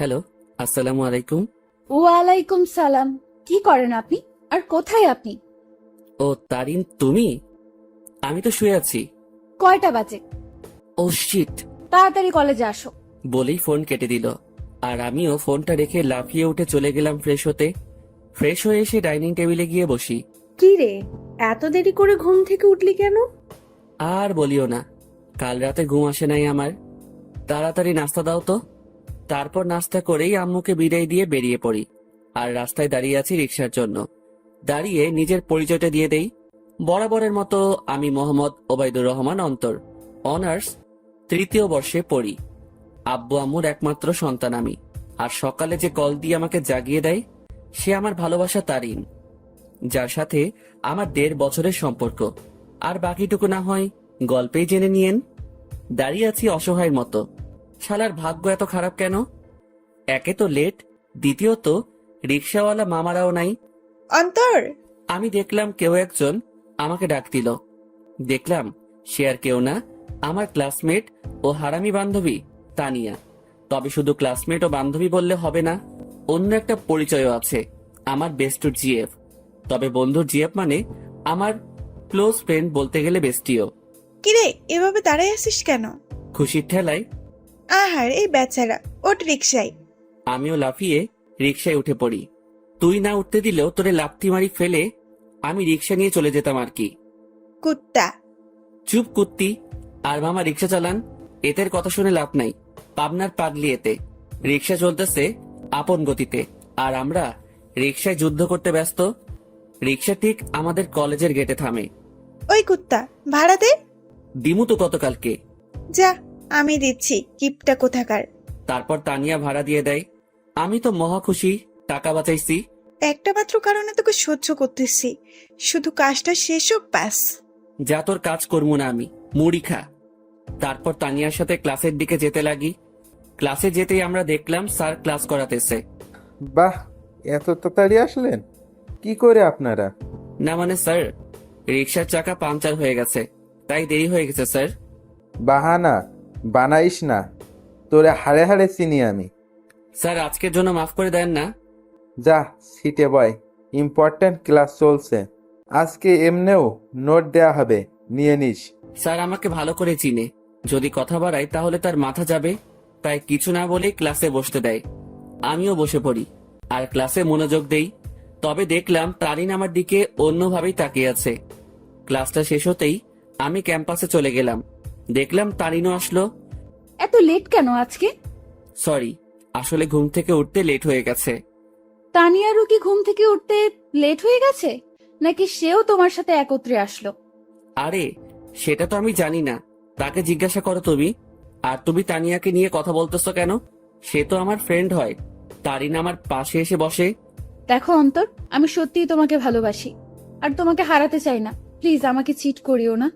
Hello, আসসালামু আলাইকুম। ওয়ালাইকুম সালাম। কি করেন আপনি? আর কোথায় আপনি? ও তারিন, তুমি? আমি তো শুয়ে আছি। কয়টা বাজে? ও শিট! তাড়াতাড়ি কলেজে আসো। বলেই ফোন কেটে দিল। আর আমিও ফোনটা রেখে লাফিয়ে উঠে চলে গেলাম ফ্রেশ হতে। ফ্রেশ হয়ে এসে ডাইনিং টেবিলে গিয়ে বসি। কি রে, এত দেরি করে ঘুম থেকে উঠলি কেন? আর বলিও না, কাল রাতে ঘুম আসে নাই আমার। তাড়াতাড়ি নাস্তা দাও তো। তারপর নাস্তা করেই আম্মুকে বিদায় দিয়ে বেরিয়ে পড়ি। আর রাস্তায় দাঁড়িয়ে আছি রিক্সার জন্য। দাঁড়িয়ে নিজের পরিচয়টা দিয়ে দেই। বরাবরের মতো আমি মোহাম্মদ ওবায়দুর রহমান অন্তর, অনার্স 3য় বর্ষে পড়ি। আব্বু আম্মুর একমাত্র সন্তান আমি। আর সকালে যে কল দিয়ে আমাকে জাগিয়ে দেয় সে আমার ভালোবাসা তারিন, যার সাথে আমার 1.5 বছরের সম্পর্ক। আর বাকিটুকু না হয় গল্পেই জেনে নিয়েন। দাঁড়িয়ে আছি অসহায়ের মতো। শালার ভাগ্য এত খারাপ কেন? একে তো লেট, দ্বিতীয়ত রিক্সাওয়ালা মামারাও নাই। অন্তর, আমি দেখলাম কেউ একজন আমাকে ডাক দিল। দেখলাম সে আর কেউ না, আমার ক্লাসমেট ও হারামি বান্ধবী তানিয়া। তবে শুধু ক্লাসমেট ও বান্ধবী বললে হবে না, অন্য একটা পরিচয়ও আছে, আমার বেস্টুর জিএফ। তবে বন্ধুর জিএফ মানে আমার ক্লোজ ফ্রেন্ড, বলতে গেলে বেস্টিও। কিরে এভাবে দাঁড়ায় আছিস কেন? খুশির ঠেলায় আহার এই বেচারা, ওঠ রিক্সায়। আমিও লাফিয়ে রিক্সায় উঠে পড়ি। তুই না উঠতে দিলেও তোরে লাথি মারি ফেলে আমি রিক্সা নিয়ে চলে যেতাম আর কি। কুত্তা। চুপ কুত্তি। আর মামা রিক্সা চালান, এদের কথা শুনে লাভ নাই। পাবনার পাগলি এতে। রিক্সা চলতেছে আপন গতিতে, আর আমরা রিক্সায় যুদ্ধ করতে ব্যস্ত। রিক্সা ঠিক আমাদের কলেজের গেটে থামে। ওই কুত্তা, ভাড়া দে। দিমু তো গতকালকে। যা, আমি দিচ্ছি, কিপটা কোথাকার। তারপর তানিয়া ভাড়া দিয়ে দেয়। আমি তো মহা খুশি, টাকা বাঁচাইছি। একটা মাত্র কারণে তোকে সহ্য করতেছি, শুধু কাজটা শেষ হোক ব্যাস। যা তোর কাজ করবো না আমি, মুড়ি খা। তারপর তানিয়ার সাথে ক্লাসের দিকে যেতে লাগি। ক্লাসে যেতেই আমরা দেখলাম স্যার ক্লাস করাতেছে। বাহ, এত তাড়াতাড়ি আসলেন? কি করে আপনারা? না মানে স্যার, রিক্সার চাকা পাংচার হয়ে গেছে, তাই দেরি হয়ে গেছে স্যার। বাহানা বানাইস না, তোরে হাড়ে হাড়ে চিনি আমি। স্যার আজকের জন্য মাফ করে দেন না। যা সিটে বয়, ইম্পর্ট্যান্ট ক্লাস চলছে। আজকে এমনেও নোট দেয়া হবে, নিয়ে নিস। স্যার আমাকে ভালো করে চিনে, যদি কথা বাড়াই তাহলে তার মাথা যাবে, তাই কিছু না বলে ক্লাসে বসতে দেয়। আমিও বসে পড়ি আর ক্লাসে মনোযোগ দেই। তবে দেখলাম তারিন আমার দিকে অন্যভাবেই তাকিয়ে আছে। ক্লাসটা শেষ হতেই আমি ক্যাম্পাসে চলে গেলাম। দেখলাম তারিনও আসলো। এত লেট কেন আজকে? সরি, আসলে ঘুম থেকে উঠতে লেট হয়ে গেছে। তানিয়ারও কি ঘুম থেকে উঠতে লেট হয়ে গেছে, নাকি সেও তোমার সাথে একত্রে আসলো? আরে সেটা তো আমি জানি না, তাকে জিজ্ঞাসা করো তুমি। আর তুমি তানিয়াকে নিয়ে কথা বলতেছো কেন? সে তো আমার ফ্রেন্ড হয়। তারিন আমার পাশে এসে বসে। দেখো অন্তর, আমি সত্যিই তোমাকে ভালোবাসি, আর তোমাকে হারাতে চাই না। প্লিজ আমাকে চিট করিও না।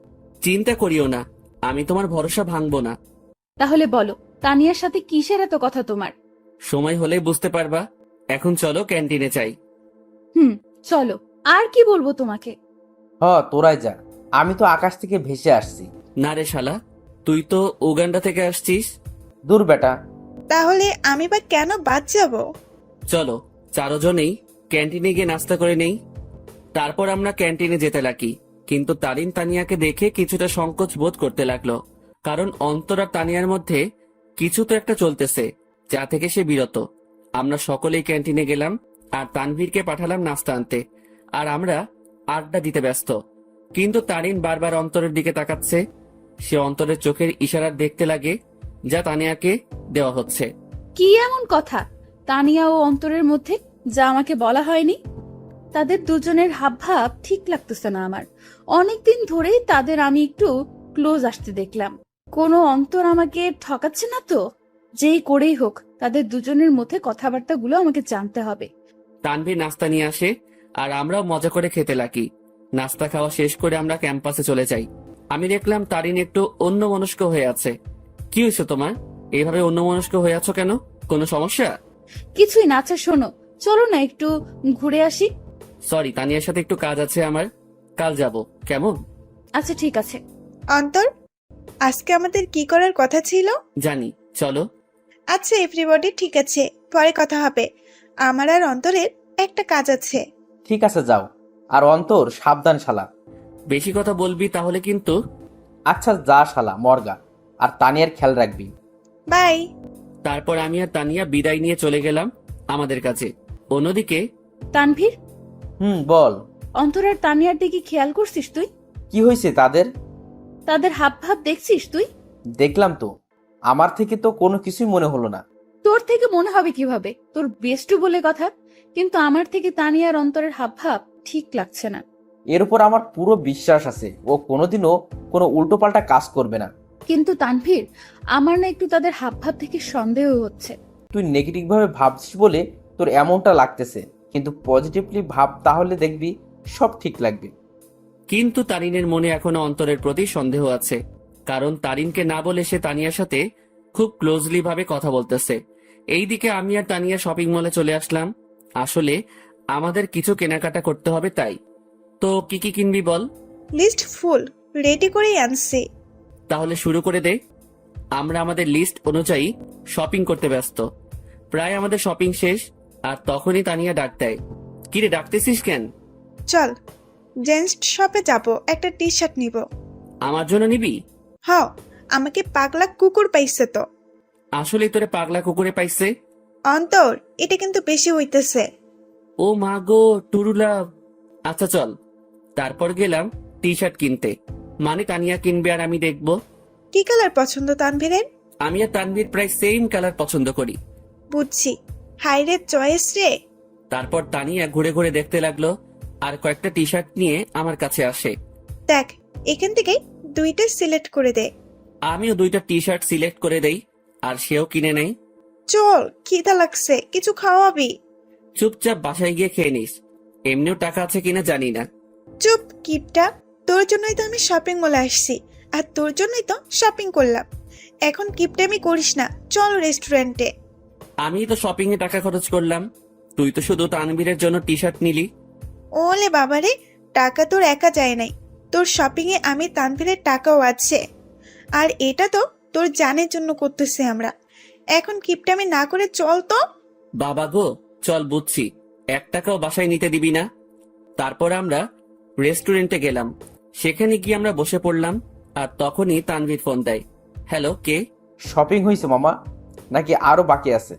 চিন্তা করিও না, আমি তোমার ভরসা ভাঙবো না। তাহলে বলো, তানিয়ার সাথে কিসের এত কথা তোমার? সময় হলেই বুঝতে পারবা। এখন চলো ক্যান্টিনে চাই। চলো। আর কি বলবো তোমাকে? তোরাই যা, আমি তো আকাশ থেকে ভেসে আসছি। না রে শালা, তুই তো উগান্ডা থেকে আসছিস। দূর বেটা। তাহলে আমি বা কেন বাদ যাব? চলো চারজনেই ক্যান্টিনে গিয়ে নাস্তা করে নেই। তারপর আমরা ক্যান্টিনে যেতে লাগি। কিন্তু তারিন তানিয়াকে দেখে কিছুটা সংকোচ বোধ করতে লাগলো, কারণ অন্তর আর তানিয়ার মধ্যে কিছু তো একটা চলতেছে, যা থেকে সে বিরত। আমরা সকলেই ক্যান্টিনে গেলাম আর তানভীরকে পাঠালাম নাস্তা আনতে। আর আমরা আড্ডা দিতে ব্যস্ত। কিন্তু তারিন বারবার অন্তরের দিকে তাকাচ্ছে। সে অন্তরের চোখের ইশারা দেখতে লাগে, যা তানিয়াকে দেওয়া হচ্ছে। কি এমন কথা তানিয়া ও অন্তরের মধ্যে, যা আমাকে বলা হয়নি? তাদের দুজনের হাবভাব ঠিক লাগতেছে না আমার। অনেকদিন ধরেই তাদের আমি একটু ক্লোজ আসতে দেখলাম। কোনো অন্তর আমাকে ঠকাচ্ছে না তো? যেই করেই হোক, তাদের দুজনের মধ্যে কথাবার্তাগুলো আমাকে জানতে হবে। তানভীর নাস্তা নিয়ে আসে আর আমরাও মজা করে খেতে লাগি। নাস্তা খাওয়া শেষ করে আমরা ক্যাম্পাসে চলে যাই। আমি দেখলাম তারিন একটু অন্যমনস্ক হয়ে আছে। কি হয়েছে তোমার? এইভাবে অন্যমনস্ক হয়ে আছো কেন? কোনো সমস্যা? কিছুই না। আচ্ছা শোনো, চলো না একটু ঘুরে আসি। সরি, তানিয়ার সাথে একটু কাজ আছে আমার, কাল যাব। কেমন? আচ্ছা ঠিক আছে। অন্তর, আজকে আমাদের কি করার কথা ছিল? জানি, চলো। আচ্ছা এভরিবডি, ঠিক আছে, পরে কথা হবে। আমার আর অন্তরের একটা কাজ আছে। ঠিক আছে যাও। আর অন্তর সাবধান শালা। বেশি কথা বলবি তাহলে কিন্তু। আচ্ছা যা শালা মর্গা। আর তানিয়ার খেয়াল রাখবি। বাই। তারপর আমি আর তানিয়া বিদায় নিয়ে চলে গেলাম আমাদের কাছে। অন্যদিকে তানভীর, বল। অন্তর আর তানিয়ার দিকে খেয়াল করছিস তুই? কি হয়েছে তাদের? তাদের হাব ভাব দেখছিস তুই? দেখলাম তো। আমার থেকে তো কোনো কিছুই মনে হলো না। তোর থেকে মনে হবে কিভাবে? তোর বেস্টু বলে কথা। কিন্তু আমার থেকে তানিয়ার অন্তরের হাব ভাব ঠিক লাগছে না। এর উপর আমার পুরো বিশ্বাস আছে ও কোনোদিনও কোনো উল্টোপাল্টা কাজ করবে না। কিন্তু তানভীর, আমার না একটু তাদের হাব ভাব থেকে সন্দেহ হচ্ছে। তুই নেগেটিভ ভাবে ভাবছিস বলে তোর এমনটা লাগতেছে, কিন্তু পজিটিভলি ভাব, তাহলে দেখবি সব ঠিক লাগবে। কিন্তু তারিনের মনে এখনো অন্তরের প্রতি সন্দেহ আছে, কারণ তারিনকে না বলে সে তানিয়ার সাথে খুব ক্লোজলি ভাবে কথা বলতেছে। এইদিকে আমি আর তানিয়া শপিং মলে চলে আসলাম। আসলে আমাদের কিছু কেনাকাটা করতে হবে, তাই। তো কি কি কিনবি বল? লিস্ট ফুল রেডি করেই আনছি। তাহলে শুরু করে দে। আমরা আমাদের লিস্ট অনুযায়ী শপিং করতে ব্যস্ত। প্রায় আমাদের শপিং শেষ, আর তখনই তানিয়া ডাক দেয়। কিরে, ডাকতেছিস কেন? চল জেন্টস শপে যাব, একটা টি শার্ট নিব। আমার জন্য নিবি? হ, আমাকে পাগলা কুকুর পাইছে তো। আসলে তোরে পাগলা কুকুরে পাইছে? অন্তর, এটা কিন্তু বেশি হইতেছে। ও মা গো, টুরুলা। আচ্ছা চল। তারপর গেলাম টি শার্ট কিনতে। মানে তানিয়া কিনবে আর আমি দেখব। কি কালার পছন্দ তানভীরের? আমি আর তানভীর প্রায় সেম কালার পছন্দ করি। বুঝছি, হাইরে চয়েস রে। তারপর তানিয়া ঘুরে ঘুরে দেখতে লাগলো, আর কয়েকটা টি শার্ট নিয়ে আমার কাছে আসে। দেখ, এখান থেকে দুইটা সিলেক্ট করে দে। আমিও দুইটা টি শার্ট সিলেক্ট করে দেই, আর সেও কিনে নেই। চল, খিদা লাগছে, কিছু খাওয়াবি? চুপচাপ বাসায় গিয়ে খেয়ে নিস। এমনিও টাকা আছে কিনা জানি না। চুপ কিপটা, তোর জন্যই তো আমি শপিং মলে আসছি, আর তোর জন্যই তো শপিং করলাম। এখন কিপটামি করিস না, চল রেস্টুরেন্টে। আমি তো শপিং এ টাকা খরচ করলাম, তুই তো শুধু তানভীরের জন্য টি শার্ট নিলি। ওলে বাবারে, টাকা তোর একা যায় নাই, তোর শপিং এ আমি তানভীরের টাকাও আছে। আর এটা তো তোর জানের জন্য করতেছি আমরা। এখন কিপটামি না করে চল তো। বাবা গো, চল বুঝছি, 1 টাকাও বাসায় নিতে দিবি না। তারপর আমরা রেস্টুরেন্টে গেলাম। সেখানে গিয়ে আমরা বসে পড়লাম, আর তখনই তানভীর ফোন দেয়। হ্যালো, কে? শপিং হয়েছে মামা, নাকি আরো বাকি আছে?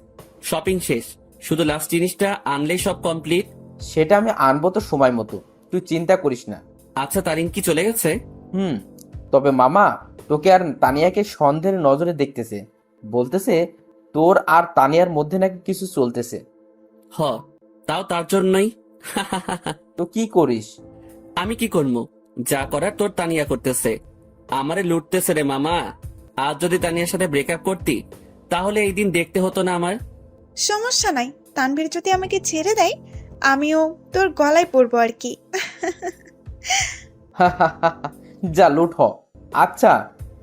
শপিং শেষ, শুধু লাস্ট জিনিসটা আনলেই সব কমপ্লিট। সেটা আমি আনবো তো সময় মতো, তুই চিন্তা করিস না। আচ্ছা, তারিন কি চলে গেছে? তবে মামা, তোকে আর তানিয়াকে সন্দেহের নজরে দেখতেছে। বলতেছে তোর আর তানিয়ার মধ্যে নাকি কিছু চলতেছে। হ, তাও তার জন্যই। তো কি করিস? আমি কি করবো? যা করার তোর তানিয়া করতেছে। আমারে লুটতেছে রে মামা। আজ যদি তানিয়ার সাথে ব্রেকআপ করতি, তাহলে এই দিন দেখতে হতো না আমার। সমস্যা নাই, তানভীর যদি আমাকে ছেড়ে দেয়, আমিও তোর গলায় পড়বো আর কি। যা লুট হ। আচ্ছা,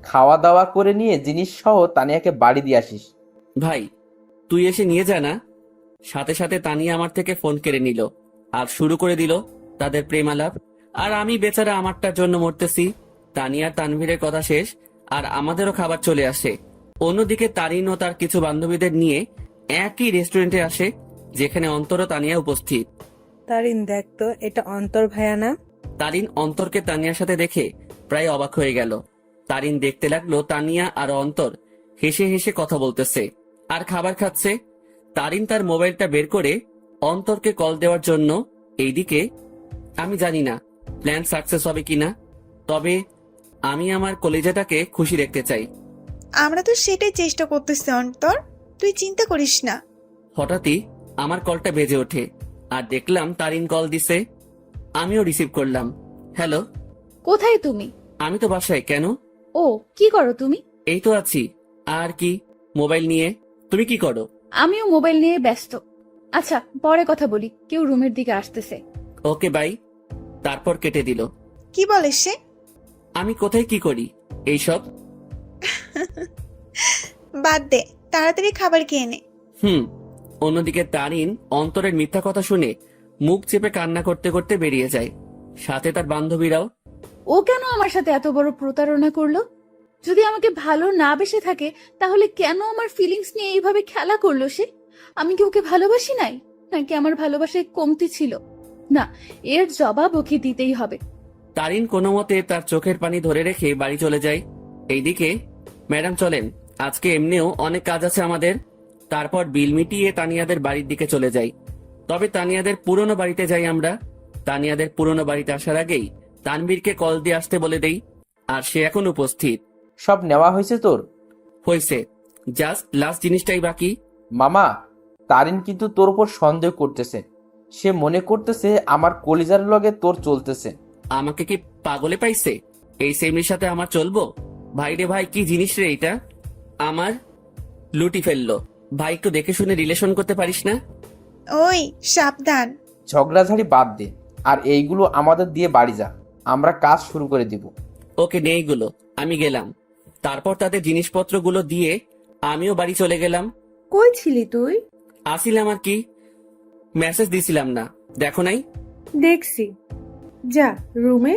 খাওয়া দাওয়া করে নিয়ে জিনিস সহ তানিয়াকে বাড়ি দিয়ে আসিস। ভাই, তুই এসে নিয়ে যা না। সাথে সাথে তানিয়া আমার থেকে ফোন কেড়ে নিল, আর শুরু করে দিল তাদের প্রেম আলাপ। আর আমি বেচারা আমারটার জন্য মরতেছি। তানিয়া তানভীরের কথা শেষ, আর আমাদেরও খাবার চলে আসে। অন্যদিকে তারিন ও তার কিছু বান্ধবীদের নিয়ে একই রেস্টুরেন্টে আসে, যেখানে অন্তর ও তানিয়া উপস্থিত। তারিন, দেখ তো, এটা অন্তর ভাইয়া না? তারিন অন্তরকে তানিয়ার সাথে দেখে প্রায় অবাক হয়ে গেল। তারিন দেখতে লাগলো তানিয়া আর অন্তর হেসে হেসে কথা বলতেছে আর খাবার খাচ্ছে। তারিন তার মোবাইলটা বের করে অন্তরকে কল দেওয়ার জন্য। এইদিকে আমি জানি না প্ল্যান সাকসেস হবে কিনা, তবে আমি আমার কলেজাটাকে খুশি রাখতে চাই। আমরা তো সেটাই চেষ্টা করতেছি অন্তর, তুই চিন্তা করিস না। হঠাৎই আমার কলটা বেজে ওঠে, আর দেখলাম তারিন কল দিছে। আমিও রিসিভ করলাম। হ্যালো। কোথায় তুমি? আমি তো বাসায়। কেন? ও, কি করো তুমি? এই তো আছি। আর কি, মোবাইল নিয়ে। তুমি কি করো? আমিও মোবাইল নিয়ে ব্যস্ত। আচ্ছা, পরে কথা বলি, কেউ রুমের দিকে আসতেছে। Okay bye. তারপর কেটে দিল। কি বলে সে? আমি কোথায় কি করি এইসব? বাদ দে, তাড়াতাড়ি খাবার খেয়ে নে। অন্যদিকে তারিন অন্তরের মিথ্যা কথা শুনে মুখ চেপে কান্না করতে করতে বেরিয়ে যায়, সাথে তার বান্ধবীরাও। ও কেন আমার সাথে এত বড় প্রতারণা করলো? যদি আমাকে ভালো না বেসে থাকে তাহলে কেন আমার ফিলিংস নিয়ে এইভাবে খেলা করলো সে? আমি কি ওকে ভালোবাসি নাই, নাকি আমার ভালোবাসায় কমতি ছিল? না, এর জবাব ওকে দিতেই হবে। তারিন কোনো মতে তার চোখের পানি ধরে রেখে বাড়ি চলে যায়। এইদিকে, ম্যাডাম চলেন, আজকে এমনিও অনেক কাজ আছে আমাদের। তারপর বিল মিটিয়ে তানিয়াদের বাড়ির দিকে চলে যাই। তবে তানিয়াদের পুরনো বাড়িতে যাই আমরা। তানিয়াদের পুরনো বাড়িতে আসার আগেই তানবীরকে কল দিয়ে আসতে বলে দেই, আর সে এখন উপস্থিত। সব নেওয়া হয়েছে তোর? হয়েছে, জাস্ট লাস্ট জিনিসটাই বাকি। মামা, তারিন কিন্তু তোর উপর সন্দেহ করতেছে। সে মনে করতেছে আমার কলিজার লগে তোর চলতেছে। আমাকে কি পাগলে পাইছে? এই সেমরির সাথে আমার চলবো? ভাই রে ভাই, কি জিনিস রে এইটা! আমার লুটি ফেললো। ভাই, একটু দেখে শুনে রিলেশন করতে পারিস না? ওই সাবধান। ঝগড়াঝাড়ি বাদ দে, আর এইগুলো আমাদের দিয়ে বাড়ি যা, আমরা কাজ শুরু করে দিব। ওকে, নেইগুলো, আমি গেলাম। তারপর তাদের জিনিসপত্রগুলো দিয়ে আমিও বাড়ি চলে গেলাম। কই ছিলি তুই? আসিলাম আর কি, মেসেজ দিছিলাম না, দেখো নাই? দেখছি। যা রুমে,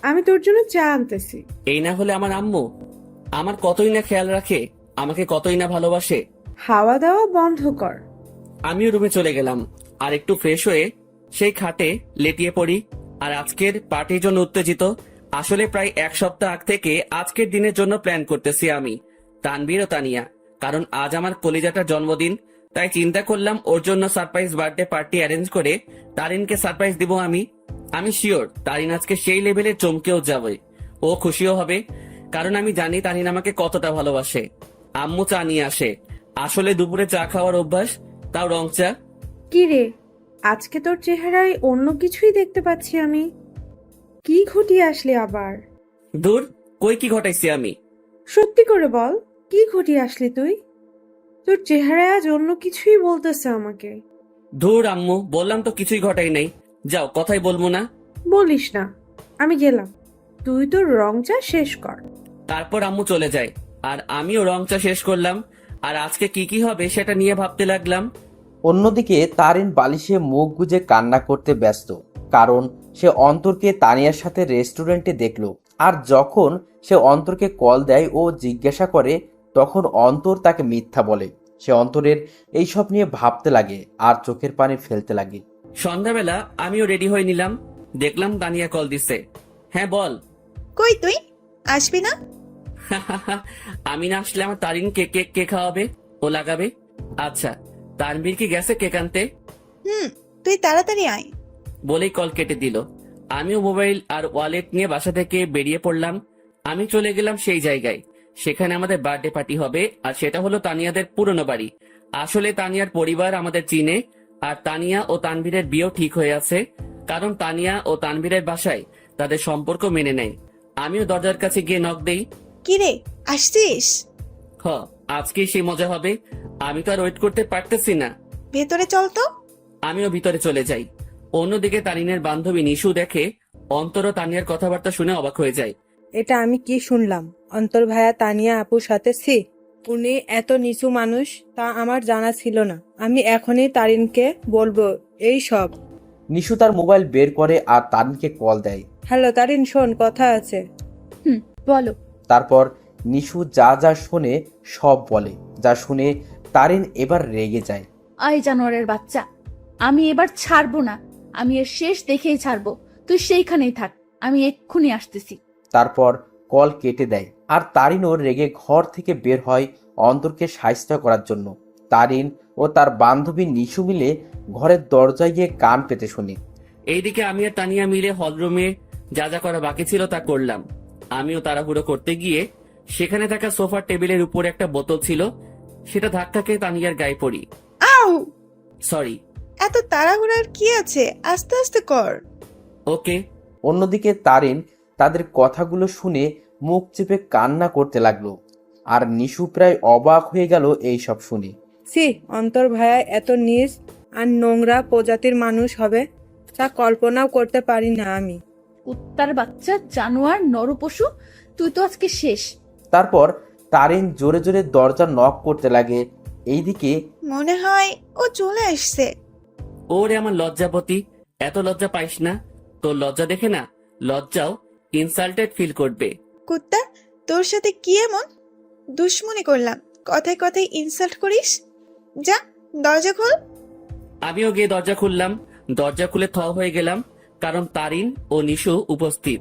আমি তোর জন্য চা আনতেছি। এই না হলে আমার আম্মু আমার কতই না খেয়াল রাখে, আমাকে কতই না ভালোবাসে। হাওয়া দাওয়া বন্ধ কর। আমিও রুমে চলে গেলাম, আর একটু ফ্রেশ হয়ে সেই খাটে লেটিয়ে পড়ি। আর আজকের পার্টির জন্য উত্তেজিত। আসলে প্রায় এক সপ্তাহ আগ থেকে আজকের দিনের জন্য প্ল্যান করতেছি আমি, তানবীর ও তানিয়া। কারণ আজ আমার কলিজাটার জন্মদিন, তাই চিন্তা করলাম ওর জন্য সারপ্রাইজ বার্থডে পার্টি অ্যারেঞ্জ করে তারিনকে সারপ্রাইজ দিব আমি। আমি শিওর তারিন আজকে সেই লেভেলে চমকেও যাবে, ও খুশিও হবে। কারণ আমি জানি তারিন আমাকে কতটা ভালোবাসে। আম্মু চা নিয়ে আসে। আসলে দুপুরে চা খাওয়ার অভ্যাস, তাও রং চা। কি রে, আজকে তোর চেহারায় অন্য কিছুই দেখতে পাচ্ছি আমি। কি ঘটিয়ে আসলি আবার? দূর, কই কি ঘটাইছি আমি? সত্যি করে বল, কি ঘটিয়ে আসলি তুই? তোর চেহারায় আজ অন্য কিছুই বলতেছে আমাকে। ধুর আম্মু, বললাম তো কিছুই ঘটাই নাই। যাও, কথাই বলবো না। বলিস না, আমি গেলাম। তুই তোর রং চা শেষ কর। তারপর আম্মু চলে যায়, আর আমিও রং চা শেষ করলাম। আর আজকে কি কি হবে সেটা নিয়ে ভাবতে লাগলাম। অন্যদিকে তারিন বালিশে মুখ গুজে কান্না করতে ব্যস্ত, কারণ সে অন্তরকে তানিয়ার সাথে রেস্টুরেন্টে দেখলো। আর যখন সে অন্তরকে কল দেয় ও জিজ্ঞাসা করে, তখন অন্তর তাকে মিথ্যা বলে। সে অন্তরের এইসব নিয়ে ভাবতে লাগে আর চোখের পানি ফেলতে লাগে। সন্ধ্যাবেলা আমিও রেডি হয়ে নিলাম, দেখলাম তানিয়া কল দিছে। হ্যাঁ বল। কই তুই আসবি না? আমি না আসলে আমার তারিনকে কেক কে খাওয়াবে, ও লাগাবে? আচ্ছা, তানবীর কি গেছে কেক আনতে? তুই তাড়াতাড়ি আয়। বলেই কল কেটে দিল। আমিও মোবাইল আর ওয়ালেট নিয়ে বাসা থেকে বেরিয়ে পড়লাম। আমি চলে গেলাম সেই জায়গায়, সেখানে আমাদের বার্থডে পার্টি হবে। আর সেটা হলো তানিয়াদের পুরনো বাড়ি। আসলে তানিয়ার পরিবার আমাদের চিনে, আর তানিয়া ও তানভীরের বিয়েও ঠিক হয়ে আছে। কারণ তানিয়া ও তানভীরের বাসায় তাদের সম্পর্ক মেনে নেয়। আমিও দরজার কাছে গিয়ে নক দেই। কি রে, আসছিস? হ, আজকে সেই মজা হবে। আমি তো আর ওয়েট করতে পারতেছি না। ভেতরে চল তো। আমিও ভিতরে চলে যাই। অন্যদিকে তারিনের বান্ধবী নিশু দেখে অন্তর ও তানিয়ার কথাবার্তা শুনে অবাক হয়ে যায়। এটা আমি কি শুনলাম? অন্তর ভাইয়া তানিয়া আপুর সাথে উনি এত নিচু মানুষ তা আমার জানা ছিল না। আমি এখনই তারিনকে বলবো এই সব। নিশু তার মোবাইল বের করে আর তারিনকে কল দেয়। হ্যালো তারিন, শোন, কথা আছে। বলো। তারপর নিশু যা যা শোনে সব বলে। যা শুনে তারিন এবার রেগে যায়। আয় জানোয়ারের বাচ্চা, আমি এবার ছাড়বো না। আমি এর শেষ দেখেই ছাড়বো। তুই সেইখানেই থাক, আমি এক্ষুনি আসতেছি। তারপর কল কেটে দেয়। আর তারিনও রেগে ঘর থেকে বের হয় অন্তরকে সাহায্য করার জন্য। তারিন ও তার বান্ধবী নিশু মিলে ঘরের দরজায় গিয়ে কান পেতে শুনে। এইদিকে আমি আর তানিয়া মিলে হলরুমে যা যা করা বাকি ছিল তা করলাম। আমিও তাড়াহুড়ো করতে গিয়ে সেখানে থাকা সোফার টেবিলের উপরে একটা বোতল ছিল, সেটা ধাক্কা খেয়ে তানিয়ার গায়ে পড়ি। আউ! সরি। এত তাড়াহুড়ার কি আছে, আস্তে আস্তে কর। ওকে। অন্যদিকে তারিন তাদের কথাগুলো শুনে মুখ চেপে কান্না করতে লাগলো। আর নিশু প্রায় অবাক হয়ে গেল এই সব শুনে। অন্তর ভাইয়া এত নিচ আর নোংরা প্রজাতির মানুষ হবে তা কল্পনাও করতে পারি না আমি। কুত্তার বাচ্চা, জানোয়ার, নরপশু, তুই তো আজকে শেষ। তারপর তারিন জোরে জোরে দরজা নক করতে লাগে। এইদিকে মনে হয় ও চলে আসছে। ওরে আমার লজ্জাপতি, এত লজ্জা পাইস না। তোর লজ্জা দেখে না লজ্জাও ইনসাল্টেড ফিল করবে। কুত্তা, তোর সাথে কি এমন দুশ্মনী করলাম? কথায় কথায় ইনসাল্ট করিস। যা, দরজা খোল। আমিও গিয়ে দরজা খুললাম। দরজা খুলে থ হয়ে গেলাম, কারণ তারিন ও নিশু উপস্থিত।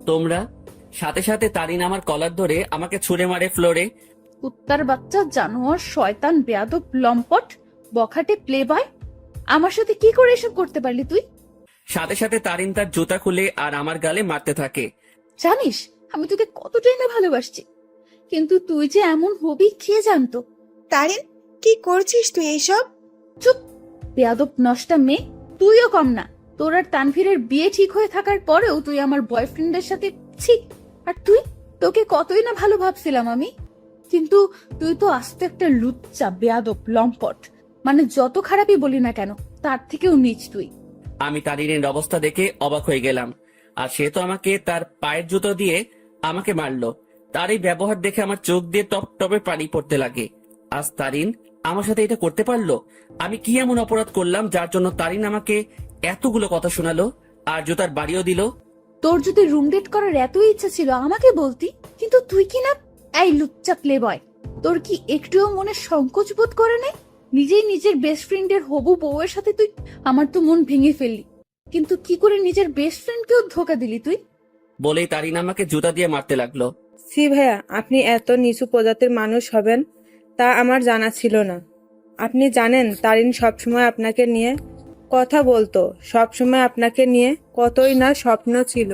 তোমরা সাথে সাথে তারিন আমার কলার ধরে আমাকে ছুঁড়ে মারে ফ্লোরে। কুত্তার বাচ্চা, জানোয়ার, শয়তান, বেয়াদব, লম্পট, বখাটে, প্লে বয়, আমার সাথে কি করে এসব করতে পারলি তুই? সাথে সাথে তারিন তার জুতা খুলে আর আমার গালে মারতে থাকে। জানিস আমি তোকে কতটাই না ভালোবাসছি, কিন্তু তুই যে এমন হবি কে জানতো? তারিন, কি করছিস তুই এইসব? চুপ, বেয়াদব নষ্টা মেয়ে। তুইও কম না। তোর আর তানভীরের বিয়ে ঠিক হয়ে থাকার পরেও তুই আমার বয়ফ্রেন্ডের সাথে ছি। আর তুই, তোকে কতই না ভালো ভাবছিলাম আমি, কিন্তু তুই তো আস্তে একটা লুচ্চা, বেয়াদব, লম্পট। মানে যত খারাপই বলি না কেন, তার থেকেও নিচ তুই। আমি তারিনের অবস্থা দেখে অবাক হয়ে গেলাম। আর সে তো আমাকে তার পায়ের জুতো দিয়ে আমাকে মারলো। তার এই ব্যবহার দেখে আমার চোখ দিয়ে টপ টপে পানি পড়তে লাগে। আজ তারিন আমার সাথে এটা করতে পারলো? আমি কি এমন অপরাধ করলাম যার জন্য তারিন আমাকে এতগুলো কথা শোনালো আর জুতার বাড়িও দিল? তোর যদি রুম ডেট করার এত ইচ্ছা ছিল আমাকে বলতি, কিন্তু তুই কি না। এই লুচ্চা প্লে বয়, তোর কি একটুও মনে সংকোচ বোধ করে নাই? নিজেই নিজের বেস্ট ফ্রেন্ডের হবু বউয়ের সাথে তুই। আমার তো মন ভেঙে ফেললি, কিন্তু কি করে নিজের বেস্ট ফ্রেন্ডকেও ধোকা দিলি তুই? বলেই তারিন আমাকে জুতা দিয়ে মারতে লাগলো। সি ভাইয়া, আপনি এত নিচু প্রজাতির মানুষ হবেন তা আমার জানা ছিল না। আপনি জানেন তারিন সবসময় আপনাকে নিয়ে কথা বলতো, সবসময় আপনাকে নিয়ে কতই না স্বপ্ন ছিল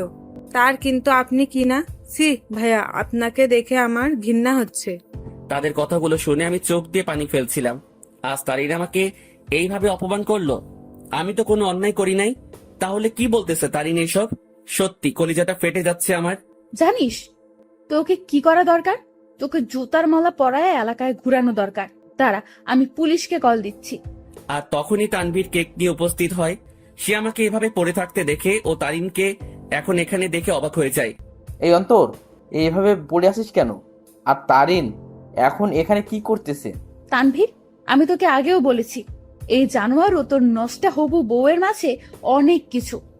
তার, কিন্তু আপনি কি না। সি ভাইয়া, আপনাকে দেখে আমার ঘৃণা হচ্ছে। তাদের কথাগুলো শুনে আমি চোখ দিয়ে পানি ফেলছিলাম। আজ তারিন আমাকে এইভাবে অপমান করলো। আমি তো কোনো অন্যায় করি নাই। তাহলে কি বলতেছে তারিন এইসব? সত্যি কলিজাটা ফেটে যাচ্ছে আমার। জানিস তোকে কি করা দরকার? তোকে জুতার মালা পরায় এলাকায় ঘুরানো দরকার। দাঁড়া, আমি পুলিশকে কল দিচ্ছি। আর তখনই তানভীর কেক নিয়ে উপস্থিত হয়। সে আমাকে এভাবে পড়ে থাকতে দেখে ও তারিনকে এখন এখানে দেখে অবাক হয়ে যায়। এই অন্তর, এইভাবে পড়ে আছিস কেন? আর তারিন এখন এখানে কি করতেছে? তানভীর, আমি তোকে আগেও বলেছি, এই জানোয়ার ও তোর নষ্টা হবু বউয়ের মাঝে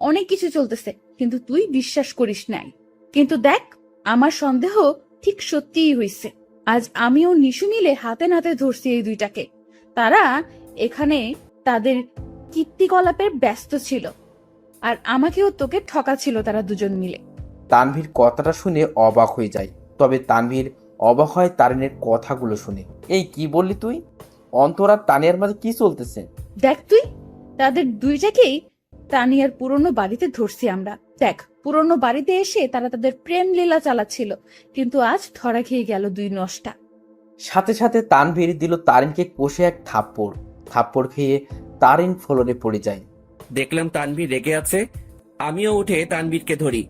অনেক কিছু চলতেছে, কিন্তু তুই বিশ্বাস করিস নাই। কিন্তু দেখ, আমার সন্দেহ ঠিক সত্যিই হইছে। আজ আমিও নিশু মিলে হাতে নাতে ধরছি এই দুইটাকে। তারা এখানে তাদের কীর্তিকলাপের ব্যস্ত ছিল, আর আমাকেও তোকে ঠকাছিল তারা দুজন মিলে। তানভীর কথাটা শুনে অবাক হয়ে যায়, তবে তানভীর অবাক হয় তারিনের কথাগুলো শুনে। এই কি বললি তুই? অন্তর আর তানিয়ার মাঝে কি চলতেছে? দেখ তুই, তাদের দুইটাকেই তানিয়ার পুরনো বাড়িতে ধরছি আমরা। দেখ, পুরনো বাড়িতে এসে তারা তাদের প্রেম লীলা চালাচ্ছিল, কিন্তু আজ ধরা খেয়ে গেল দুই নষ্টা। সাথে সাথে তানভীর দিল তারিনকে কষে এক থাপ্পড়। থাপ্পড় খেয়ে তারিন ফ্লোরে পড়ে যায়। দেখলাম তানভীর রেগে আছে। আমিও উঠে তানভীরকে ধরি।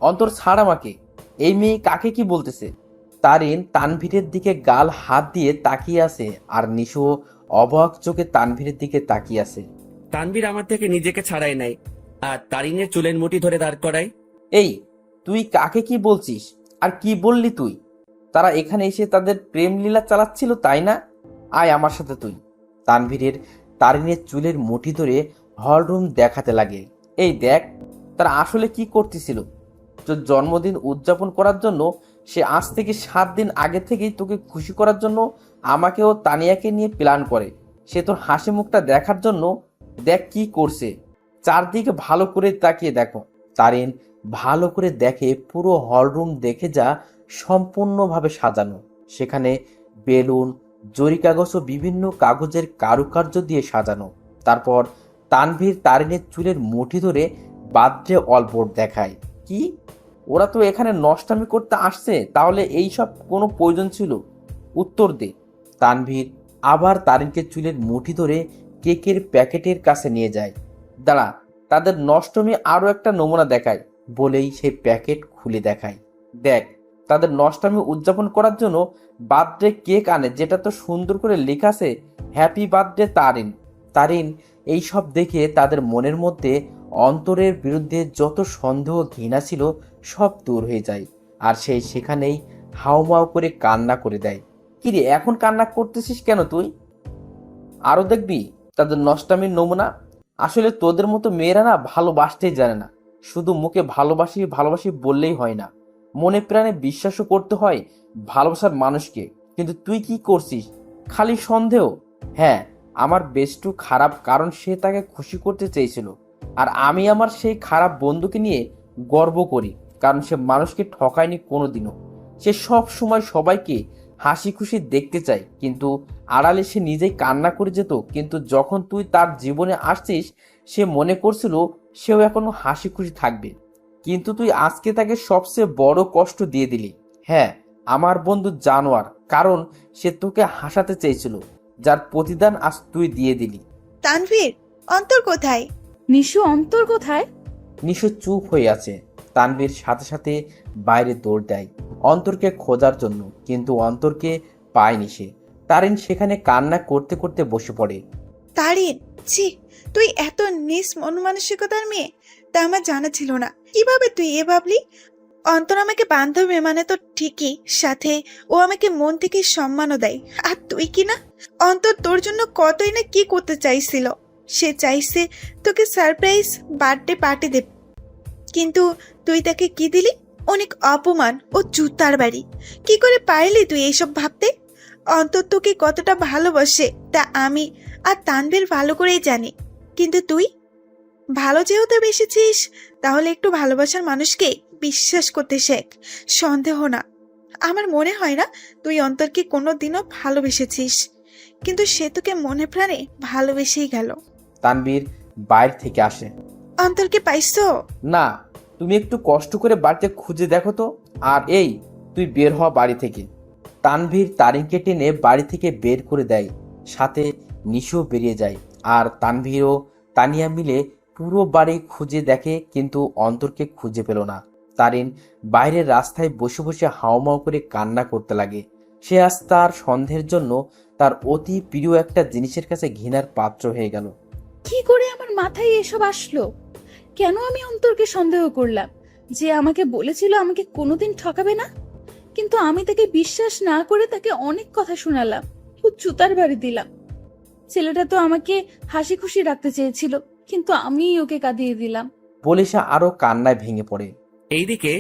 অন্তর, ছাড় আমাকে। এই মেয়ে কাকে কি বলতেছে? তারিন তানভীরের দিকে গাল হাত দিয়ে তাকিয়ে আছে, আর নিশু অবাক চোখে তানভীরের দিকে তাকিয়ে আছে। তানভীর আমার থেকে নিজেকে ছাড়াই নাই আর তারিনের চুলের মুঠি ধরে দাঁড় করায়। এই, তুই কাকে কি বলছিস? আর কি বললি তুই? তারা এখানে এসে তাদের প্রেম লীলা চালাচ্ছিল, তাই না? আয় আমার সাথে তুই। তারিনের চুলের মুঠি ধরে হলরুম দেখাতে লাগে। এই দেখ, তারা আসলে কি করতেছিল। তোর জন্মদিন উদযাপন করার জন্য সে আজ থেকে 7 দিন আগে থেকেই তোকে খুশি করার জন্য আমাকে ও তানিয়াকে নিয়ে প্ল্যান করে। সে তোর হাসি মুখটা দেখার জন্য দেখ কি করছে। চারদিকে ভালো করে তাকিয়ে দেখো। তারিন ভালো করে দেখে পুরো হলরুম দেখে যা সম্পূর্ণভাবে সাজানো। সেখানে বেলুন, জরি কাগজ ও বিভিন্ন কাগজের কারুকার্য দিয়ে সাজানো। তারপর তানভীর তারিনের চুলের মুঠি ধরে বার্থডে অলবোর্ড দেখায়। কি, ওরা তো এখানে নষ্টামি করতে আসছে, তাহলে এই সব কোনো প্রয়োজন ছিল? উত্তর দে। তানভীর আবার তারিনকে চুলের মুঠি ধরে কেকের প্যাকেটের কাছে নিয়ে যায়। দাঁড়া, তাদের নষ্টমী আরো একটা নমুনা দেখায় বলেই সেই প্যাকেট খুলে দেখায়। দেখ, তাদের নষ্টামি উদযাপন করার জন্য বার্থডে কেক আনে, যেটা তো সুন্দর করে লেখা আছে হ্যাপি বার্থডে তারিন। তারিন এই সব দেখে তাদের মনের মধ্যে অন্তরের বিরুদ্ধে যত সন্দেহ ঘৃণা ছিল সব দূর হয়ে যায়, আর সেই সেখানেই হাউমাউ করে কান্না করে দেয়। কিরে, এখন কান্না করতেছিস কেন তুই? আরো দেখবি তাদের নষ্টামির নমুনা। আসলে তোদের মতো মেয়েরা না ভালোবাসতেই জানে না, শুধু মুখে ভালোবাসি ভালোবাসি বললেই হয় না, মনে প্রাণে বিশ্বাসও করতে হয় ভালোবাসার মানুষকে, কিন্তু তুই কি করছিস? খালি সন্দেহ। হ্যাঁ, আমার বেস্টু খারাপ কারণ সে তাকে খুশি করতে চেয়েছিল, আর আমি আমার সেই খারাপ বন্ধুকে নিয়ে গর্ব করি কারণ সে মানুষকে ঠকায়নি কোনোদিনও। সে সব সময় সবাইকে হাসি খুশি দেখতে চায়, কিন্তু আড়ালে সে নিজেই কান্না করে যেত। কিন্তু যখন তুই তার জীবনে আসছিস, সে মনে করছিল সেও এখনো হাসি খুশি থাকবে, কিন্তু তুই আজকে তাকে সবচেয়ে বড় কষ্ট দিয়ে দিলি। হ্যাঁ, আমার বন্ধু জানোয়ার, কারণ সে তোকে হাসাতে চেয়েছিল, যার প্রতিদান আজ তুই দিয়ে দিলি। তানভীর, অন্তর কোথায়? নিশু, অন্তর কোথায়? নিশো চুপ হয়ে আছে। তানভীর সাথে সাথে বাইরে দৌড় দেয় অন্তরকে খোঁজার জন্য, কিন্তু অন্তরকে পায়নি সে। তারিন সেখানে কান্না করতে করতে বসে পড়ে। তারিন, ছি, তুই এত নিস মন মানসিকতার মেয়ে, তা আমার জানা ছিল না। কিভাবে তুই এ ভাবলি? অন্তর আমাকে বান্ধবী মানে তো ঠিকই, সাথে ও আমাকে মন থেকে সম্মানও দেয়। আর তুই কি না, অন্তর তোর জন্য কতই না কি করতে চাইছিল। সে চাইছে তোকে সারপ্রাইজ বার্থডে পার্টি দেবে, কিন্তু তুই তাকে কি দিলি? অনেক অপমান ও জুতার বাড়ি। কি করে পারলি তুই এইসব ভাবতে? অন্তর তোকে কতটা ভালোবাসে তা আমি আর তানভীর ভালো করেই জানি, কিন্তু তুই ভালো যেহেতু বেসেছিস, তাহলে একটু ভালোবাসার মানুষকে বিশ্বাস করতে শেখ, সন্দেহ না। আমার মনে হয় না তুই অন্তরকে কোনোদিনও ভালোবেসেছিস, কিন্তু সে তোকে মনে প্রাণে ভালোবেসেই গেল। তানভীর বাইরে থেকে আসে। অন্তরকে পাইছো? না, তুমি একটু কষ্ট করে বাড়িতে খুঁজে দেখো তো। আর এই, তুই বের হওয়া বাড়ি থেকে। তানভীর তারিনকে টেনে বাড়ি থেকে বের করে দেয়, সাথে নিশো বেরিয়ে যায়। আর তানভীর ও তানিয়া মিলে পুরো বাড়ি খুঁজে দেখে, কিন্তু অন্তরকে খুঁজে পেল না। তারিন বাইরের রাস্তায় বসে বসে হাওমাও করে কান্না করতে লাগে। সে আজ তার সন্দেহের জন্য তার অতি প্রিয় একটা জিনিসের কাছে ঘৃণার পাত্র হয়ে গেল। কি করে আমার মাথায় এসব আসলো? কেন আমি অন্তরকে সন্দেহ করলাম? যে আমাকে বলেছিল আমাকে কোনোদিন ঠকাবে না, কিন্তু আমি তাকে বিশ্বাস না করে তাকে অনেক কথা শোনালাম ও জুতার বাড়ি দিলাম। ছেলেটা তো আমাকে হাসি খুশি রাখতে চেয়েছিল, কিন্তু আমিই ওকে কাঁদিয়ে দিলাম। বলে সে আরো কান্নায় ভেঙে পড়ে। এইদিকে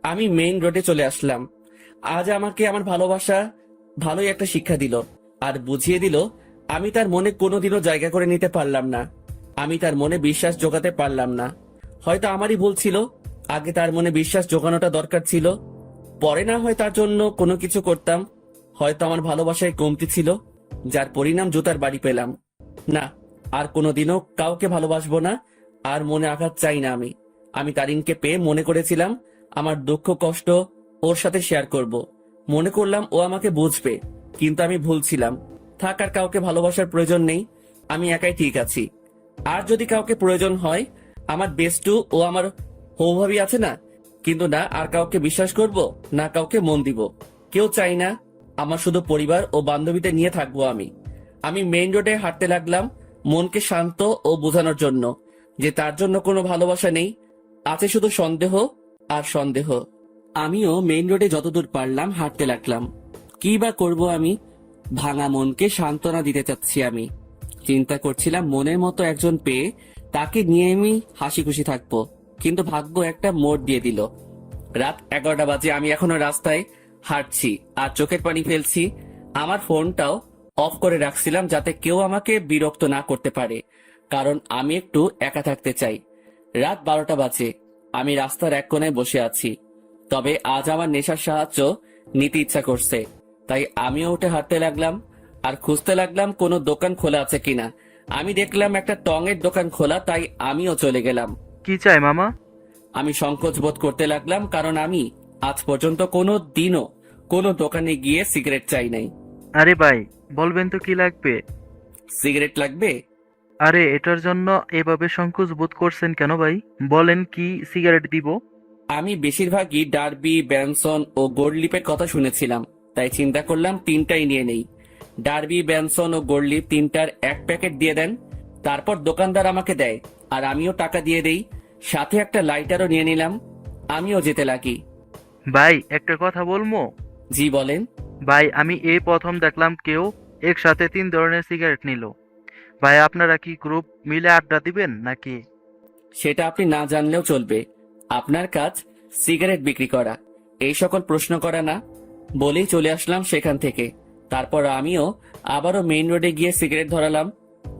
আমি মেইন রোডে চলে আসলাম। আজ আমাকে আমার ভালোবাসা ভালোই একটা শিক্ষা দিল, আর বুঝিয়ে দিল আমি তার মনে কোনোদিনও জায়গা করে নিতে পারলাম না। আমি তার মনে বিশ্বাস জোগাতে পারলাম না। হয়তো আমারই ভুল ছিল, আগে তার মনে বিশ্বাস জোগানোটা দরকার ছিল। পরে না হয় তার জন্য কোনো কিছু করতাম। হয়তো আমার ভালোবাসায় কমতি ছিল, যার পরিণাম জুতার বাড়ি পেলাম। না, আর কোনোদিনও কাউকে ভালোবাসবো না, আর মনে আঘাত চাই না। আমি তারিনকে পেয়ে মনে করেছিলাম আমার দুঃখ কষ্ট ওর সাথে শেয়ার করব। মনে করলাম ও আমাকে বুঝবে, কিন্তু আমি ভুল ছিলাম। থাক, আর কাউকে ভালোবাসার প্রয়োজন নেই, আমি একাই ঠিক আছি। আর যদি কাউকে প্রয়োজন হয়, আমার বেস্টু ও আমার হৌভাবি আছে না, কিন্তু না আর কাউকে বিশ্বাস করব, না কাউকে মন দিব। কেউ চাই না, আমার শুধু পরিবার ও বান্ধবীদের নিয়ে থাকবো আমি। আমি মেইন রোডে হাঁটতে লাগলাম মনকে শান্ত ও বোঝানোর জন্য যে তার জন্য কোনো ভালোবাসা নেই, আছে শুধু সন্দেহ আর সন্দেহ। আমিও মেইন রোডে যতদূর পারলাম হাঁটতে লাগলাম। কি বা করবো আমি? ভাঙা মনকে সান্ত্বনা দিতে চাচ্ছি আমি। চিন্তা করছিলাম মনের মতো একজন পেয়ে তাকে নিয়ে আমি হাসি খুশি থাকবো, কিন্তু ভাগ্য একটা মোড় দিয়ে দিল। রাত 11টা বাজে, আমি এখনো রাস্তায় হাঁটছি আর চোখের পানি ফেলছি। আমার ফোনটাও অফ করে রাখছিলাম যাতে কেউ আমাকে বিরক্ত না করতে পারে, কারণ আমি একটু একা থাকতে চাই। রাত 12টা বাজে, আমি রাস্তার এক কোণায় বসে আছি। তবে আজ আমার নেশার সাহায্য নিতে ইচ্ছা করছে, তাই আমিও উঠে হাঁটতে লাগলাম আর খুঁজতে লাগলাম কোনো দোকান খোলা আছে কিনা। আমি দেখলাম একটা টঙের দোকান খোলা, তাই আমিও চলে গেলাম। কি চাই মামা? আমি সংকোচ বোধ করতে লাগলাম, কারণ আমি আজ পর্যন্ত কোনো দিনও কোনো দোকানে গিয়ে সিগারেট চাই নাই। আরে ভাই, বলবেন তো কি লাগবে? সিগারেট লাগবে? আরে এটার জন্য এভাবে সংকোচ বোধ করছেন কেন ভাই? বলেন কি সিগারেট দিব? আমি বেশিরভাগই ডার্বি, ব্যানসন ও গোল্ডলিপের কথা শুনেছিলাম, তাই চিন্তা করলাম তিনটাই নিয়ে নেই। ডার্বি, ব্যানসন ও গোল্ডলিপ তিনটার এক প্যাকেট দিয়ে দেন। তারপর দোকানদার আমাকে দেয় আর আমিও টাকা দিয়ে দেই। সাথে একটা লাইটারও নিয়ে নিলাম। আমিও যেতে লাগি। ভাই একটা কথা বলবো? জি বলেন। ভাই আমি এই প্রথম দেখলাম কেউ একসাথে 3 ধরনের সিগারেট নিল। ভাই আপনারা কি গ্রুপ মিলে আড্ডা দিবেন নাকি? সেটা আপনি না জানলেও চলবে। আপনার কাজ সিগারেট বিক্রি করা, এই সকল প্রশ্ন করা না বলেই চলে আসলাম সেখান থেকে। তারপর আমিও আবারও মেইন রোডে গিয়ে সিগারেট ধরালাম।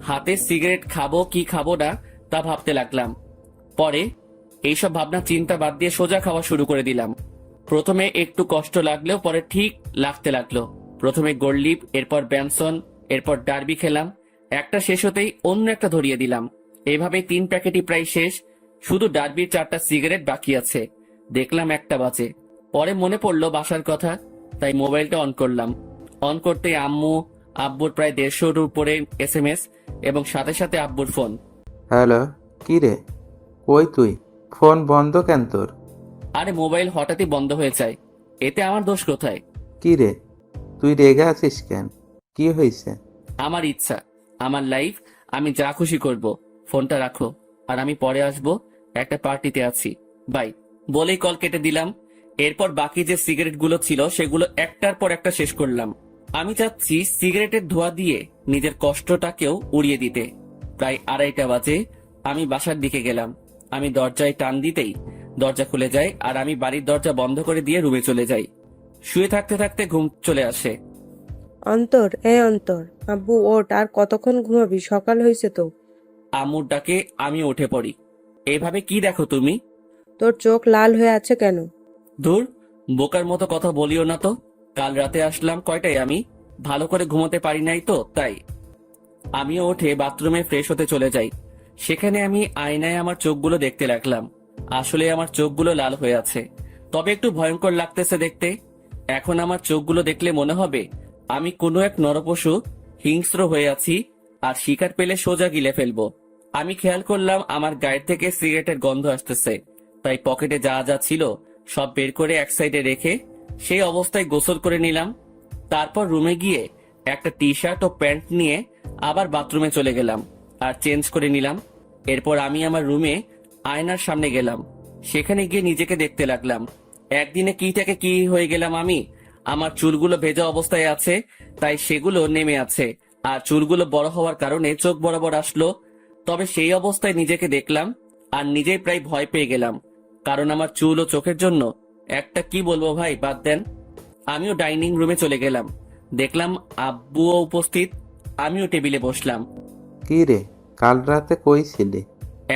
হাতে সিগারেট খাবো কি খাবো না তা ভাবতে লাগলাম। পরে এইসব ভাবনা চিন্তা বাদ দিয়ে সোজা খাওয়া শুরু করে দিলাম। প্রথমে একটু কষ্ট লাগলেও পরে ঠিক লাগতে লাগলো। প্রথমে গোল্ডলিপ, এরপর ব্যানসন, এরপর ডার্বি খেলাম। একটা শেষ হতেই অন্য একটা ধরিয়ে দিলাম। এইভাবে 3 প্যাকেটই প্রায় শেষ। শুধু ডার্বির 4টা সিগারেট বাকি আছে। দেখলাম 1টা বাজে। পরে মনে পড়লো বাসার কথা, তাই মোবাইলটা অন করলাম। অন করতে আব্বুর প্রায় 150-র উপরে SMS এবং সাথে সাথে আব্বুর ফোন। হ্যালো, কি রে? কই তুই? ফোন বন্ধ কেন তোর? আরে মোবাইল হঠাৎই বন্ধ হয়ে যায়, এতে আমার দোষ কোথায়? কি রে, তুই রেগে আছিস কেন? কি হয়েছে? আমার ইচ্ছা, আমার লাইফ, আমি যা খুশি করব। ফোনটা রাখো, আর আমি পরে আসবো, একটা পার্টিতে আছি, বাই বলেই কল কেটে দিলাম। এরপর বাকি যে সিগারেট গুলো ছিল সেগুলো একটার পর একটা শেষ করলাম। আমি চাচ্ছি সিগারেটের ধোঁয়া দিয়ে নিজের কষ্টটাকেও উড়িয়ে দিতে। প্রায় 2:30 বাজে আমি বাসার দিকে গেলাম। আমি দরজায় টান দিতেই দরজা খুলে যায়, আর আমি বাড়ির দরজা বন্ধ করে দিয়ে রুমে চলে যাই। শুয়ে থাকতে থাকতে ঘুম চলে আসে। অন্তর, অন্তর, আব্বু ওঠ, আর কতক্ষণ ঘুমাবি? সকাল হয়েছে তো। আম্মুর ডাকে আমি উঠে পড়ি। এভাবে কি দেখো তুমি? তোর চোখ লাল হয়ে আছে কেন? ধুর, বোকার মতো কথা বলিও না তো। কাল রাতে আসলাম কয়টায়, আমি ভালো করে ঘুমোতে পারি নাই তো তাই। আমিও উঠে বাথরুমে ফ্রেশ হতে চলে যাই। সেখানে আমি আয়নায় আমার চোখগুলো দেখতে লাগলাম। আসলে আমার চোখগুলো লাল হয়ে আছে, তবে একটু ভয়ঙ্কর লাগতেছে দেখতে। এখন আমার চোখগুলো দেখলে মনে হবে আমি কোনো এক নরপশু হিংস্র হয়ে আছি, আর শিকার পেলে সোজা গিলে ফেলবো। আমি খেয়াল করলাম আমার গায়ের থেকে সিগারেটের গন্ধ আসতেছে, তাই পকেটে যা যা ছিল সব বের করে এক সাইডে রেখে সেই অবস্থায় গোসল করে নিলাম। তারপর রুমে গিয়ে একটা টি শার্ট ও প্যান্ট নিয়ে আবার বাথরুমে চলে গেলাম আর চেঞ্জ করে নিলাম। এরপর আমি আমার রুমে আয়নার সামনে গেলাম। সেখানে গিয়ে নিজেকে দেখতে লাগলাম। একদিনে কি থেকে কি হয়ে গেলাম আমি। আমার চুলগুলো ভেজা অবস্থায় আছে, তাই সেগুলো নেমে আছে, আর চুলগুলো বড় হওয়ার কারণে চোখ বরাবর আসলো। তবে সেই অবস্থায় নিজেকে দেখলাম আর নিজেই প্রায় ভয় পেয়ে গেলাম, কারণ আমার চুল ও চোখের জন্য একটা কি বলবো ভাই, বাদ দেন। আমিও ডাইনিং রুমে চলে গেলাম। দেখলাম আব্বুও উপস্থিত। আমিও টেবিলে বসলাম। কি রে, কাল রাতে কই ছিলি?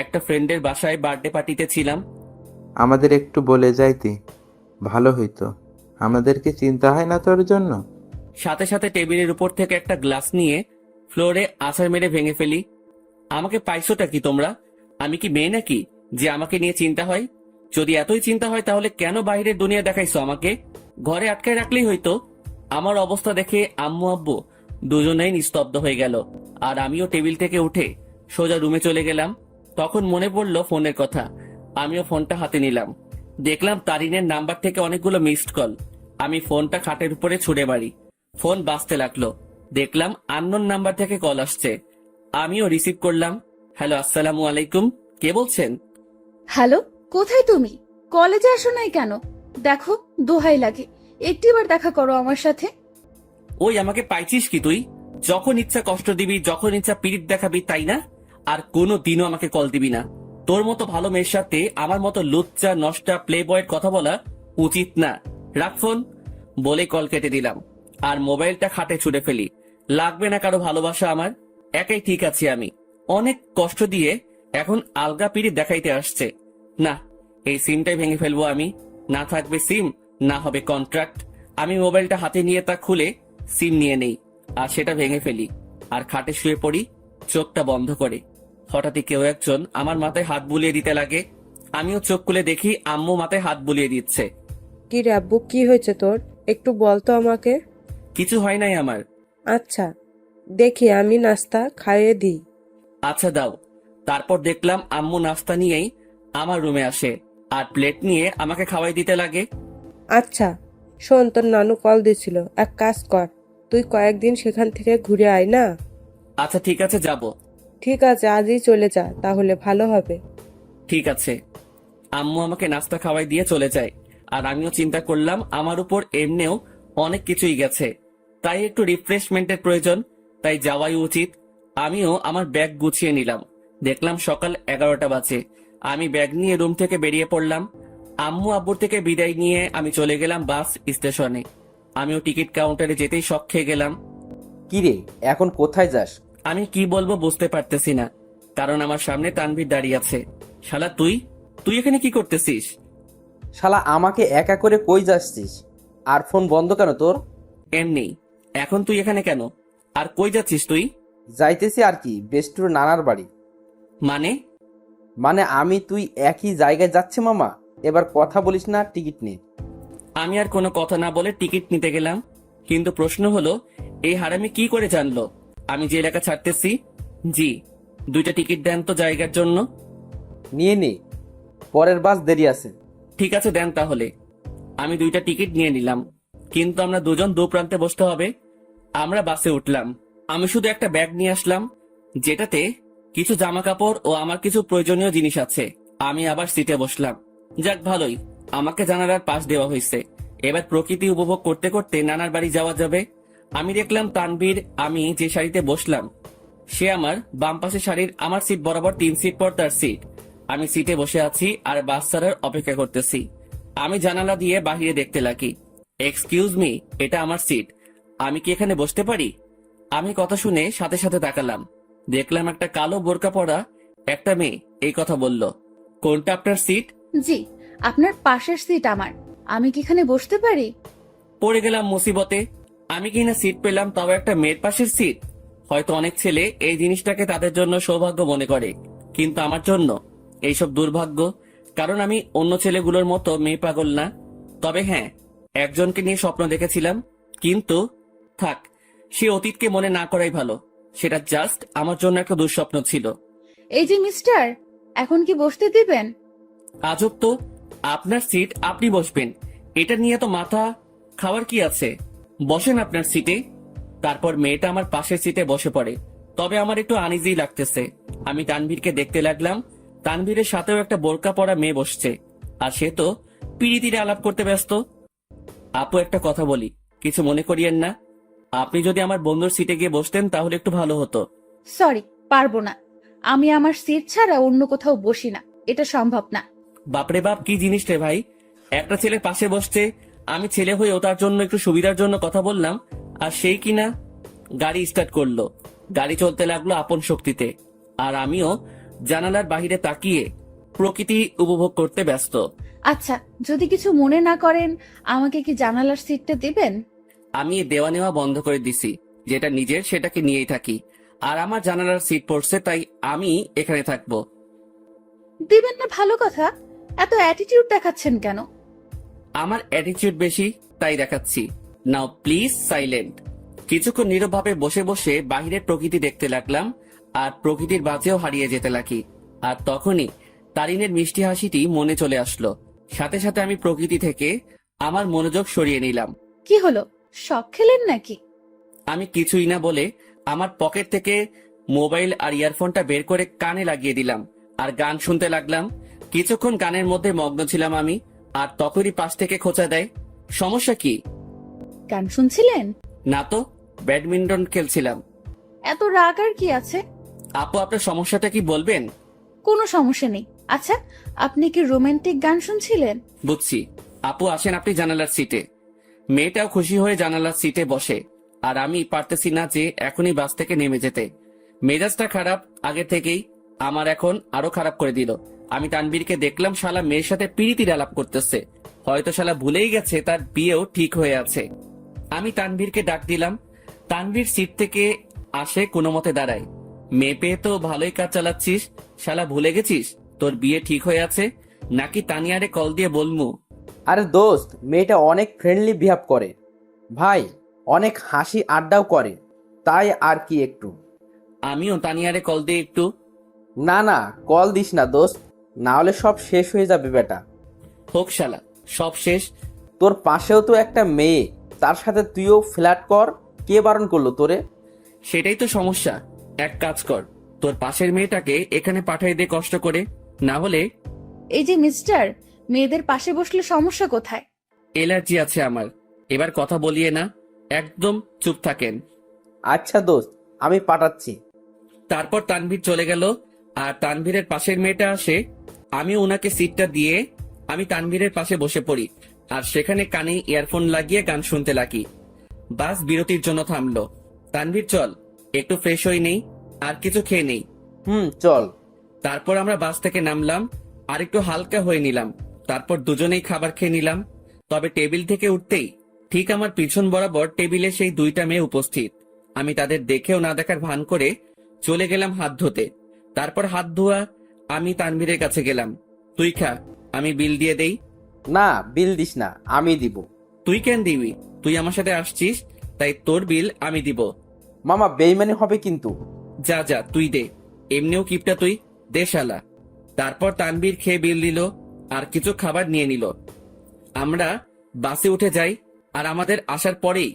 একটা ফ্রেন্ডের বাসায় বার্থডে পার্টিতে ছিলাম। আমাদের একটু বলে যাইতি, ভালো হইতো। আমাদের কি চিন্তা হয় না তোর জন্য? সাথে সাথে টেবিলের উপর থেকে একটা গ্লাস নিয়ে ফ্লোরে আছাড় মেরে ভেঙে ফেলি। আমাকে পাইছোটা কি তোমরা? আমি কি মেয়ে নাকি যে আমাকে নিয়ে চিন্তা হয়? যদি এতই চিন্তা হয় তাহলে কেন বাইরের দুনিয়া দেখাইছো আমাকে? ঘরে আটকায় রাখলেই হইতো। আমার অবস্থা দেখে আম্মু আব্বু দুজনেই নিস্তব্ধ হয়ে গেল, আর আমিও টেবিল থেকে উঠে সোজা রুমে চলে গেলাম। তখন মনে পড়লো ফোনের কথা। আমিও ফোনটা হাতে নিলাম। দেখলাম তারিনের নাম্বার থেকে অনেকগুলো মিসড কল। আমি ফোনটা খাটের উপরে ছুঁড়ে মারি। ফোন বাজতে লাগলো। দেখলাম আননোন নাম্বার থেকে কল আসছে। আমিও রিসিভ করলাম। হ্যালো, আসসালামু আলাইকুম, কে বলছেন? হ্যালো, কোথায় তুমি? কলেজে আসো নাই কেন? দেখো, দোহাই লাগে, একটিবার দেখা করো আমার সাথে। ওই আমাকে পাইছিস কি তুই? যখন ইচ্ছা কষ্ট দিবি, যখন ইচ্ছা পিরিত দেখাবি, তাই না? আর কোনো দিনও আমাকে কল দিবি না। তোর মতো ভালো মেয়ের সাথে আমার মতো লুচ্চা নষ্টা প্লে বয়ের কথা বলা উচিত না। রাখ ফোন বলে কল কেটে দিলাম, আর মোবাইলটা খাটে ছুড়ে ফেলি। লাগবে না কারো ভালোবাসা আমার, একাই ঠিক আছি আমি। অনেক কষ্ট দিয়ে এখন আলগা পিরিত দেখাইতে আসছে। না, এই সিমটাই ভেঙে ফেলবো আমি। না থাকবে সিম, না হবে কন্ট্রাক্ট। আমি মোবাইলটা হাতে নিয়ে তা খুলে সিম নিয়ে নেই, আর সেটা ভেঙে ফেলি, আর খাটে শুয়ে পড়ি চোখটা বন্ধ করে। হঠাৎই কেউ একজন আমার মাথায় হাত বুলিয়ে দিতে লাগে। আমিও চোখ খুলে দেখি আম্মু মাথায় হাত বুলিয়ে দিচ্ছে। কি রে আব্বু, কি হয়েছে তোর? একটু বলতো আমাকে। কিছু হয় নাই আমার। আচ্ছা, দেখি আমি নাস্তা খাইয়ে দিই। আচ্ছা দাও। তারপর দেখলাম আম্মু নাস্তা নিয়েই আমার রুমে আসে, আর প্লেট নিয়ে আমাকে খাওয়াই দিতে লাগে। আচ্ছা শোন, তোর নানু কল দিছিল, এক কাজ কর, তুই কয়েকদিন সেখান থেকে ঘুরে আয় না। আচ্ছা ঠিক আছে, যাব। ঠিক আছে, আজই চলে যা, তাহলে ভালো হবে। ঠিক আছে। আম্মু আমাকে নাস্তা খাওয়াই দিয়ে চলে যায়, আর আমিও চিন্তা করলাম আমার উপর এমনিও অনেক কিছুই গেছে, তাই একটু রিফ্রেশমেন্টের প্রয়োজন, তাই যাওয়াই উচিত। আমিও আমার ব্যাগ গুছিয়ে নিলাম। দেখলাম সকাল 11টা বাজে। আমি ব্যাগ নিয়ে রুম থেকে বেরিয়ে পড়লাম। আম্মু আব্বুর থেকে বিদায় নিয়ে আমি চলে গেলাম বাস স্টেশনে। আমিও টিকিট কাউন্টারে যেতেই শক খেয়ে গেলাম। কিরে, এখন কোথায় যাস? আমি কি বলবো বুঝতে পারতেছি না, কারণ আমার সামনে তানভীর দাঁড়িয়ে আছে। শালা তুই তুই এখানে কি করতেছিস? শালা আমাকে একা করে কই যাচ্ছিস? আর ফোন বন্ধ কেন তোর? এমনি। এখন তুই এখানে কেন? আর কই যাচ্ছিস তুই? যাইতেছি আর কি, বেস্টুর নানার বাড়ি। মানে? মানে আমি তুই একই জায়গায় যাচ্ছে মামা। এবার কথা বলিস না, টিকিট নে। আমি আর কোনো কথা না বলে টিকিট নিতে গেলাম, কিন্তু প্রশ্ন হলো এই হারামি কি করে জানলো আমি যে এলাকা ছাড়তেছি? জি, 2টা টিকিট দেন তো জায়গার জন্য। নিয়ে নে, পরের বাস দেরি আছে। ঠিক আছে দেন তাহলে। আমি 2টা টিকিট নিয়ে নিলাম, কিন্তু আমরা দুজন দু প্রান্তে বসতে হবে। আমরা বাসে উঠলাম। আমি শুধু একটা ব্যাগ নিয়ে আসলাম, যেটাতে কিছু জামা কাপড় ও আমার কিছু প্রয়োজনীয় জিনিস আছে। আমি আবার সিটে বসলাম। যাক ভালোই, আমাকে জানালার পাশ দেওয়া হয়েছে। এবার প্রকৃতি উপভোগ করতে করতে নানার বাড়ি যাওয়া যাবে। আমি দেখলাম তানভীর, আমি যে শাড়িতে বসলাম সে আমার বাম পাশে শাড়ির আমার সিট বরাবর 3 সিট পর তার সিট। আমি সিটে বসে আছি আর বাস ছাড়ার অপেক্ষা করতেছি। আমি জানালা দিয়ে বাহিরে দেখতে লাগি। এক্সকিউজ মি, এটা আমার সিট, আমি কি এখানে বসতে পারি? আমি কথা শুনে সাথে সাথে তাকালাম। দেখলাম একটা কালো বোরকা পরা একটা মেয়ে এই কথা বলল। কোনটা আপনার সিট? জি, আপনার পাশের সিট আমার। আমি কি এখানে বসতে পারি? পড়ে গেলাম মুসিবতে। আমি কিনা সিট পেলাম, তাও একটা মেয়ের পাশের সিট। হয়তো অনেক ছেলে এই জিনিসটাকে তাদের জন্য সৌভাগ্য মনে করে, কিন্তু আমার জন্য এইসব দুর্ভাগ্য। কারণ আমি অন্য ছেলেগুলোর মতো মেয়ে পাগল না। তবে হ্যাঁ, একজনকে নিয়ে স্বপ্ন দেখেছিলাম, কিন্তু থাক, সে অতীতকে মনে না করাই ভালো। সেটা জাস্ট আমার জন্য একটা দুঃস্বপ্ন ছিল। এই যে মিস্টার, এখন কি বসতে দিবেন? আজব তো, আপনার সিট আপনি বসবেন, এটা নিয়ে তো মাথা খাওয়ার কি আছে? বসেন আপনার সিটে। তারপর মেয়েটা আমার পাশের সিটে বসে পড়ে। তবে আমার একটু আনইজি লাগতেছে। আমি তানভীরকে দেখতে লাগলাম। তানভীরের সাথেও একটা বোরকা পরা মেয়ে বসছে, আর সে তো পিড়িতিরে আলাপ করতে ব্যস্ত। আপু একটা কথা বলি, কিছু মনে করিয়েন না। আপনি যদি আমার বন্ধুর সিটে গিয়ে বসতেন তাহলে একটু ভালো হতো। সরি, পারবো না। আমি আমার সিট ছাড়া অন্য কোথাও বসি না, এটা সম্ভব না। বাপরে বাপ, কি জিনিস রে ভাই! একটা ছেলে পাশে বসছে, আমি ছেলে হয়েও তার জন্য একটু সুবিধার জন্য কথা বললাম, আর সেই কিনা গাড়ি স্টার্ট করলো। গাড়ি চলতে লাগলো আপন শক্তিতে, আর আমিও জানালার বাহিরে তাকিয়ে প্রকৃতি উপভোগ করতে ব্যস্ত। আচ্ছা, যদি কিছু মনে না করেন, আমাকে কি জানালার সিটটা দিবেন? আমি দেওয়া নেওয়া বন্ধ করে দিছি, যেটা নিজের সেটাকে নিয়েই থাকি। আর আমার জানালার সিট পড়ছে, তাই আমি এখানে থাকবো। দিবেন না ভালো কথা, এত অ্যাটিটিউড দেখাচ্ছেন কেন? আমার অ্যাটিটিউড বেশি, তাই দেখাচ্ছি। নাও প্লিজ সাইলেন্ট। কিছুক্ষণ নীরবভাবে বসে বসে বাহিরের প্রকৃতি দেখতে লাগলাম, আর প্রকৃতির বাজেও হারিয়ে যেতে লাগি। আর তখনই তারিনের মিষ্টি হাসিটি মনে চলে আসলো। সাথে সাথে আমি প্রকৃতি থেকে আমার মনোযোগ সরিয়ে নিলাম। কি হলো, শখ খেলেন নাকি? আমি কিছুই না বলে আমার পকেট থেকে মোবাইল আর ইয়ারফোনটা বের করে কানে লাগিয়ে দিলাম, আর গান শুনতে লাগলাম। কিছুক্ষণ গানের মধ্যে মগ্ন ছিলাম আমি, আর তখনই পাশ থেকে খোঁচা দেয়। সমস্যা কি? গান শুনছিলেন? না তো, ব্যাডমিন্টন খেলছিলাম। এত রাগ আর কি আছে? আপু আপনার সমস্যাটা কি বলবেন? কোনো সমস্যা নেই। আচ্ছা, আপনি কি রোমান্টিক গান শুনছিলেন? বুঝছি। আপু আসেন আপনি জানালার সিটে। মেয়েটাও খুশি হয়ে জানালার সিটে বসে, আর আমি পারতেছি না যে এখনই বাস থেকে নেমে যেতে। মেজাজটা খারাপ আগে থেকেই, আমার এখন আরো খারাপ করে দিল। আমি তানবীরকে দেখলাম শালা মেয়ের সাথে পিড়িতির আলাপ করতেছে। হয়তো শালা ভুলেই গেছে তার বিয়েও ঠিক হয়ে আছে। আমি তানভীরকে ডাক দিলাম। তানভীর সিট থেকে আসে, কোনো মতে দাঁড়ায়। মেয়ে পেয়ে তো ভালোই কাজ চালাচ্ছিস, শালা ভুলে গেছিস তোর বিয়ে ঠিক হয়ে আছে? নাকি তানিয়ারে কল দিয়ে বলমু? আরে দোস্ত, মেয়েটা অনেক ফ্রেন্ডলি বিহেভ করে ভাই, অনেক হাসি আড্ডাও করে, তাই আর কি একটু। আমিও তানিয়ারে কল দিয়ে একটু। না না, কল দিস না দোস্ত, না হলে সব শেষ হয়ে যাবে বেটা। হোক শালা, সব শেষ। তোর পাশেও তো একটা মেয়ে, তার সাথে তুইও ফ্ল্যাট কর, কে বারণ করলো তোরে? সেটাই তো সমস্যা। এক কাজ কর, তোর পাশের মেয়েটাকে এখানে পাঠাই দে কষ্ট করে, না হলে। এই যে মিস্টার, মেয়েদের পাশে বসলে সমস্যা কোথায়? এলার্জি আছে আমার। এবার কথা বলিয়ে না, একদম চুপ থাকেন। আচ্ছা দোস্ত, আমি পাঠাচ্ছি। তারপর তানভীর চলে গেল, আর তানভীরের পাশের মেয়েটা আসে। আমি ওনাকে সিটটা দিয়ে আমি তানভীরের পাশে বসে পড়ি আর সেখানে কানে ইয়ারফোন লাগিয়ে গান শুনতে লাগি। বাস বিরতির জন্য থামলো। তানভীর চল একটু ফ্রেশ হয়ে নেই আর কিছু খেয়ে নেই। চল। তারপর আমরা বাস থেকে নামলাম আর একটু হালকা হয়ে নিলাম। তারপর দুজনেই খাবার খেয়ে নিলাম। তবে টেবিল থেকে উঠতেই ঠিক আমার পিছন বরাবর টেবিলে সেই দুইটা মেয়ে উপস্থিত। আমি তাদের দেখেও না দেখার ভান করে চলে গেলাম হাত ধুতে। তারপর হাত ধোয়া আমি তানভীরের কাছে গেলাম। তুই খা, আমি বিল দিয়ে দেই। না, বিল দিস না, আমি দিব। তুই কেন দিবি? তুই আমার সাথে আসছিস, তাই তোর বিল আমি দিব। মামা বেইমানি হবে কিন্তু। যা যা তুই দে, এমনিও কিপটা তুই, দে শালা। তারপর তানভীর খেয়ে বিল দিল আর কিছু খাবার নিয়ে নিল। আমরা বাসে উঠে যাই আর আমাদের আসার পরেই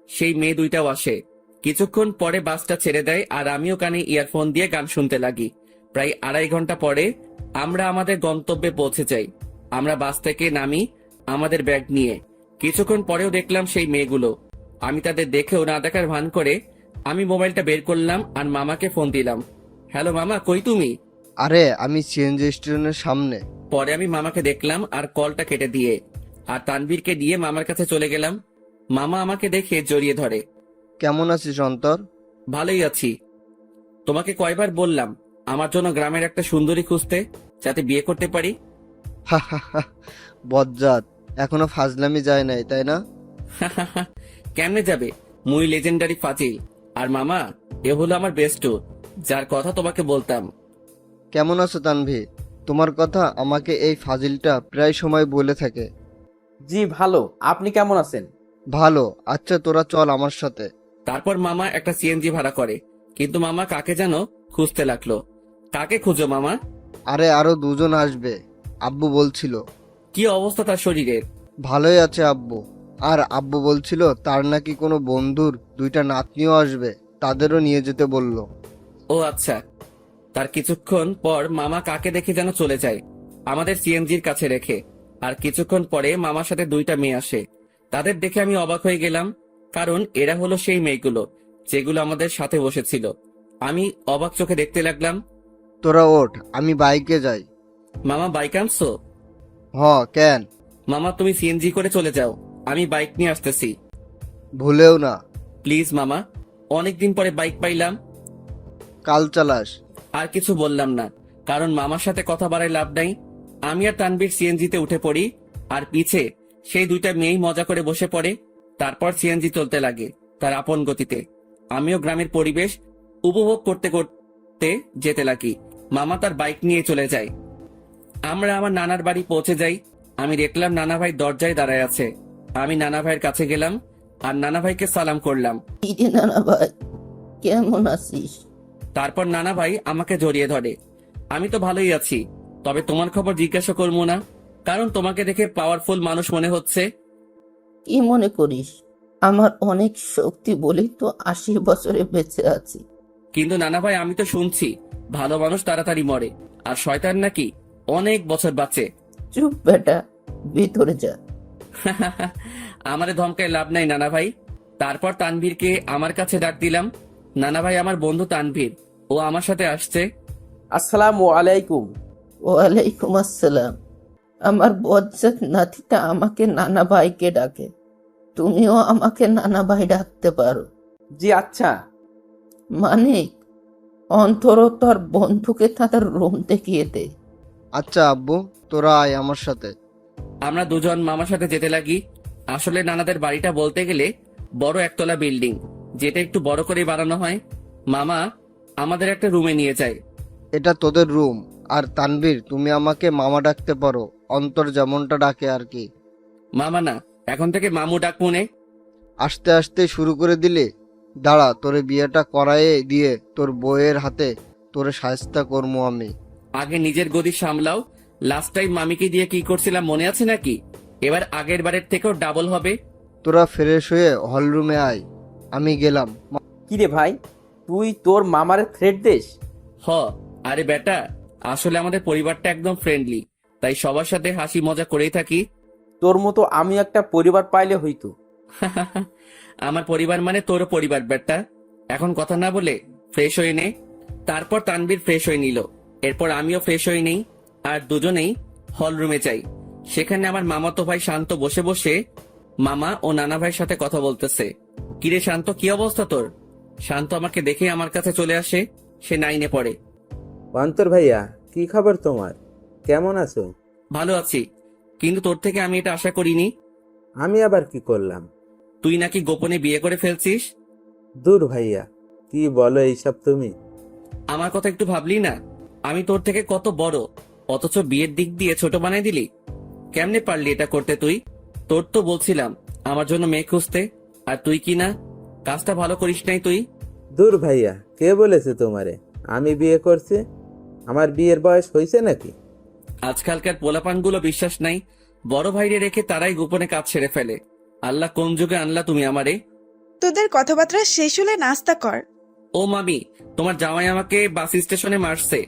সেই মেয়ে দুইটাও আসে। কিছুক্ষণ পরে বাসটা ছেড়ে দেয় আর আমিও কানে ইয়ারফোন দিয়ে গান শুনতে লাগি। প্রায় 2.5 ঘন্টা পরে আমরা আমাদের গন্তব্যে পৌঁছে যাই। আমরা বাস থেকে নামি আমাদের ব্যাগ নিয়ে। কিছুক্ষণ পরেও দেখলাম সেই মেয়েগুলো। আমি তাদের দেখেও না দেখার ভান করে আমি মোবাইলটা বের করলাম আর মামাকে ফোন দিলাম। হ্যালো মামা, কই তুমি? আরে আমি সিএনজি স্টেশনের সামনে। পরে আমি মামাকে দেখলাম আর কলটা কেটে দিয়ে আর তানভীরকে দিয়ে মামার কাছে চলে গেলাম। মামা আমাকে দেখে জড়িয়ে ধরে। কেমন আছিস অন্তর? ভালোই আছি। তোমাকে কয়বার বললাম আমার জন্য গ্রামের একটা সুন্দরী খুঁজতে, যাতে বিয়ে করতে পারি। বজ্জাত, এখনো ফাজলামি যায় নাই তাই না? কেমনে যাবে? মুই লেজেন্ডারি ফাজিল। আর মামা, এ হলো আমার বেস্ট, যার কথা তোমাকে বলতাম। কেমন আছো তানভি? তোমার কথা আমাকে এই ফাজিলটা প্রায় সময় বলে থাকে। জি ভালো, আপনি কেমন আছেন? ভালো। আচ্ছা তোরা চল আমার সাথে। তারপর মামা একটা সিএনজি ভাড়া করে, কিন্তু মামা কাকে যেন খুঁজতে লাগলো। কাকে খুঁজো মামা? আরে আরো দুজন আসবে, আব্বু বলছিল। কি অবস্থা তার শরীরের? ভালোই আছে আব্বু। আর আব্বু বলছিল তার নাকি কোনো বন্ধুর 2টা নাতনিও আসবে, তাদেরও নিয়ে যেতে বলল। ও আচ্ছা। তার কিছুক্ষণ পর মামা কাকে দেখে যেন চলে যায় আমাদের সিএনজির কাছে রেখে। আর কিছুক্ষণ পরে মামার সাথে 2টা মেয়ে আসে। তাদের দেখে আমি অবাক হয়ে গেলাম, কারণ এরা হলো সেই মেয়েগুলো যেগুলো আমাদের সাথে বসেছিল। আমি অবাক চোখে দেখতে লাগলাম। তোরা ওঠ, আমি বাইকে যাই। মামা বাইক আনছো? কেন? মামা তুমি সিএনজি করে চলে যাও, আমি বাইক নিয়ে আসতেছি। ভুলেও না। প্লিজ মামা, অনেকদিন পরে বাইক পাইলাম। কাল চালাস। আর কিছু বললাম না, কারণ মামার সাথে কথা বাড়ায় লাভ নাই। আমি আর তানভীর সিএনজিতে উঠে পড়ি আর পিছে সেই 2টা মেয়েই মজা করে বসে পড়ে। তারপর সিএনজি চলতে লাগে তার আপন গতিতে। আমিও গ্রামের পরিবেশ উপভোগ করতে করতে যেতে লাগি। মামা তার বাইক নিয়ে চলে যায়। আমরা আমার নানার বাড়ি পৌঁছে যাই। আমি দেখলাম নানা ভাই দরজায় দাঁড়ায় আছে। আমি নানা ভাইয়ের কাছে গেলাম আর নানা ভাইকে সালাম করলাম। নানা ভাই, কেমন আছিস? তারপর নানা ভাই আমাকে জড়িয়ে ধরে। আমি তো ভালোই আছি, তবে তোমার খবর জিজ্ঞাসা করবো না, কারণ তোমাকে দেখে পাওয়ারফুল মানুষ মনে হচ্ছে। কি মনে করিস? আমার অনেক শক্তি বলেই তো 80 বছরে বেঁচে আছি। কিন্তু নানা ভাই, আমি তো শুনছি ভালো মানুষ তাড়াতাড়ি মরে আর শয়তান নাকি অনেক বছর বাঁচে। চুপ বেটা, ভিতরে যা। আমারে ধমকায় লাভ নাই নানা ভাই। তারপর তানভীরকে আমার কাছে ডাক দিলাম। নানা ভাই, আমার বন্ধু তানভীর, ও আমার সাথে আসছে। আসসালামু আলাইকুম। ওয়ালাইকুম আসসালাম। আমার বজ্জাত নাতিটা আমাকে নানা ভাইকে ডাকে, তুমিও আমাকে নানা ভাই ডাকতে পারো। জি আচ্ছা। মানিক, অন্তর তোর বন্ধুকে তাদের রুম দেখিয়ে দে। আচ্ছা আব্বু, তোরা আয় আমার সাথে। আমরা দুজন মামার সাথে যেতে লাগি। আসলে নানাদের বাড়িটা বলতে গেলে বড় একতলা বিল্ডিং, যেটা একটু বড় করে বানানো হয়। মামা আমাদের একটা রুমে নিয়ে যায়। এটা তোদের রুম। আর তানভীর, তুমি আমাকে মামা ডাকতে পারো, অন্তর যেমনটা ডাকে আর কি। মামা না, এখন থেকে মামু ডাক মনে। আস্তে আস্তে শুরু করে দিলে। দাঁড়া, তোরে বিয়েটা করায়ে দিয়ে তোর বউয়ের হাতে তোরে শায়েস্তা করবো আমি। আগে নিজের গদি সামলাও। লাস্ট টাইম মামিকে দিয়ে কি করছিলাম মনে আছে নাকি? এবার আগের বারের থেকেও ডাবল হবে। তোরা ফ্রেশ হয়ে হল রুমে আয়, আমি গেলাম। কিরে ভাই, তুই তোর মামারে থ্রেট দিস? আরে বেটা, আসলে আমাদের পরিবারটা একদম ফ্রেন্ডলি, তাই সবার সাথে হাসি মজা করেই থাকি। তোর মতো আমি একটা পরিবার পাইলে হইতো। আমার পরিবার মানে তোরও পরিবার বেটা। এখন কথা না বলে ফ্রেশ হয়ে নে। তারপর তানভীর ফ্রেশ হয়ে নিল। এরপর আমিও ফ্রেশ হয়ে নেই আর দুজনেই হল রুমে যাই। সেখানে আমার মামাতো ভাই শান্ত বসে বসে মামা ও নানা ভাইয়ের সাথে কথা বলতেছে। কিরে শান্ত, কি অবস্থা তোর? শান্ত আমাকে দেখে আমার কাছে চলে আসে। সে 9-এ পড়ে। অন্তর ভাইয়া, কি খবর তোমার? কেমন আছো? ভালো আছি, কিন্তু তোর থেকে আমি এটা আশা করিনি। আমি আবার কি করলাম? তুই নাকি গোপনে বিয়ে করে ফেলছিস। দূর ভাইয়া, কি বলো এইসব তুমি? আমার কথা একটু ভাবলি না? আমি তোর থেকে কত বড়, অথচ বিয়ের দিক দিয়ে ছোট বানাই দিলি। কেমনে পারলি এটা করতে তুই? তোর তো বলছিলাম আমার জন্য মেয়ে খুঁজতে, আর তুই কি না, কাজটা ভালো করিস নাই তুই। দূর ভাইয়া, কে বলেছে তোমারে আমি বিয়ে করছি? আমার বিয়ের বয়স হয়েছে নাকি? আজকালকার পোলাপানগুলো বিশ্বাস নাই, বড় ভাইরে রেখে তারাই গোপনে কাজ সেরে ফেলে। আল্লাহ কোন যুগে আনলা তুমি আমারে? তোদের কথাবার্তা শেষ হলে নাস্তা কর। ও মামি, তোমার জামাই আমাকে বাস স্টেশনে মারছে।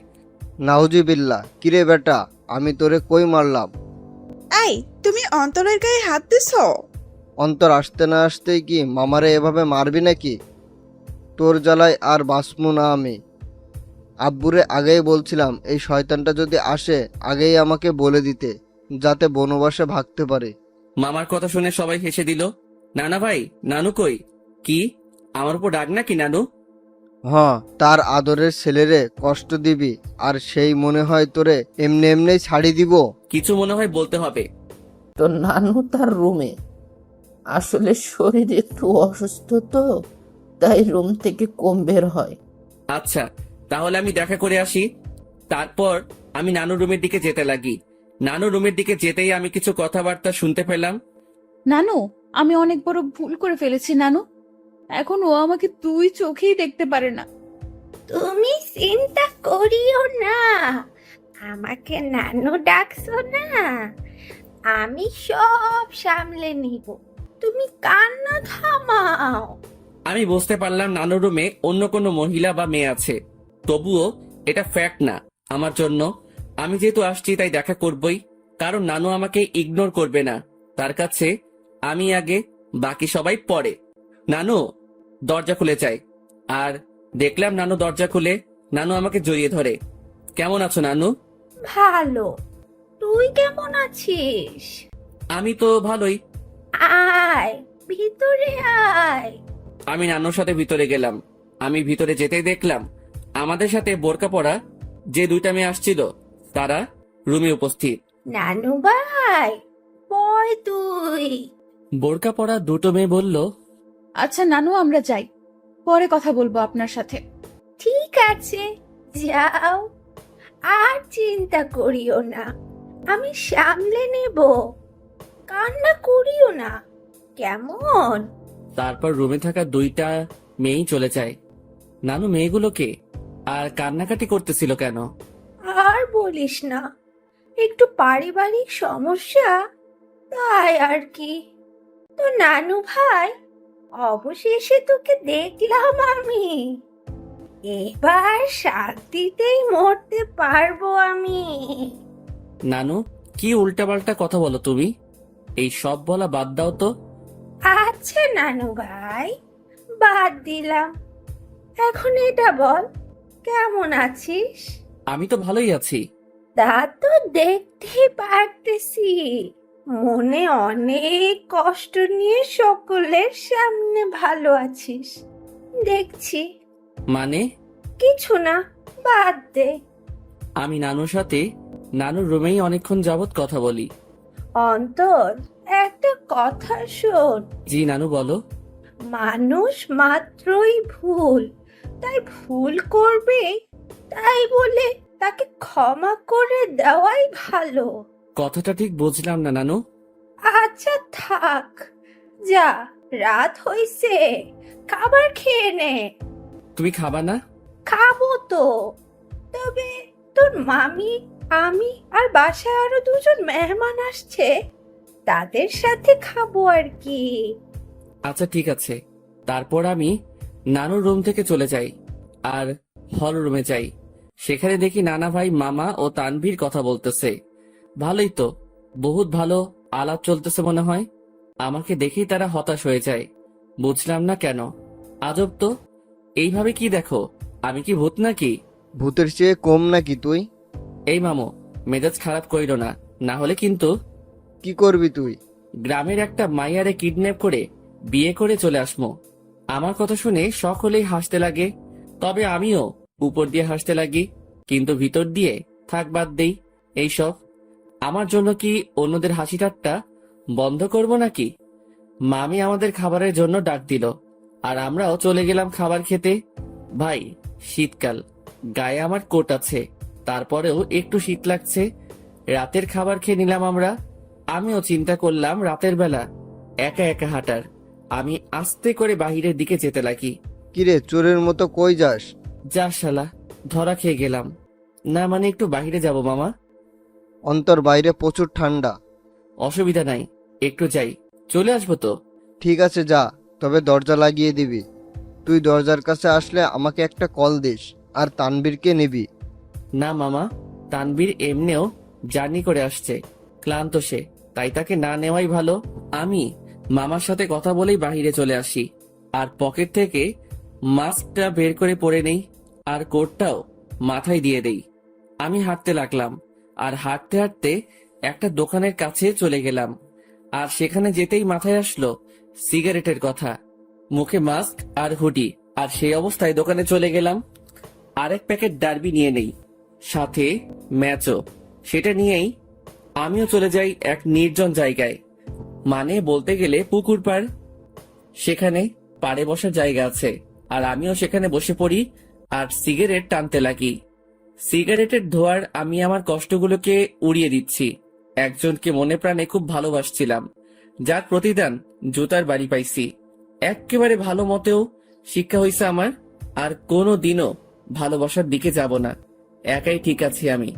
নাউজুবিল্লাহ, কিরে বেটা, আমি তোরে কই মারলাম? এই, তুমি অন্তরের গায়ে হাত দিছো? অন্তর আসতে না আসতেই কি মামারে এভাবে মারবি নাকি? তোর জ্বালায় আর বাঁচমু না আমি। আব্বুরে আগেই বলছিলাম এই শয়তানটা যদি আসে আগেই আমাকে বলে দিতে, যাতে বনবাসে ভাগতে পারে। মামার কথা শুনে সবাই হেসে দিল। নানা ভাই, নানু কই? কি আমার উপর রাগ নাকি নানু? হ্যাঁ, তার আদরের ছেলেরে কষ্ট দিবি আর সেই মনে হয় তোরে এমনি এমনি ছাড়ি দিব? কিছু মনে হয় বলতে হবে। তো নানু তার রুমে, আসলে শরীর একটু অসুস্থ তো, তাই রুম থেকে কম বের হয়। আচ্ছা, তাহলে আমি দেখা করে আসি। তারপর আমি নানু রুমের দিকে যেতে লাগি। নানু রুমের দিকে যেতেই আমি কিছু কথাবার্তা শুনতে পেলাম। নানু, আমি অনেক বড় ভুল করে ফেলেছি নানু। এখন ও আমাকে দুই চোখেই দেখতে পারে না। তুমি চিন্তা করিও না, আমাকে নানু ডাকছো না, আমি সব সামলে নিব। তুমি কান্না থামাও। আমি বুঝতে পারলাম নানু রুমে অন্য কোনো মহিলা বা মেয়ে আছে, তবুও এটা ফ্যাক্ট না আমার জন্য। আমি যেহেতু আসছি তাই দেখা করবই, কারণ নানু আমাকে ইগনোর করবে না। তার কাছে আমি আগে, বাকি সবাই পরে। নানু, দরজা খুলে যায়। আর দেখলাম নানু দরজা খুলে নানু আমাকে জড়িয়ে ধরে। কেমন আছো নানু? ভালো, তুই কেমন আছিস? আমি তো ভালোই। আয় ভিতরে আয়। আমি নানুর সাথে ভিতরে গেলাম। আমি ভিতরে যেতেই দেখলাম আমাদের সাথে বোরকা পরা যে দুইটা মেয়ে আসছিল তারা রুমে উপস্থিত। নানু ভাই, বয় তুই। বোরকা পরা দুটো মেয়ে বলল, আচ্ছা নানু, আমরা যাই, পরে কথা বলবো আপনার সাথে। ঠিক আছে, যাও, আর চিন্তা করিও না, আমি সামলে নেব। কান্না করিও না, কেমন? তারপর রুমে থাকা দুইটা মেয়েই চলে যায়। নানু মেয়েগুলোকে আর কান্নাকাটি করতেছিল কেন? আর বলিস না, একটু পারিবারিক সমস্যা, তাই আর কি। তো নানু ভাই, অবশেষে তোকে দেখলাম আমি। এবার শান্তিতেই মরতে পারবো আমি। নানু, কি উল্টাপাল্টা কথা বলো তুমি? এই সব বলা বাদ দাও তো। আচ্ছা নানু ভাই, বাদ দিলাম। এখন এটা বল, কেমন আছিস? আমি তো ভালোই আছি। তা তো দেখতেই পারতেছি, মনে অনেক কষ্ট নিয়ে সকলের সামনে ভালো আছিস দেখছি। মানে? কিছু না, বাদ দে। আমি নানুর সাথে নানুর রুমেই অনেকক্ষণ যাবত কথা বলি। অন্তর, একটা কথা শোন। জি নানু, বলো। মানুষ মাত্রই ভুল, তাই ভুল করবে, তাই বলে তাকে ক্ষমা করে দেওয়াই ভালো। কথাটা ঠিক বুঝলাম না নানু। আচ্ছা থাক, যা, রাত হইছে, খাবার খেয়ে নে। তুমি খাবা না? খাবো তো, তবে তোর মামি, আমি আর বাসায় আরো দুজন মেহমান আসছে, তাদের সাথে খাবো আর কি। আচ্ছা ঠিক আছে। তারপর আমি নানুর রুম থেকে চলে যাই আর হল রুমে যাই। সেখানে দেখি নানা ভাই, মামা ও তানভীর কথা বলতেছে। ভালোই তো, বহুত ভালো আলাপ চলতেছে মনে হয়। আমাকে দেখেই তারা হতাশ হয়ে যায়। বুঝলাম না কেন। আজব তো, এইভাবে কি দেখো? আমি কি ভূত নাকি? ভূতের চেয়ে কম নাকি তুই? এই মামু, মেজাজ খারাপ কইরো না, না হলে কিন্তু। কি করবি তুই? গ্রামের একটা মাইয়ারে কিডন্যাপ করে বিয়ে করে চলে আসমো। আমার কথা শুনে সকলেই হাসতে লাগে, তবে আমিও উপর দিয়ে হাসতে লাগি, কিন্তু ভিতর দিয়ে থাক বাদ দেই এইসব। আমার জন্য কি অন্যদের হাসি ঠাট্টা বন্ধ করব নাকি? মামি আমাদের খাবারের জন্য ডাক দিল, আর আমরাও চলে গেলাম খাবার খেতে। ভাই, শীতকাল, গায়ে আমার কোট আছে, তারপরেও একটু শীত লাগছে। রাতের খাবার খেয়ে নিলাম আমরা। আমিও চিন্তা করলাম রাতের বেলা একা একা হাঁটার। আমি আস্তে করে বাহিরের দিকে যেতে লাগি। কিরে, চোরের মতো কই যাস? যা শালা, ধরা খেয়ে গেলাম। না মানে একটু বাহিরে যাব মামা। অন্তর, বাইরে প্রচুর ঠান্ডা। অসুবিধা নাই, একটু যাই, চলে আসবো তো। ঠিক আছে যা, তবে দরজা লাগিয়ে দিবি। তুই দরজার কাছে আসলে আমাকে একটা কল দিস, আর তানবীরকে নিবি। না মামা, তানবীর এমনিও জার্নি করে আসছে, ক্লান্ত সে, তাই তাকে না নেওয়াই ভালো। আমি মামার সাথে কথা বলেই বাহিরে চলে আসি, আর পকেট থেকে মাস্কটা বের করে পরে নেই, আর কোটটাও মাথায় দিয়ে দেই। আমি হাঁটতে লাগলাম, আর হাঁটতে হাঁটতে একটা দোকানের কাছে চলে গেলাম। আর সেখানে যেতেই মাথায় আসলো সিগারেটের কথা। মুখে মাস্ক আর হুডি, আর সেই অবস্থায় দোকানে চলে গেলাম। আরেক প্যাকেট ডার্বি নিয়ে নেই, সাথে ম্যাচও। সেটা নিয়েই আমিও চলে যাই এক নির্জন জায়গায়, মানে বলতে গেলে পুকুর পাড়। সেখানে পাড়ে বসার জায়গা আছে, আর আমিও সেখানে বসে পড়ি আর সিগারেট টানতে লাগি। সিগারেটের ধোঁয়ার আমি আমার কষ্টগুলোকে উড়িয়ে দিচ্ছি। একজনকে মনে প্রাণে খুব ভালোবাসছিলাম, যার প্রতিদান জুতার বাড়ি পাইছি। একেবারে ভালো মতেও শিক্ষা হইছে আমার, আর কোনো দিনও ভালোবাসার দিকে যাব না। একাই ঠিক আছি আমি,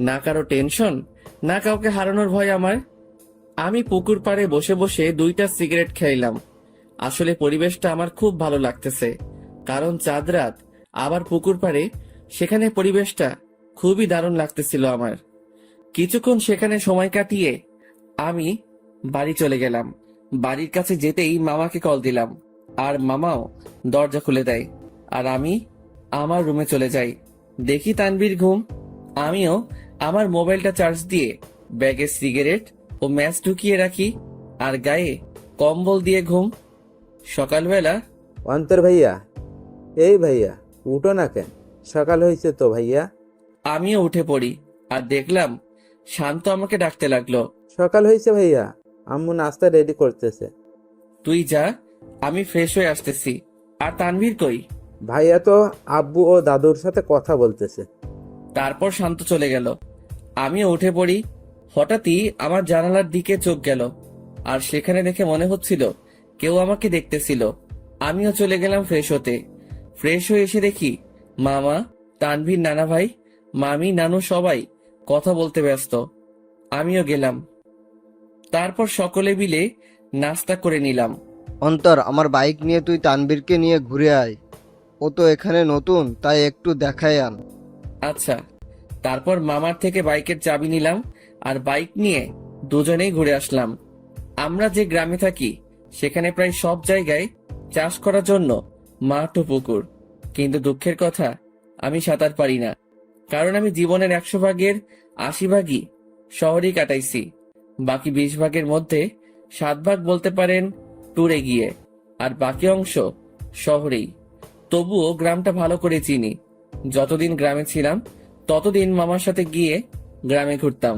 না কারো টেনশন, না কাউকে হারানোর ভয় আমার। আমি পুকুর পাড়ে বসে বসে 2টা সিগারেট খাইলাম। আসলে পরিবেশটা আমার খুব ভালো লাগতেছে, কারণ চাঁদ রাত, আবার পুকুর পাড়ে, সেখানে পরিবেশটা খুবই দারুণ লাগতেছিল আমার। কিছুক্ষণ সেখানে সময় কাটিয়ে আমি বাড়ি চলে গেলাম। বাড়ির কাছে যেতেই মামাকে কল দিলাম, আর মামাও দরজা খুলে দেয়, আর আমি আমার রুমে চলে যাই। দেখি তানভীর ঘুম। আমিও আমার মোবাইলটা চার্জ দিয়ে ব্যাগে সিগারেট ও ম্যাচ ঢুকিয়ে রাখি, আর গায়ে কম্বল দিয়ে ঘুম। সকালবেলা অন্তর ভাইয়া, এই ভাইয়া, উঠো না কেন? সকাল হয়েছে তো ভাইয়া। আমিও উঠে পড়ি, আর দেখলাম শান্ত আমাকে ডাকতে লাগলো। সকাল হয়েছে ভাইয়া, আম্মু নাস্তা রেডি করতেছে। তুই যা, আমি ফ্রেশ হয়ে আসতেছি। আর তানভীর কই? ভাইয়া তো আব্বু ও দাদুর সাথে কথা বলতেছে। তারপর শান্ত চলে গেল। আমিও উঠে পড়ি। হঠাৎই আমার জানালার দিকে চোখ গেল, আর সেখানে দেখে মনে হচ্ছিল কেউ আমাকে দেখতেছিল। আমিও চলে গেলাম ফ্রেশ হতে। ফ্রেশ হয়ে এসে দেখি মামা, তানভীর, নানা ভাই, মামি, নানু সবাই কথা বলতে ব্যস্ত। আমিও গেলাম। তারপর সকলে মিলে নাস্তা করে নিলাম। অন্তর, আমার বাইক নিয়ে তুই তানবীরকে নিয়ে ঘুরে আয়। ও তো এখানে নতুন, তাই একটু দেখায় আন। আচ্ছা। তারপর মামার থেকে বাইকের চাবি নিলাম, আর বাইক নিয়ে দুজনেই ঘুরে আসলাম। আমরা যে গ্রামে থাকি সেখানে প্রায় সব জায়গায় চাষ করার জন্য মাঠ ও পুকুর, কিন্তু দুঃখের কথা, আমি সাঁতার পারি না। কারণ আমি জীবনের 100 ভাগের 80 ভাগই শহরেই কাটাইছি। বাকি 20 ভাগের মধ্যে 7 ভাগ বলতে পারেন ট্যুরে গিয়ে, আর বাকি অংশ শহরেই। তবুও গ্রামটা ভালো করে চিনি। যতদিন গ্রামে ছিলাম ততদিন মামার সাথে গিয়ে গ্রামে ঘুরতাম।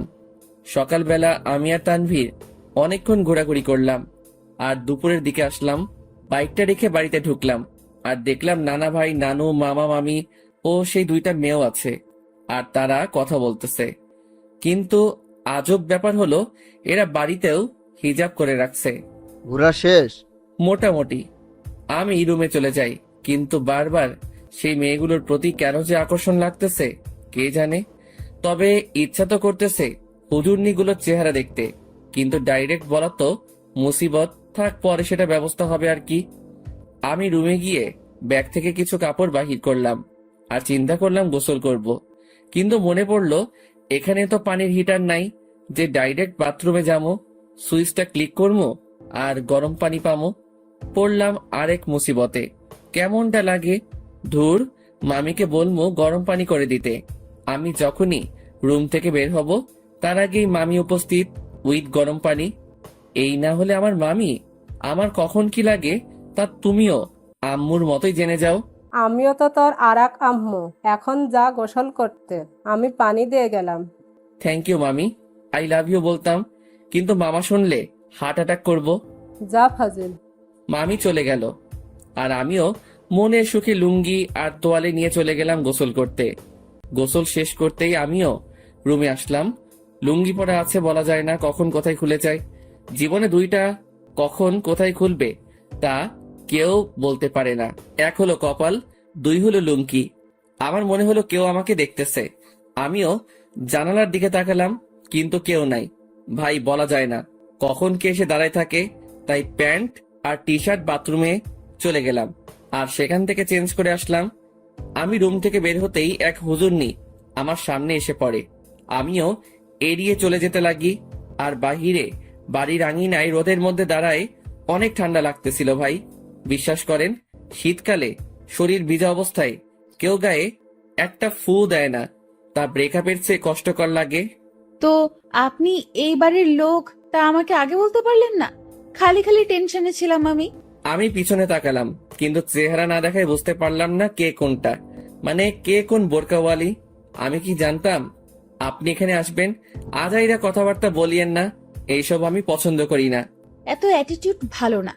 সকালবেলা আমি আর তানভীর অনেকক্ষণ ঘোরাঘুরি করলাম, আর দুপুরের দিকে আসলাম। বাইকটা রেখে বাড়িতে ঢুকলাম, আর দেখলাম নানা ভাই, নানু, মামা, মামি ও সেই 2টা মেয়েও আছে, আর তারা কথা বলতেছে। কিন্তু আজব ব্যাপার হলো, এরা বাড়িতেও হিজাব করে রাখছে। ঘোরা শেষ? মোটামুটি। আমি রুমে চলে যাই, কিন্তু বারবার সেই মেয়েগুলোর প্রতি কেন যে আকর্ষণ লাগতেছে কে জানে। তবে ইচ্ছা তো করতেছে হুজুরনিগুলোর চেহারা দেখতে, কিন্তু ডাইরেক্ট বলা তো মুসিবত, থাক পরে সেটা ব্যবস্থা হবে আর কি। আমি রুমে গিয়ে ব্যাগ থেকে কিছু কাপড় বাহির করলাম, আর চিন্তা করলাম গোসল করব। কিন্তু মনে পড়লো এখানে তো পানির হিটার নাই যে ডাইরেক্ট বাথরুমে যাবো, সুইচটা ক্লিক করবো আর গরম পানি পামো। পড়লাম আরেক মুসিবতে। কেমনটা লাগে, ধুর, মামিকে বলবো গরম পানি করে দিতে। আমি যখনই রুম থেকে বের হব তার আগেই মামি উপস্থিত। উইথ গরম পানি। এই না হলে আমার মামি, আমার কখন কি লাগে তা তুমিও আম্মুর মতোই জেনে যাও। আমিও তো তোর আরাক আম্মু, এখন যা গোসল করতে, আমি পানি দিয়ে গেলাম। থ্যাংক ইউ মামি, আই লাভ ইউ বলতাম, কিন্তু মামা শুনলে হার্ট অ্যাটাক করবো। যা ফাজিল। মামি চলে গেল আর আমিও মনের সুখে লুঙ্গি আর তোয়ালে নিয়ে চলে গেলাম গোসল করতে। গোসল শেষ করতেই আমিও রুমে আসলাম। লুঙ্গি পরা আছে, বলা যায় না কখন কোথায় খুলে যায়। জীবনে দুইটা, কখন কোথায় খুলবে তা কেউ বলতে পারে না। এক হলো কপাল, দুই হলো লুঙ্গি। আমার মনে হলো কেউ আমাকে দেখতেছে। আমিও জানালার দিকে তাকালাম, কিন্তু কেউ নাই। ভাই বলা যায় না কখন কে এসে দাঁড়ায় থাকে, তাই প্যান্ট আর টি শার্ট বাথরুমে চলে গেলাম আর সেখান থেকে চেঞ্জ করে আসলাম। আমি রুম থেকে বের হতেই এক হুজুরনি আমার সামনে এসে পড়ে। আমিও এড়িয়ে চলে যেতে লাগি। আর বাহিরে বাড়ির আঙিনায় রোদের মধ্যে দাঁড়ায় অনেক ঠান্ডা লাগতেছিল ভাই। বিশ্বাস করেন, শীতকালে শরীর ভিজা অবস্থায় কেউ গায়ে একটা ফু দেয় না, তা ব্রেকআপের চেয়ে কষ্টকর লাগে। তো আপনি এই বাড়ির লোক, তা আমাকে আগে বলতে পারলেন না? খালি খালি টেনশনে ছিলাম আমি। আমি পিছনে তাকালাম, কিন্তু চেহারা না দেখায় বুঝতে পারলাম না কে কোনটা, মানে কে কোন বোরকাওয়ালি। আমি কি জানতাম আপনি এখানে আসবেন? আজাইরা কথাবার্তা বলিয়েন না, এইসব আমি পছন্দ করি না। এত অ্যাটিটিউড ভালো না।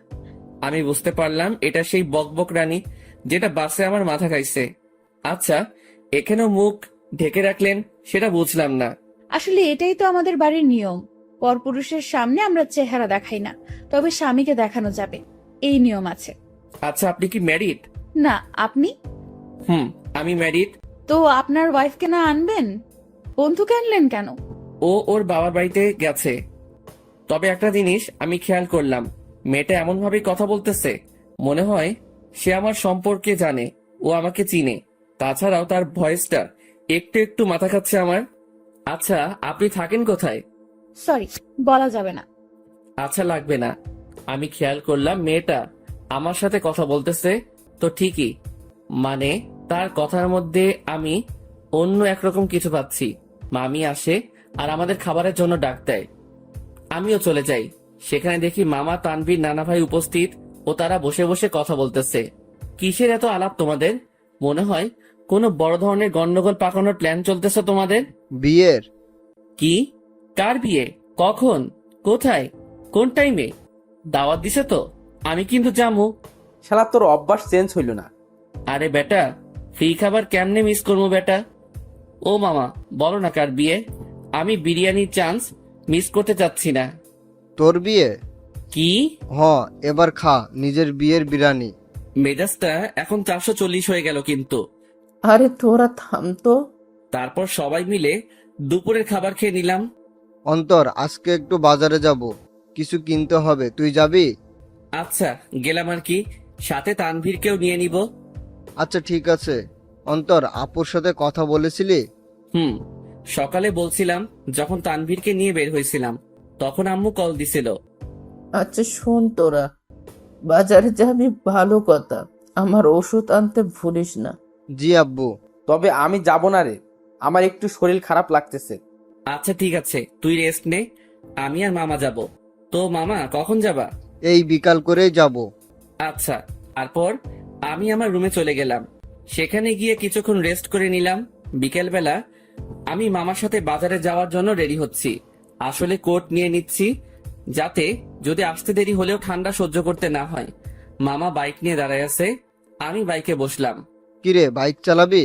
আমি বুঝতে পারলাম এটা সেই বকবক রানী যেটা বাসে আমার মাথা খাইছে। আচ্ছা, এখানেও মুখ ঢেকে রাখলেন সেটা বুঝলাম না। আসলে এটাই তো আমাদের বাড়ির নিয়ম। পরপুরুষের সামনে আমরা চেহারা দেখাই না, তবে স্বামীকে দেখানো যাবে, এই নিয়ম আছে। আচ্ছা, আপনি কি ম্যারিড? না, আপনি? আমি ম্যারিড। তো আপনার ওয়াইফকে না আনবেন? বন্ধুকে আনলেন কেন? ও ওর বাবার বাড়িতে গেছে। তবে একটা জিনিস আমি খেয়াল করলাম, মেয়েটা এমন ভাবে কথা বলতেছে, মনে হয় সে আমার সম্পর্কে জানে, ও আমাকে চিনে। তাছাড়াও তার ভয়েসটা একটু একটু মাথা খাচ্ছে আমার। আচ্ছা, আপনি থাকেন কোথায়? সরি, বলা যাবে না। আচ্ছা, লাগবে না। আমি খেয়াল করলাম মেয়েটা আমার সাথে কথা বলতেছে, তো ঠিকই, মানে তার কথার মধ্যে আমি অন্য একরকম কিছু পাচ্ছি। মামি আসে আর আমাদের খাবারের জন্য ডাক দেয়। আমিও চলে যাই। সেখানে দেখি মামা, তানভীর, নানা ভাই উপস্থিত ও তারা বসে বসে কথা বলতেছে। কিসের এত আলাপ তোমাদের? মনে হয় কোনো বড় ধরনের গন্ডগোল পাকানোর প্ল্যান চলতেছে তোমাদের। বিয়ের? কি? কার বিয়ে? কখন? কোথায়? কোন টাইমে? দাওয়াত দিছে তো? আমি কিন্তু যাবো। শালা তোর অভ্যাস চেঞ্জ হইল না। আরে বেটা, ফ্রি খাবার কেমনে মিস করবো বেটা? ও মামা, বলো না কার বিয়ে? আমি বিরিয়ানির চান্স মিস করতে চাচ্ছি না। তোর বিয়ে? কি? এবার খা নিজের বিয়ের বিরিয়ানি। মেজাজটা এখন 440 হয়ে গেল কিন্তু। আরে তোরা থাম তো। তারপর সবাই মিলে দুপুরের খাবার খেয়ে নিলাম। অন্তর, আজকে একটু বাজারে যাব, কিছু কিনতে হবে, তুই যাবি? আচ্ছা, গেলাম আর কি, সাথে তানভীরকেও নিয়ে নিব। আচ্ছা ঠিক আছে। অন্তর, আপুর সাথে কথা বলেছিলি? সকালে বলছিলাম, যখন তানভীরকে নিয়ে বের হয়েছিলাম তখন আম্মু কল দিছিল। আচ্ছা শোন, তোরা বাজারে যাবি ভালো কথা, আমার ওষুধ আনতে ভুলিস না। জি আব্বু। তবে আমি যাব না রে, আমার একটু শরীর খারাপ লাগতেছে। আচ্ছা ঠিক আছে, তুই রেস্ট নে, আমি আর মামা যাব। তো মামা কখন যাবা? এই বিকাল করেই যাব। আচ্ছা। তারপর আমি আমার রুমে চলে গেলাম। সেখানে গিয়ে কিছুক্ষণ রেস্ট করে নিলাম। বিকেলবেলা আমি মামার সাথে বাজারে যাওয়ার জন্য রেডি হচ্ছি। আসলে কোট নিয়ে নিচ্ছি, যাতে যদি আসতে দেরি হলেও ঠান্ডা সহ্য করতে না হয়। মামা বাইক নিয়ে দাঁড়ায় আছে, আমি বাইকে বসলাম। কিরে, বাইক চালাবি?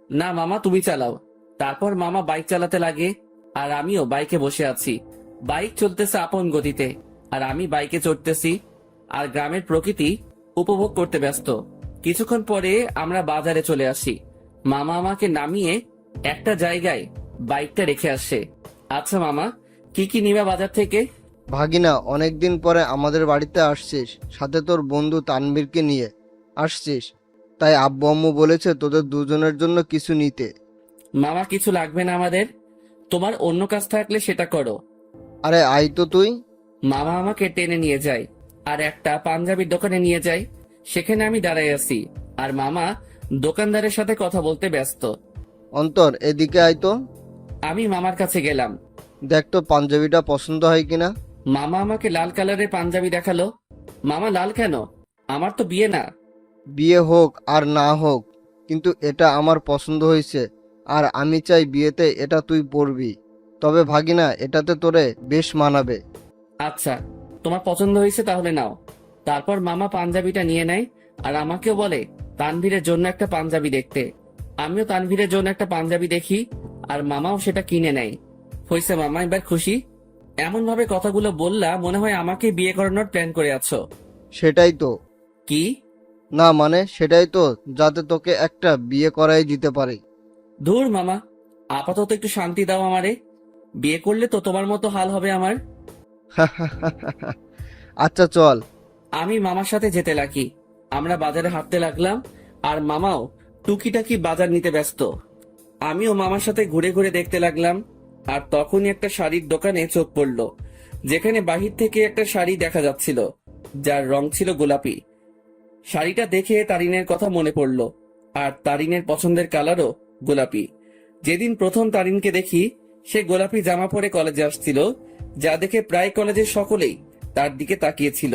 না মামা, তুমি চালাও। তারপর মামা বাইক চালাতে লাগে আর আমিও বাইকে বসে আছি। বাইক চলতেছে আপন গতিতে আর আমি বাইকে চড়তেছি আর গ্রামের প্রকৃতি উপভোগ করতে ব্যস্ত। কিছুক্ষণ পরে আমরা বাজারে চলে আসি। মামা আমাকে নামিয়ে একটা জায়গায় বাইকটা রেখে আসে। আচ্ছা মামা, কি কি নিবা বাজার থেকে? ভাগিনা, অনেকদিন পরে আমাদের বাড়িতে আসছিস, সাথে তোর বন্ধু তানভীরকে নিয়ে আসছিস, তাই আব্বু আম্মু বলেছে তোদের দুজনের জন্য কিছু নিতে। মামা, কিছু লাগবে না আমাদের, তোমার অন্য কাজ থাকলে সেটা করো। আরে আই তো তুই। মামা আমাকে টেনে নিয়ে যায় আর একটা পাঞ্জাবির দোকানে নিয়ে যায়। সেখানে আমি দাঁড়াই আছি আর মামা দোকানদারের সাথে কথা বলতে ব্যস্ত। অন্তর, এদিকে আয় তো। আমি মামার কাছে গেলাম। দেখ তো পাঞ্জাবিটা পছন্দ হয় কিনা। মামা আমাকে লাল কালারের পাঞ্জাবি দেখালো। মামা, লাল কেন? আমার তো বিয়ে না। বিয়ে হোক আর না হোক, কিন্তু এটা আমার পছন্দ হয়েছে, আর আমি চাই বিয়েতে এটা তুই পরবি। তবে ভাগিনা, এটাতে তোরে বেশ মানাবে। আচ্ছা, তোমার পছন্দ হয়েছে তাহলে নাও। তারপর মামা পাঞ্জাবিটা নিয়ে নেয় আর আমাকেও বলে তানভীরের জন্য একটা পাঞ্জাবি দেখতে। আমিও তানভীরের জন্য একটা পাঞ্জাবি দেখি আর মামাও সেটা কিনে নেয়। হয়েছে মামা, এবার খুশি? এমন ভাবে কথাগুলো বললা মনে হয় আমাকে বিয়ে করানোর প্ল্যান করে আছো। সেটাই তো। কি? না মানে সেটাই তো, যাতে তোকে একটা বিয়ে করাই দিতে পারি। ধুর মামা, আপাতত একটু শান্তি দাও আমারে। বিয়ে করলে তো তোমার মতো হাল হবে আমার। আচ্ছা চল। আমি মামার সাথে যেতে লাগি। আমরা বাজারে হাঁটতে লাগলাম আর মামাও টুকিটাকি বাজার নিতে ব্যস্ত। আমিও মামার সাথে ঘুরে ঘুরে দেখতে লাগলাম। আর তখনই একটা শাড়ির দোকানে চোখ পড়লো, যেখানে বাহির থেকে একটা শাড়ি দেখা যাচ্ছিল যার রং ছিল গোলাপি। শাড়িটা দেখে তারিনের কথা মনে পড়লো, আর তারিনের পছন্দের কালারও গোলাপি। যেদিন প্রথম তারিনকে দেখি, সে গোলাপি জামা পরে কলেজে আসছিল, যা দেখে প্রায় কলেজের সকলেই তার দিকে তাকিয়েছিল।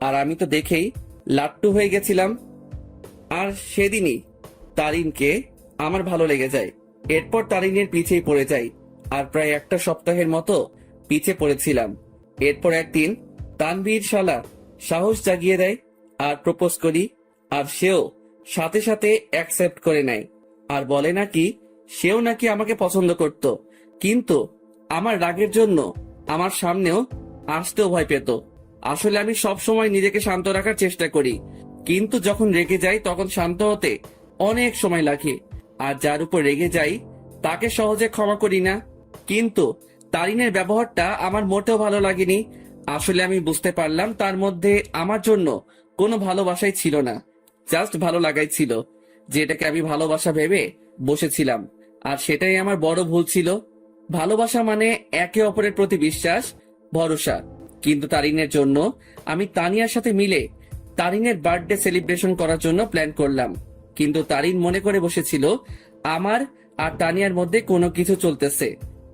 আর আমি তো দেখেই লাট্টু হয়ে গেছিলাম। আর সেদিনই তারিনকে আমার ভালো লেগে যায়। এরপর তারিনের পিছেই পড়ে যাই, আর প্রায় একটা সপ্তাহের মতো পিছে পড়েছিলাম। এরপর একদিন তানভীর শালা সাহস জাগিয়ে দেয় আর প্রপোজ করি, আর সেও সাথে সাথে অ্যাকসেপ্ট করে নেয় আর বলে নাকি সেও নাকি আমাকে পছন্দ করত, কিন্তু আমার রাগের জন্য আমার সামনেও আসতেও ভয় পেত। আসলে আমি সব সময় নিজেকে শান্ত রাখার চেষ্টা করি, কিন্তু যখন রেগে যাই তখন শান্ত হতে অনেক সময় লাগে। আর যার উপর রেগে যাই তাকে সহজে ক্ষমা করি না। কিন্তু তারিনের ব্যবহারটা আমার মোটেও ভালো লাগেনি। আসলে আমি বুঝতে পারলাম তার মধ্যে আমার জন্য কোনো ভালোবাসাই ছিল না, জাস্ট ভালো লাগাই ছিল, যেটাকে আমি ভালোবাসা ভেবে বসেছিলাম। আর সেটাই আমার বড় ভুল ছিল। ভালোবাসা মানে একে অপরের প্রতি বিশ্বাস, ভরসা। কিন্তু তারিনের জন্য আমি তানিয়ার সাথে মিলে তারিনের বার্থডে সেলিব্রেশন করার জন্য প্ল্যান করলাম। কিন্তু তারিন মনে করে বসেছিল আমার আর তানিয়ার মধ্যে কোনো কিছু চলতেছে।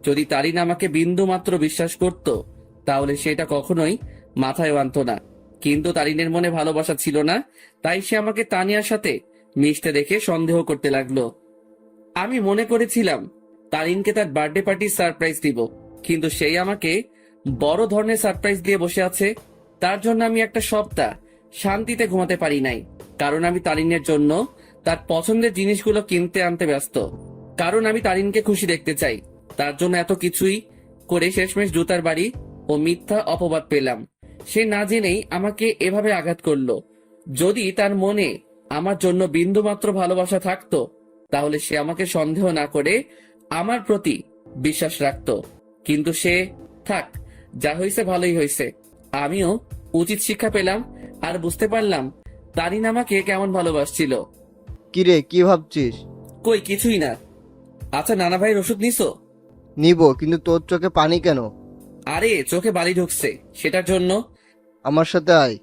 যদি তারিন আমাকে বিন্দু মাত্র বিশ্বাস করত, তাহলে সেটা কখনোই মাথায় আনতো না। কিন্তু তারিনের মনে ভালোবাসা ছিল না, তাই সে আমাকে তানিয়ার সাথে মিশতে দেখে সন্দেহ করতে লাগলো। আমি মনে করেছিলাম তারিনকে তার বার্থডে পার্টির সারপ্রাইজ দিব, কিন্তু সেই আমাকে বড় ধরনের সারপ্রাইজ দিয়ে বসে আছে। তার জন্য আমি একটা সপ্তাহ শান্তিতে ঘুমাতে পারি নাই, কারণ আমি তারিনের জন্য তার পছন্দের জিনিসগুলো কিনতে আনতে ব্যস্ত। কারণ আমি তারিনকে খুশি দেখতে চাই। তার জন্য এত কিছুই করে শেষমেশ জুতার বাড়ি ও মিথ্যা অপবাদ পেলাম। সে না জেনেই আমাকে এভাবে আঘাত করলো। যদি তার মনে আমার জন্য বিন্দুমাত্র ভালোবাসা থাকতো, তাহলে সে আমাকে সন্দেহ না করে আমার প্রতি বিশ্বাস রাখতো। কিন্তু সে থাক, যা হয়েছে ভালোই হয়েছে। আমিও উচিত শিক্ষা পেলাম আর বুঝতে পারলাম তারিন আমাকে কেমন ভালোবাসছিল। কিরে, কি ভাবছিস? কই কিছুই না। আচ্ছা, নানা ভাইয়ের ওষুধ নিছো? নিব, কিন্তু তোর চোখে পানি কেন? আরে চোখে বালি ঢুকছে, সেটার জন্য। আমার সাথে আয়।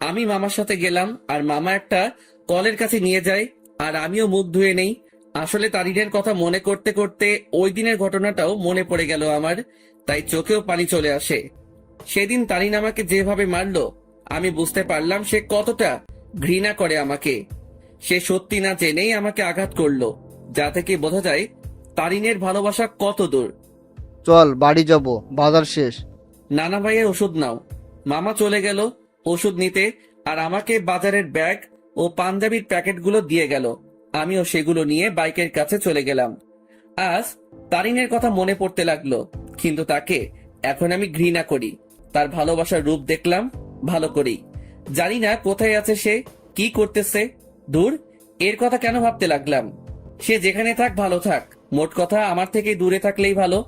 আমি মামার সাথে গেলাম আর মামা একটা কলের কাছে নিয়ে যায় আর আমিও মুখ ধুয়ে নেই। আসলে তারিনের কথা মনে করতে করতে ওই দিনের ঘটনাটাও মনে পড়ে গেল আমার, তাই চোখেও পানি চলে আসে। সেদিন তারিন আমাকে যেভাবে মারলো, আমি বুঝতে পারলাম সে কতটা ঘৃণা করে আমাকে। সে সত্যি না জেনেই আমাকে আঘাত করলো, যা থেকে বোঝা যায় তারিনের ভালোবাসা কত দূর। চল বাড়ি যাব, বাজার শেষ। নানা ভাইয়ের ওষুধ নাও। মামা চলে গেল ওষুধ নিতে আর আমাকে বাজারের ব্যাগ ও পাঞ্জাবির প্যাকেটগুলো দিয়ে গেল। আমিও সেগুলো নিয়ে বাইকের কাছে চলে গেলাম। আজ তারিনের কথা মনে পড়তে লাগলো, কিন্তু তাকে এখন আমি ঘৃণা করি। তার ভালোবাসার রূপ দেখলাম ভালো করেই। জানি না কোথায় আছে সে, কি করতেছে। দূর, এর কথা কেন ভাবতে লাগলাম? সে যেখানে থাক ভালো থাক, মোট কথা আমার থেকে দূরে থাকলেই ভালো।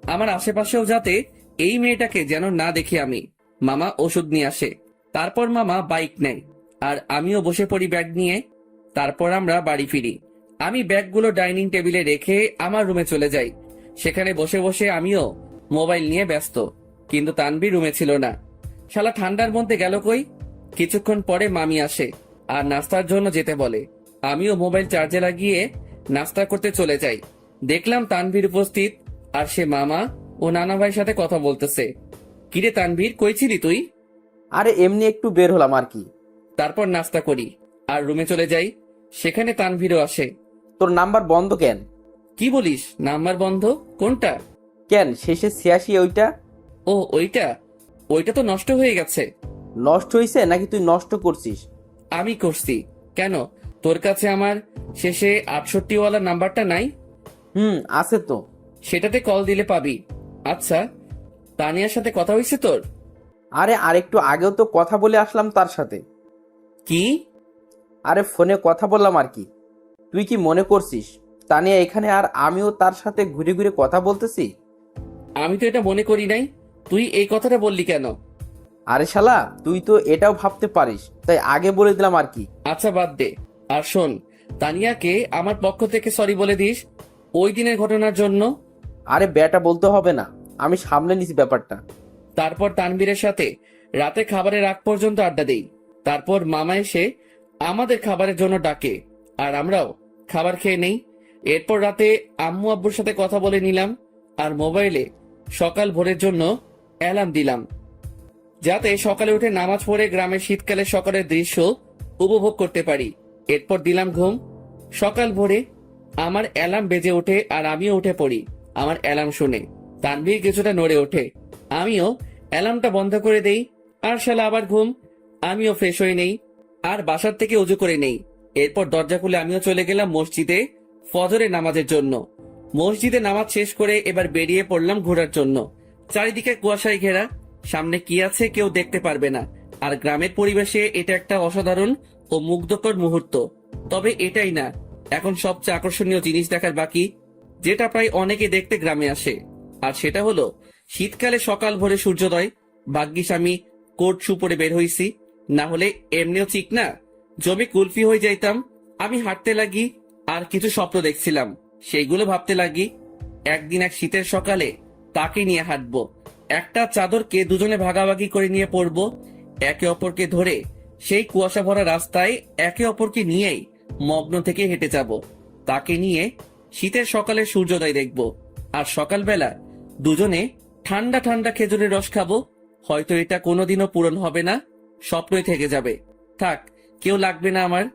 আমার আশেপাশেও যাতে এই মেয়েটাকে যেন না দেখি আমি। মামা ওষুধ নিয়ে আসে, তারপর মামা বাইক নেয় আর আমিও বসে পড়ি ব্যাগ নিয়ে। তারপর আমরা বাড়ি ফিরি। আমি ব্যাগগুলো ডাইনিং টেবিলে রেখে আমার রুমে চলে যাই। সেখানে বসে বসে আমিও মোবাইল নিয়ে ব্যস্ত, কিন্তু তানভীর রুমে ছিল না। শালা ঠান্ডার মধ্যে গেল কই? কিছুক্ষণ পরে মামি আসে আর নাস্তার জন্য যেতে বলে। আমিও মোবাইল চার্জে লাগিয়ে নাস্তা করতে চলে যাই। দেখলাম তানভীর উপস্থিত আর সে মামা ও ও নানা ভাইয়ের সাথে কথা বলতেছে। কিরে তানভীর, কই ছিলি তুই? আরে এমনি একটু বের হলাম আর কি। তারপর নাস্তা করি আর রুমে চলে যাই। সেখানে তানভীরও আসে। তোর নাম্বার বন্ধ কেন? কি বলিস, নাম্বার বন্ধ? কোনটা? কেন, শেষে 86 ওইটা? ও ওইটা, ওইটা তো নষ্ট হয়ে গেছে। নষ্ট হয়েছে নাকি তুই নষ্ট করছিস? আমি করছি। কেন, তোর কাছে আমার শেষে 68 ওয়ালা নাম্বারটা নাই? আছে তো। সেটাতে কল দিলে পাবি। আচ্ছা, তানিয়ার সাথে কথা হয়েছে তোর? আরে আরেকটু আগেও তো কথা বলে আসলাম তার সাথে। কি? আরে ফোনে কথা বললাম আর কি। তুই কি মনে করছিস তানিয়া এখানে আর আমিও তার সাথে ঘুরে ঘুরে কথা বলতেছি? আমি তো এটা মনে করি নাই। তুই এই কথাটা বললি কেন? আরে শালা, তুই তো এটাও ভাবতে পারিস, তাই আগে বলে দিলাম আর কি। আচ্ছা বাদ দে। আর শোন, তানিয়াকে আমার পক্ষ থেকে সরি বলে দিস ওই দিনের ঘটনার জন্য। আরে বেটা বলতে হবে না, আমি সামলে নিছি ব্যাপারটা। তারপর তানবীরের সাথে রাতে খাবারের আগ পর্যন্ত আড্ডা দেই। তারপর মামা এসে আমাদের খাবারের জন্য ডাকে আর আমরাও খাবার খেয়ে নেই। এরপর রাতে আম্মু আব্বুর সাথে কথা বলে নিলাম আর মোবাইলে সকাল ভোরের জন্য অ্যালার্ম দিলাম, যাতে সকালে উঠে নামাজ পড়ে গ্রামের শীতকালে সকালের দৃশ্য উপভোগ করতে পারি। এরপর দিলাম ঘুম। সকাল ভোরে আমার অ্যালার্ম বেজে ওঠে আর আমিও উঠে পড়ি। আমার অ্যালার্ম শুনে তানভীর কিছুটা নড়ে ওঠে। আমিও অ্যালার্মটা বন্ধ করে দেই আর শালা আবার ঘুম। আমিও ফ্রেশ হয়ে নেই আর বাসার থেকে উজু করে নেই। এরপর দরজা খুলে আমিও চলে গেলাম মসজিদে ফজরের নামাজের জন্য। মসজিদে নামাজ শেষ করে এবার বেরিয়ে পড়লাম ঘোরার জন্য। চারিদিকে কুয়াশায় ঘেরা, সামনে কি আছে কেউ দেখতে পারবে না। আর গ্রামের পরিবেশে এটা একটা অসাধারণ ও মুগ্ধকর মুহূর্ত। তবে এটাই না, এখন সবচেয়ে আকর্ষণীয় জিনিস দেখার বাকি, যেটা প্রায় অনেকে দেখতে গ্রামে আসে। আর সেটা হলো শীতকালে সকাল ভোরে সূর্যোদয়। ভাগ্যিস আমি কোট শু পরে বের হইছি, না হলে এমনিও ঠিক না জমে কুলফি হয়ে যাইতাম। আমি হাঁটতে লাগি আর কিছু স্বপ্ন দেখছিলাম, সেইগুলো ভাবতে লাগি। একদিন এক শীতের সকালে তাকে নিয়ে হাঁটবো, একটা চাদরকে দুজনে ভাগাভাগি করে নিয়ে পড়বো, একে অপরকে ধরে সেই কুয়াশা ভরা রাস্তায় একে অপরকে নিয়েই মগ্ন থেকে হেঁটে যাব। তাকে নিয়ে শীতের সকালে সূর্যোদয় দেখব আর সকালবেলা দুজনে ঠান্ডা ঠান্ডা খেজুরের রস খাবো। হয়তো এটা কোনোদিনও পূরণ হবে না, স্বপ্নই থেকে যাবে। থাক, কেউ লাগবে না আমার।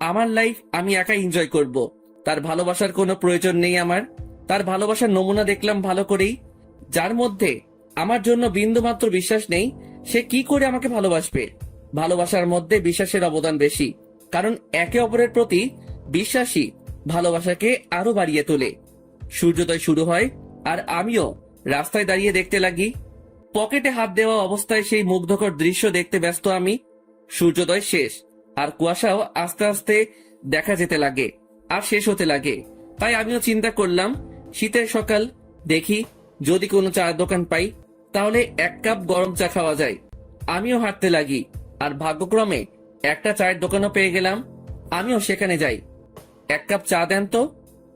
আমার লাইফ আমি একা এনজয় করব। তার ভালোবাসার কোনো প্রয়োজন নেই আমার। তার ভালোবাসার নমুনা দেখলাম ভালো করেই। যার মধ্যে আমার জন্য বিন্দুমাত্র বিশ্বাস নেই, সে কি করে আমাকে ভালোবাসবে? ভালোবাসার মধ্যে বিশ্বাসের অবদান বেশি, কারণ একে অপরের প্রতি বিশ্বাসী ভালোবাসাকে আরো বাড়িয়ে তোলে। সূর্যোদয় শুরু হয় আর আমিও রাস্তায় দাঁড়িয়ে দেখতে লাগি। পকেটে হাত দেওয়া অবস্থায় সেই মুগ্ধকর দৃশ্য দেখতে ব্যস্ত আমি। সূর্যোদয় শেষ আর কুয়াশাও আস্তে আস্তে দেখা যেতে লাগে আর শেষ হতে লাগে। তাই আমিও চিন্তা করলাম, শীতের সকাল, দেখি যদি কোনো চায়ের দোকান পাই তাহলে এক কাপ গরম চা খাওয়া যায়। আমিও হাঁটতে লাগি আর ভাগ্যক্রমে একটা চায়ের দোকানও পেয়ে গেলাম। আমিও সেখানে যাই। এক কাপ চা দেন তো।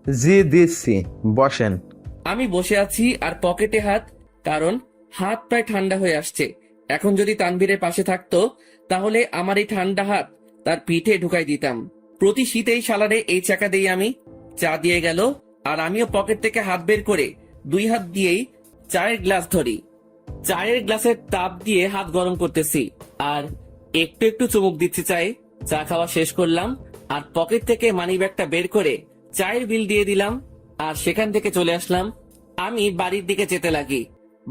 জি দিচ্ছি, বসেন। আমি বসে আছি আর পকেটে হাত, কারণ হাত প্রায় ঠান্ডা হয়ে আসছে। এখন যদি তানভীরের পাশে থাকতো তাহলে আমার এই ঠান্ডা হাত তার পিঠে ঢুকাই দিতাম। প্রতি শীতেই সালারে এই চাকা দেই আমি। চা দিয়ে গেল আর আমিও পকেট থেকে হাত বের করে দুই হাত দিয়েই চায়ের গ্লাস ধরি। চায়ের গ্লাসের তাপ দিয়ে হাত গরম করতেছি আর একটু একটু চুমুক দিচ্ছি চায়ে। চা খাওয়া শেষ করলাম আর পকেট থেকে মানি ব্যাগটা বের করে চায়ের বিল দিয়ে দিলাম আর সেখান থেকে চলে আসলাম। আমি বাড়ির দিকে যেতে লাগি।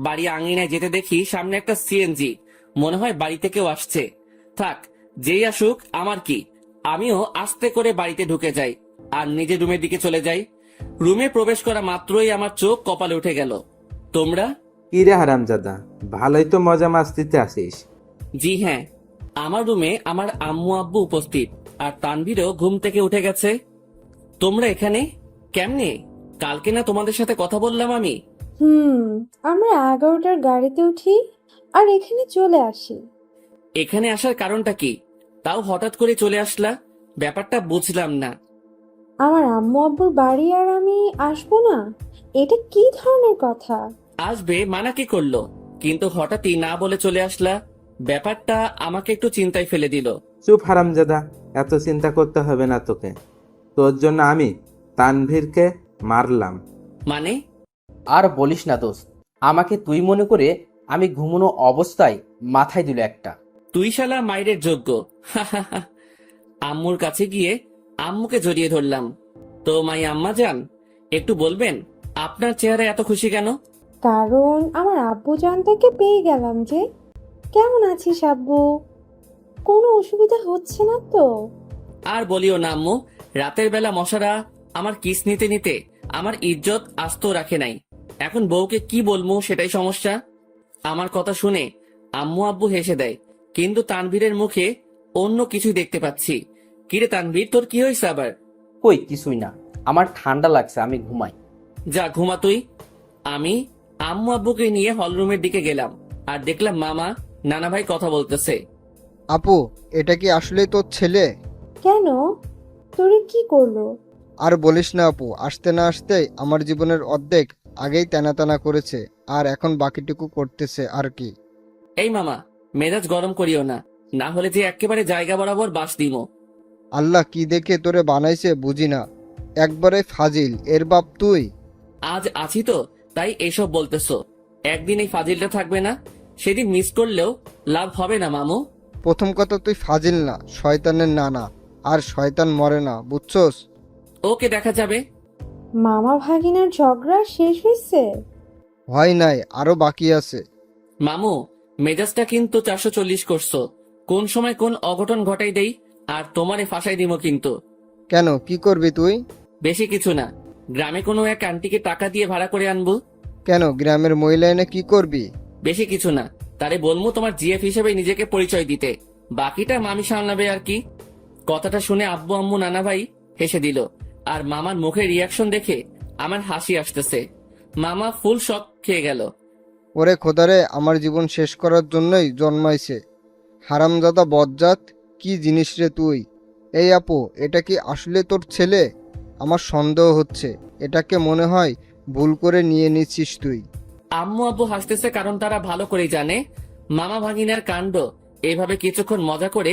বাড়ি আঙিনায় যেতে দেখি সামনে একটা সিএনজি। মনে হয় বাড়ি থেকেও আসছে। থাক, যেই আসুক আমার কি। আমিও আস্তে করে বাড়িতে ঢুকে যাই আর নিজের রুমের দিকে চলে যাই। রুমে প্রবেশ করা মাত্রই আমার চোখ কপালে উঠে গেল। তোমরা? কি রে হারামজাদা, ভালোই তো মজা মাস্তিতে আসিস। জি হ্যাঁ, আমার রুমে আমার আম্মু আব্বু উপস্থিত আর তানভীরও ঘুম থেকে উঠে গেছে। তোমরা এখানে কেমনে? কালকে না তোমাদের সাথে কথা বললাম আমি? আমরা 11টার গাড়িতে উঠি আর এখানে চলে আসি। এখানে আসার কারণটা কি? তাও হঠাৎ করে চলে আসলা, ব্যাপারটা বুঝলাম না। আমার আম্মু আব্বুর বাড়ি আর আমি আসবো না, এটা কি ধরনের কথা? আসবে মানা কি করলো, কিন্তু হঠাৎই না বলে চলে আসলা, ব্যাপারটা আমাকে একটু চিন্তায় ফেলে দিল। চুপ হারামজাদা, এত চিন্তা করতে হবে না তোকে। তোর জন্য আমি তানভীরকে মারলাম। মানে? আর বলিস না দোস্ত, আমাকে তুই মনে করে আমি ঘুমানো অবস্থায় মাথায় দিল একটা। তুই শালা মাইরের যোগ্য। আম্মুর কাছে গিয়ে আম্মুকে জড়িয়ে ধরলাম। তো মাই আম্মা যান, একটু বলবেন আপনার চেহারা এত খুশি কেন? কারণ আমার আব্বু জানটাকে পেয়ে গেলাম যে। কেমন আছিস আব্বু? কোনো অসুবিধা হচ্ছে না তো? আর বলিও না আম্মু, রাতের বেলা মশারা আমার কিস নিতে নিতে আমার ইজ্জত আস্ত রাখে নাই। এখন বউকে কি বলবো সেটাই সমস্যা। আমার কথা শুনে আম্মু আব্বু হেসে দেয়, কিন্তু তানভীরের মুখে অন্য কিছুই দেখতে পাচ্ছি। কিরে তানভীর, তোর কি হয়েছে আবার? কই কিছুই না, আমার ঠান্ডা লাগছে, আমি ঘুমাই। যা ঘুমা তুই। আমি আম্মু আব্বুকে নিয়ে হলরুমের দিকে গেলাম আর দেখলাম মামা নানা ভাই কথা বলতেছে। আপু, এটা কি আসলেই তোর ছেলে? কেন? তোরে কি করলো? আর বলিস না আপু, আসতে না আসতেই আমার জীবনের অর্ধেক আগেই টানা টানা করেছে, আর এখন বাকিটুকু করতেছে আর কি। এই মামা, মেজাজ গরম করিও না, না হলে যে একেবারে জায়গা বরাবর বাস দিমো। আল্লাহ কি দেখে তোরে বানাইছে বুঝি না, একবারে ফাজিল এর বাপ তুই। আজ আছি তো তাই এসব বলতেছো, একদিন এই ফাজিলটা থাকবে না, সেদিন মিস করলেও লাভ হবে না মামু। প্রথম কথা তুই ফাজিল না, শয়তানের নানা, আর শয়তান মরে না, বুঝছস? ওকে দেখা যাবে। মামা ভাগিনার ঝগড়া শেষ হয়েছে? হয় নাই, আরো বাকি আছে। মামু, মেজাজটা কিন্তু 440 করছো। কোন সময় কোন অঘটন ঘটাই দেই আর তোমারে ফাঁসাই দিমো কিন্তু। কেন, কি করবি তুই? বেশি কিছু না, গ্রামে কোনো এক আন্টিকে টাকা দিয়ে ভাড়া করে আনবো। কেন, গ্রামের মহিলা এনে কি করবি? বেশি কিছু না, তারে বলবো তোমার জিএফ হিসেবে নিজেকে পরিচয় দিতে, বাকিটা মামি সামলাবে আর কি। কথাটা শুনে আব্বু আম্মু নানা ভাই হেসে দিল, আর মামার মুখের রিয়াকশন দেখে আমার হাসি আসতেছে। মামা ফুল শক খেয়ে গেল। ওরে খোদারে, আমার জীবন শেষ করার জন্যই জন্মাইছে হারামজাদা বজ্জাত, কি জিনিস রে তুই? এই আপু, এটা কি আসলে তোর ছেলে? আমার সন্দেহ হচ্ছে, এটাকে মনে হয় ভুল করে নিয়ে নিচ্ছিস তুই। আম্মু আব্বু হাসতেছে কারণ তারা ভালো করেই জানে মামা ভাগিনার কাণ্ড। এভাবে কিছুক্ষণ মজা করে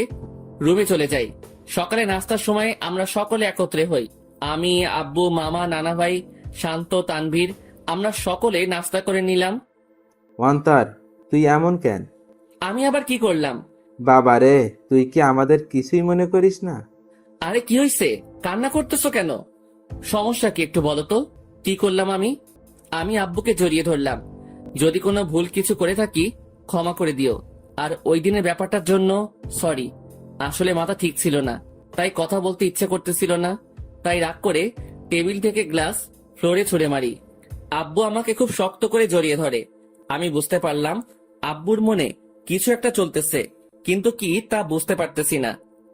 রুমে চলে যাই। সকালে নাস্তার সময় আমরা সকলে একত্রে হই। আমি, আব্বু, মামা, নানা ভাই, শান্ত, তানভীর, আমরা সকলে নাস্তা করে নিলাম। অন্তর, তুই এমন কেন? আমি আবার কি করলাম? বাবা রে, তুই কি আমাদের কিছুই মনে করিস না? আরে কি হয়েছে, কান্না করতেছো কেন? সমস্যা কি একটু বলো তো, কি করলাম আমি? আমি আব্বুকে জড়িয়ে ধরলাম। যদি কোনো ভুল কিছু করে থাকি ক্ষমা করে দিও। আর ওই দিনের ব্যাপারটার জন্য সরি। আসলে মাথা ঠিক ছিল না, তাই কথা বলতে ইচ্ছে করতেছিল না, তাই রাগ করে টেবিল থেকে গ্লাস ফ্লোরে ছুঁড়ে মারি। আব্বু আমাকে খুব শক্ত করে জড়িয়ে ধরে। আমি বুঝতে পারলাম আব্বুর মনে কিছু একটা চলতেছে, কিন্তু কি তা বুঝতে পারতেছি না।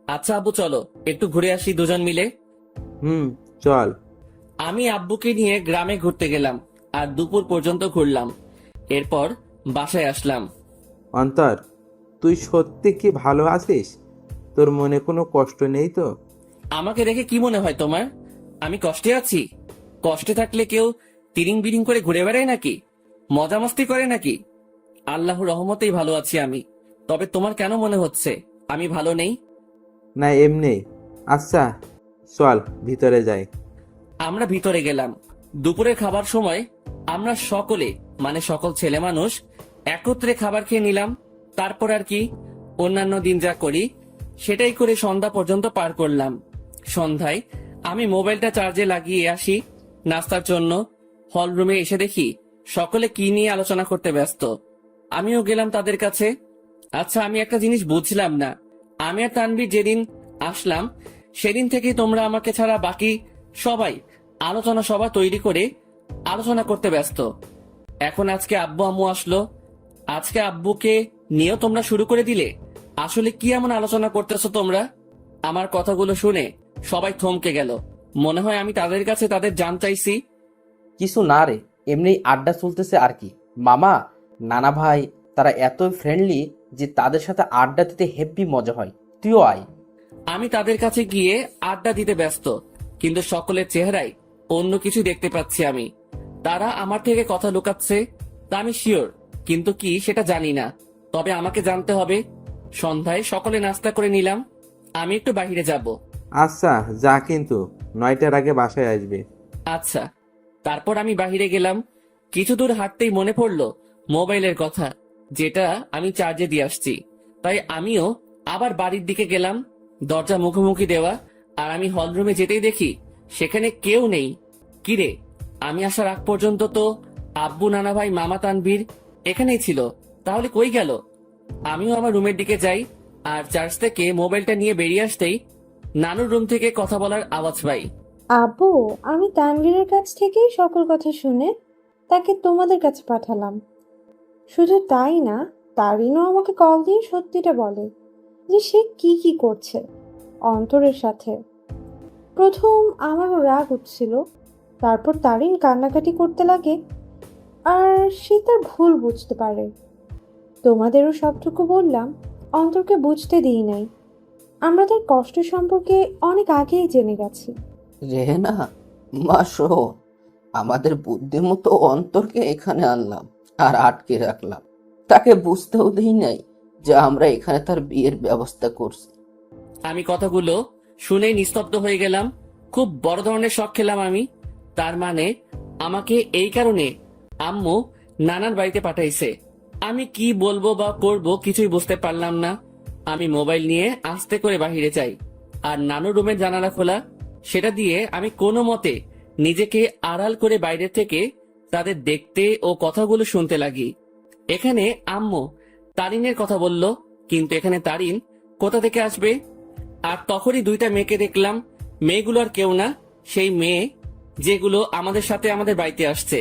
আচ্ছা আব্বু, চলো একটু ঘুরে আসি দুজন মিলে। চল। আমি আব্বুকে নিয়ে গ্রামে ঘুরতে গেলাম আর দুপুর পর্যন্ত ঘুরলাম। এরপর বাসায় আসলাম। অন্তর, তুই সত্যি কি ভালো আছিস? তোর মনে কোনো কষ্ট নেই তো? আমাকে দেখে কি মনে হয় তোমার আমি কষ্টে আছি? কষ্টে থাকলে কেউ তিরিং বিরিং করে ঘুরে বেড়ায় নাকি? মজা মস্তি করে নাকি? আল্লাহর রহমতেই ভালো আছি আমি। তবে তোমার কেন মনে হচ্ছে আমি ভালো নেই? না, এমনি। আচ্ছা চল ভিতরে যাই। আমরা ভিতরে গেলাম। দুপুরের খাবার সময় আমরা সকলে মানে সকল ছেলে মানুষ একত্রে খাবার খেয়ে নিলাম। তারপর আর কি, অন্যান্য দিন যা করি সেটাই করে সন্ধ্যা পর্যন্ত পার করলাম। সন্ধ্যায় আমি মোবাইলটা চার্জে লাগিয়ে আসি নাস্তার জন্য। হল রুমে এসে দেখি সকলে কি নিয়ে আলোচনা করতে ব্যস্ত। আমিও গেলাম তাদের কাছে। আচ্ছা, আমি একটা জিনিস বুঝলাম না, আমি আর তানভীর যেদিন আসলাম সেদিন থেকে তোমরা আমাকে ছাড়া বাকি সবাই আলোচনা সভা তৈরি করে আলোচনা করতে ব্যস্ত। এখন আজকে আব্বু আম্মু আসলো, আজকে আব্বুকে নিয়েও তোমরা শুরু করে দিলে। আসলে কি এমন আলোচনা করতেছো তোমরা? আমার কথাগুলো শুনে সবাই থমকে গেল। মনে হয় আমি তাদের কাছে তাদের জান চাইছি। কিছু না রে, এমনি আড্ডা চলতেছে আর কি। মামা, নানা ভাই তারা এতই ফ্রেন্ডলি যে তাদের সাথে আড্ডা দিতে হেব্বি মজা হয়, তুইও আয়। আমি তাদের কাছে গিয়ে আড্ডা দিতে ব্যস্ত, কিন্তু সকলের চেহারায় অন্য কিছু দেখতে পাচ্ছি আমি। তারা আমার থেকে কথা লুকাচ্ছে তা আমি শিওর, কিন্তু কি সেটা জানি না। তবে আমাকে জানতে হবে। সন্ধ্যায় সকলে নাস্তা করে নিলাম, আমি একটু বাইরে যাব। আচ্ছা যা, কিন্তু 9টার আগে বাসায় আসবে। আচ্ছা। তারপর আমি বাইরে গেলাম। কিছু দূর হাঁটতেই মনে পড়লো মোবাইলের কথা, যেটা আমি চার্জে দিয়ে আসছি। তাই আমিও আবার বাড়ির দিকে গেলাম, দরজা মুখোমুখি দেওয়া। আর আমি হলরুমে যেতেই দেখি সেখানে কেউ নেই। কিরে, আমি আসার আগ পর্যন্ত তো আব্বু, নানা ভাই, মামা, তানভীর এখানেই ছিল, তাহলে কই গেল? আমিও আমার রুমের দিকে যাই, আর চার্জ থেকে মোবাইলটা নিয়ে বেরিয়ে আসতেই নানুর রুম থেকে কথা বলার আওয়াজ পাই। আব্বু, আমি তানভীরের কাছ থেকেই সকল কথা শুনে তাকে তোমাদের কাছে পাঠালাম। শুধু তাই না, তারিনও আমাকে কল দিয়ে সত্যিটা বলে যে সে কি কি করছে অন্তরের সাথে। প্রথম আমারও রাগ উঠছিল, তারপর তারিন কান্নাকাটি করতে লাগে আর সে তার ভুল বুঝতে পারে। তোমাদেরও সবটুকু বললাম, অন্তরকে বুঝতে দিই নাই। আমরা তার কষ্ট সম্পর্কে অনেক আগেই জেনে গেছি। রেহেনা, মা শোন, আমাদের বুদ্ধিমতো অন্তরকে এখানে আনলাম আর আটকে রাখলাম। তাকে বুঝতেও দেই নাই যে আমরা এখানে তার বিয়ের ব্যবস্থা করছি। আমি কথাগুলো শুনে নিস্তব্ধ হয়ে গেলাম। খুব বড় ধরনের শখ খেলাম আমি। তার মানে আমাকে এই কারণে আম্মু নানার বাড়িতে পাঠাইছে। আমি কি বলবো বা করব কিছুই বুঝতে পারলাম না। আমি মোবাইল নিয়ে আস্তে করে বাহিরে যাই, আর নানুর রুমের জানালা খোলা, সেটা দিয়ে আমি কোনো মতে নিজেকে আড়াল করে বাইরে থেকে তাদের দেখতে ও কথাগুলো শুনতে লাগি। এখানে আম্মু তারিনের কথা বলল, কিন্তু এখানে তারিন কোথা থেকে আসবে? আর তখনই দুইটা মেয়েকে দেখলাম। মেয়েগুলো আর কেউ না, সেই মেয়ে যেগুলো আমাদের সাথে আমাদের বাড়িতে আসছে।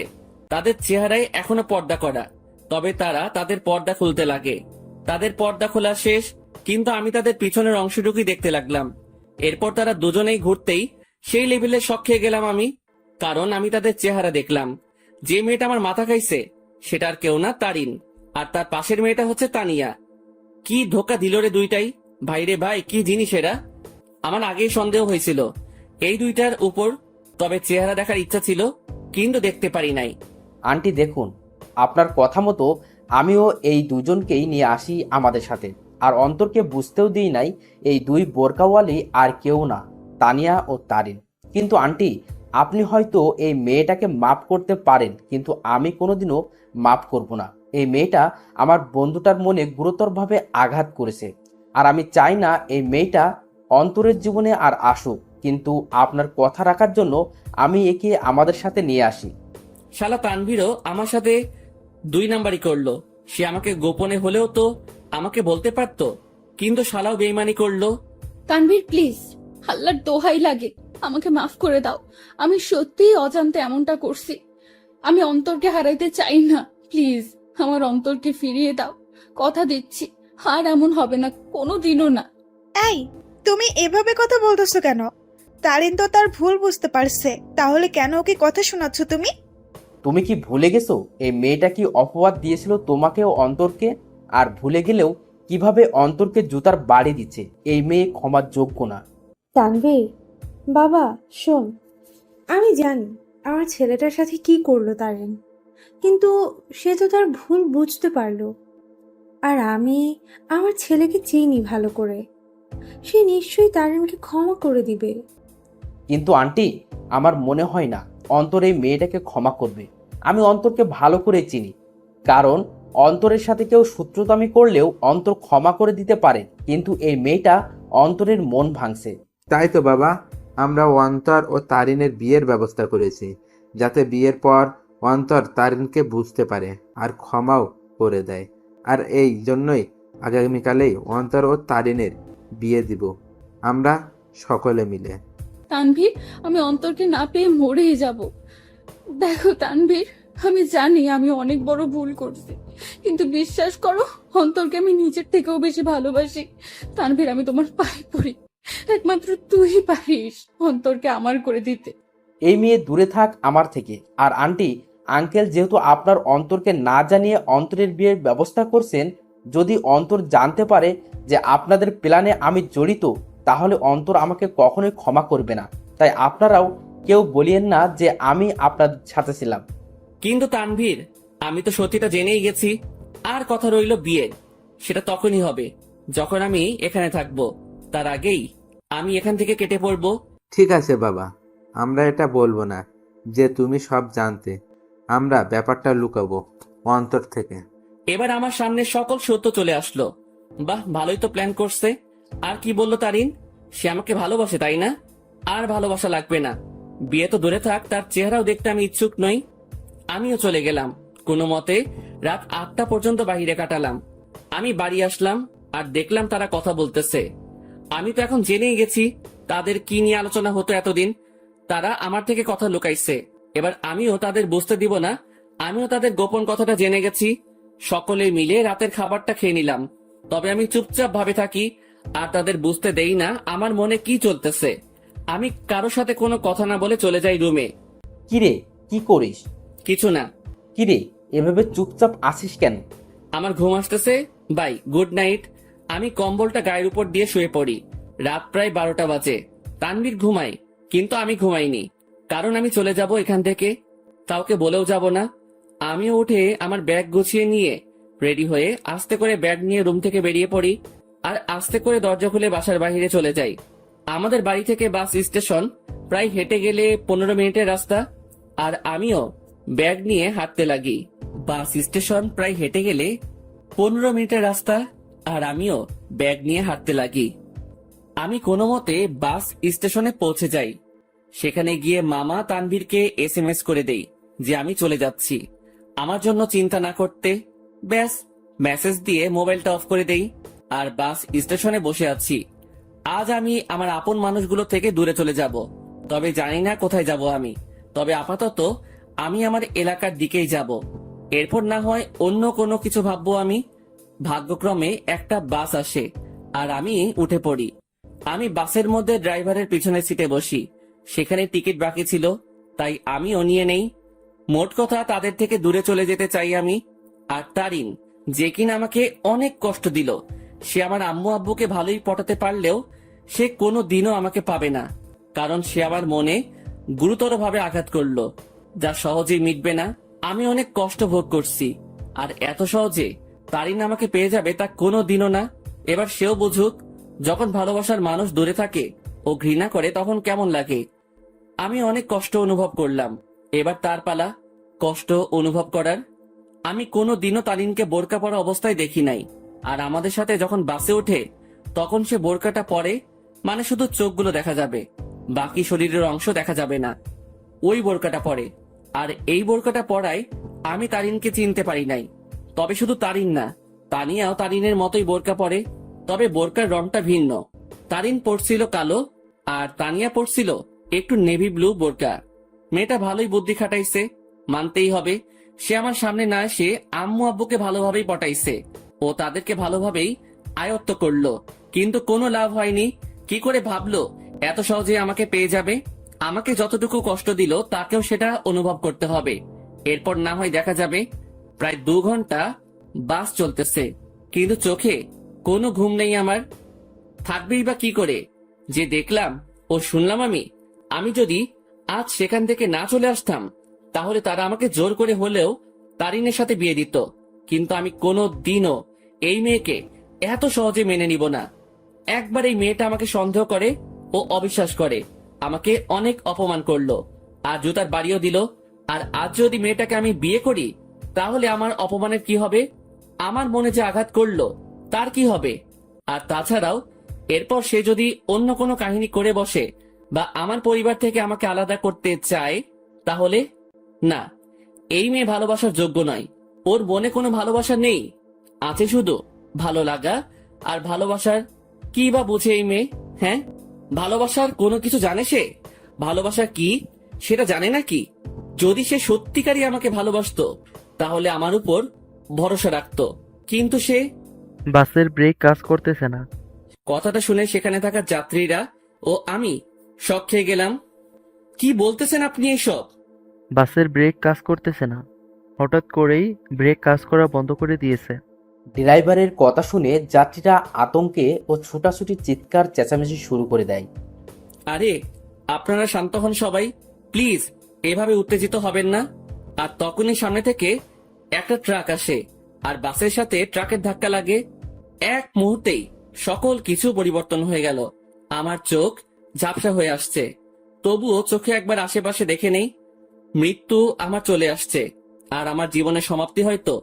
তাদের চেহারায় এখনো পর্দা করা, তবে তারা তাদের পর্দা খুলতে লাগে। তাদের পর্দা খোলা শেষ, কিন্তু আমি তাদের পিছনের অংশটুকুই দেখতে লাগলাম। এরপর তারা দুজনেই ঘুরতেই সেই লেভেলে শখ খেয়ে গেলাম আমি, কারণ আমি তাদের চেহারা দেখলাম। যে মেয়েটা আমার মাথা খাইছে সেটা আর কেউ না, তারিন। আর তার পাশের মেয়েটা হচ্ছে তানিয়া। কি ধোকা দিল রে দুইটাই! ভাইরে ভাই, কি জিনিস এরা! আমার আগেই সন্দেহ হয়েছিল এই দুইটার উপর, তবে চেহারা দেখার ইচ্ছা ছিল, কিন্তু দেখতে পারি নাই। আন্টি দেখুন, আপনার কথা মতো আমিও এই দুজনকেই নিয়ে আসি আমাদের সাথে, আর অন্তরকে বুঝতেও দিই নাই এই দুই বোরকাওয়ালি আর কেউ না, তানিয়া ও তারিন। কিন্তু আন্টি, আপনি হয়তো এই মেয়েটাকে মাফ করতে পারেন, কিন্তু আমি কোনোদিনও মাফ করব না। এই মেয়েটা আমার বন্ধুটার মনে গুরুতরভাবে আঘাত করেছে, আর আমি চাই না এই মেয়েটা অন্তরের জীবনে আর আসুক। কিন্তু আপনার কথা রাখার জন্য আমি একে আমাদের সাথে নিয়ে আসি। শালা তানভীরও আমার সাথে 2 নাম্বারই করলো। সে আমাকে গোপনে হলেও তো আমাকে বলতে পারতো, কিন্তু শালাও বেইমানি করলো। তানভীর প্লিজ, আল্লাহর দোহাই লাগে, আমাকে মাফ করে দাও। আমি সত্যিই অজান্তে এমনটা করছি। আমি অন্তরকে হারাইতে চাই না। প্লিজ আমার অন্তরকে ফিরিয়ে দাও। কথা দিচ্ছি আর এমন হবে না, কোনোদিনও না। এই, তুমি এভাবে কথা বলতেছো কেন? তারিন তো তার ভুল বুঝতে পারছে, তাহলে কেন ওকে কথা শোনাচ্ছ তুমি? তুমি কি ভুলে গেছো এই মেয়েটা কি অপবাদ দিয়েছিল তোমাকে ও অন্তরকে? আর ভুলে গেলেও কিভাবে অন্তরকে জুতার বাড়ি দিচ্ছে? এই মেয়ে ক্ষমার যোগ্য না। তানভীর বাবা শোন, আমি জানি আমার ছেলেটার সাথে কি করলো তারিন, কিন্তু সে তো তার ভুল বুঝতে পারলো। আর আমি আমার ছেলেকে চিনি ভালো করে, সে নিশ্চয়ই তারিনকে ক্ষমা করে দিবে। কিন্তু আন্টি, আমার মনে হয় না অন্তর এই মেয়েটাকে ক্ষমা করবে। আমি অন্তরকে ভালো করে চিনি, কারণ অন্তরের সাথে কেউ শত্রুতামি করলেও অন্তর ক্ষমা করে দিতে পারে, কিন্তু এই মেয়েটা অন্তরের মন ভাঙছে। তাই তো বাবা, আমরা অন্তর ও তারিনের বিয়ের ব্যবস্থা করেছি, যাতে বিয়ের পর অন্তর তারিনকে বুঝতে পারে আর ক্ষমাও করে দেয়। আর এই জন্যই আগামীকালেই অন্তর ও তারিনের বিয়ে দিব আমরা সকলে মিলে। তানভীর, আমি অন্তরকে না পেয়ে মরেই যাব। দেখো তানভীর, আমি জানি আমি অনেক বড় ভুল করছি, কিন্তু বিশ্বাস করো, অন্তরকে আমি নিজের থেকেও বেশি ভালোবাসি। তানভীর, আমি তোমার পায়ে পড়ি, একমাত্র তুই পারিস অন্তরকে আমার করে দিতে। এই মেয়ে দূরে থাক আমার থেকে। আর আন্টি, আঙ্কেল যেহেতু আপনার অন্তরকে না জানিয়ে অন্তরের বিয়ের ব্যবস্থা করছেন, যদি অন্তর জানতে পারে যে আপনাদের প্ল্যানে আমি জড়িত, তাহলে অন্তর আমাকে কখনোই ক্ষমা করবে না। তাই আপনারাও কেউ বলিয়েন না যে আমি আপনার সাথে ছিলাম। কিন্তু তানভীর, আমি তো সত্যিটা জেনেই গেছি। আর কথা রইল বিয়ের, সেটা তখনই হবে যখন আমি এখানে থাকবো। তার আগেই আমি এখান থেকে কেটে পড়বো। ঠিক আছে বাবা, আমরা এটা বলবো না যে তুমি সব জানতে। আমরা ব্যাপারটা লুকাবো অন্তর থেকে। এবার আমার সামনে সকল সত্য চলে আসলো। বাহ, ভালোই তো প্ল্যান করছে। আর কি বললো তারিন? সে আমাকে ভালোবাসে, তাই না? আর ভালোবাসা লাগবে না। বিয়ে তো দূরে থাক, তার চেহারাও দেখতে আমি ইচ্ছুক নই। আমিও চলে গেলাম। কোনো মতে রাত 8টা পর্যন্ত বাইরে কাটালাম। আমি বাড়ি আসলাম আর দেখলাম তারা কথা বলতেছে। আমি তো এখন জেনেই গেছি তাদের কি নিয়ে আলোচনা হতো এতদিন। তারা আমার থেকে কথা লুকাইছে। এবার আমিও তাদের বুঝতে দিব না আমিও তাদের গোপন কথাটা জেনে গেছি। সকলে মিলে রাতের খাবারটা খেয়ে নিলাম। তবে আমি চুপচাপ ভাবে থাকি আর তাদের বুঝতে দেই না আমার মনে কি চলতেছে। আমি কারো সাথে কোনো কথা না বলে চলে যাই রুমে। কিরে, কি করিস? কিছু না। কিরে, এভাবে চুপচাপ আছিস কেন? আমার ঘুম আসতেছে। Bye, good night. আমি কম্বলটা গায়ের উপর দিয়ে শুয়ে পড়ি। রাত প্রায় 12টা বাজে। তানভীর ঘুমায়, কিন্তু আমি ঘুমাইনি। কারণ আমি চলে যাব এখান থেকে, কাউকে বলেও যাব না। আমিও উঠে আমার ব্যাগ গুছিয়ে নিয়ে রেডি হয়ে আস্তে করে ব্যাগ নিয়ে রুম থেকে বেরিয়ে পড়ি আর আস্তে করে দরজা খুলে বাসার বাইরে চলে যাই। আমাদের বাড়ি থেকে বাস স্টেশন প্রায় হেঁটে গেলে 15 মিনিটের রাস্তা। আর আমিও ব্যাগ নিয়ে হাঁটতে লাগি। বাস স্টেশন প্রায় হেঁটে গেলে 15 মিনিটের রাস্তা আর আমিও ব্যাগ নিয়ে হাঁটতে লাগি। আমি কোনো মতে বাস স্টেশনে পৌঁছে যাই। সেখানে গিয়ে মামা তানভীরকে SMS করে দেই যে আমি চলে যাচ্ছি, আমার জন্য চিন্তা না করতে। ব্যাস, মেসেজ দিয়ে মোবাইলটা অফ করে দেই আর বাস স্টেশনে বসে আছি। আজ আমি আমার আপন মানুষগুলো থেকে দূরে চলে যাব। তবে জানি না কোথায় যাব আমি। তবে আপাতত আমি আমার এলাকার দিকেই যাব। এরপর না হয় অন্য কোনো কিছু ভাববো আমি। ভাগ্যক্রমে একটা বাস আসে আর আমি উঠে পড়ি। আমি বাসের মধ্যে ড্রাইভারের পিছনের সিটে বসি। সেখানে টিকিট বাকি ছিল, তাই আমিও নিয়ে নেই। মোট কথা তাদের থেকে দূরে চলে যেতে চাই আমি। আর তারিন, যে কিনা আমাকে অনেক কষ্ট দিল, সে আমার আম্মু আব্বুকে ভালোই পটাতে পারলেও সে কোনো দিনও আমাকে পাবে না। কারণ সে আমার মনে গুরুতরভাবে আঘাত করলো, যা সহজেই মিটবে না। আমি অনেক কষ্ট ভোগ করছি, আর এত সহজে তারিন আমাকে পেয়ে যাবে তা কোনো দিনও না। এবার সেও বুঝুক, যখন ভালোবাসার মানুষ দূরে থাকে ও ঘৃণা করে তখন কেমন লাগে। আমি অনেক কষ্ট অনুভব করলাম, এবার তার পালা কষ্ট অনুভব করার। আমি কোনো দিনও তারিনকে বোরকা পরা অবস্থায় দেখি নাই। আর আমাদের সাথে যখন বাসে ওঠে তখন সে বোরকাটা পরে, মানে শুধু চোখগুলো দেখা যাবে, বাকি শরীরের অংশ দেখা যাবে না। ওই বোরকাটা পরে। আর এই বোরকাটা পরায় আমি তারিনকে চিনতে পারি নাই। তবে শুধু তারিন না, তানিয়াও তারিনের মতোই বোরকা পরে, তবে বোরকার রংটা ভিন্ন। তারিন পরছিল কালো আর তানিয়া পরছিল একটু নেভি ব্লু বোরকা। মেয়েটা ভালোই বুদ্ধি খাটাইছে, মানতেই হবে। সে আমার সামনে না এসে আম্মু আব্বুকে ভালোভাবেই পটাইছে ও তাদেরকে ভালোভাবেই আয়ত্ত করলো, কিন্তু কোনো লাভ হয়নি। কি করে ভাবলো এত সহজে আমাকে পেয়ে যাবে? আমাকে যতটুকু কষ্ট দিল তাকেও সেটা অনুভব করতে হবে। এরপর না হয় দেখা যাবে। প্রায় 2 ঘন্টা বাস চলতেছে, কিন্তু চোখে কোনো ঘুম নেই আমার। থাকবেই বা কি করে? যে দেখলাম ও শুনলাম আমি যদি আজ সেখান থেকে না চলে আসতাম তাহলে তারা আমাকে জোর করে হলেও তারিনের সাথে বিয়ে দিত। কিন্তু আমি কোনো দিনও এই মেয়েকে এত সহজে মেনে নিব না। একবার এই মেয়েটা আমাকে সন্দেহ করে ও অবিশ্বাস করে, আমাকে অনেক অপমান করলো আর জুতার বাড়িও দিল। আর আজ যদি মেয়েটাকে আমি বিয়ে করি তাহলে আমার অপমানের কি হবে? আমার মনে যে আঘাত করলো তার কি হবে? আর তাছাড়াও এরপর সে যদি অন্য কোনো কাহিনী করে বসে বা আমার পরিবার থেকে আমাকে আলাদা করতে চায়, তাহলে না, এই মেয়ে ভালোবাসার যোগ্য নয়। ওর মনে কোনো ভালোবাসা নেই, আছে শুধু ভালো লাগা। আর ভালোবাসার কি বা বুঝে এই মেয়ে? হ্যাঁ, ভালোবাসার কোনো কিছু জানে সে? ভালোবাসা কি সেটা জানে নাকি? যদি সে সত্যিকারই আমাকে ভালোবাসতো তাহলে আমার উপর ভরসা রাখতো, কিন্তু সে। বাসের ব্রেক কাজ করতেছে না। কথাটা শুনে সেখানে থাকা যাত্রীরা ও আমি শক খেয়ে গেলাম। কি বলতেছেন আপনি এসব? বাসের ব্রেক কাজ করতেছে না, হঠাৎ করেই ব্রেক কাজ করা বন্ধ করে দিয়েছে। ড্রাইভারের কথা শুনে যাত্রীরা আতঙ্কে ও ছোটাছুটি চিৎকার চেঁচামেচি শুরু করে দেয়। আরে আপনারা শান্ত হন সবাই, প্লিজ এভাবে উত্তেজিত হবেন না। আর তখনই সামনে থেকে একটা ট্রাক আসে আর বাসের সাথে ট্রাকের ধাক্কা লাগে। এক মুহূর্তেই সকল কিছু পরিবর্তন হয়ে গেল। আমার চোখ ঝাপসা হয়ে আসছে, তবুও চোখে একবার আশেপাশে দেখে নেই। মৃত্যু আমার চলে আসছে, আর আমার জীবনের সমাপ্তি হয়তো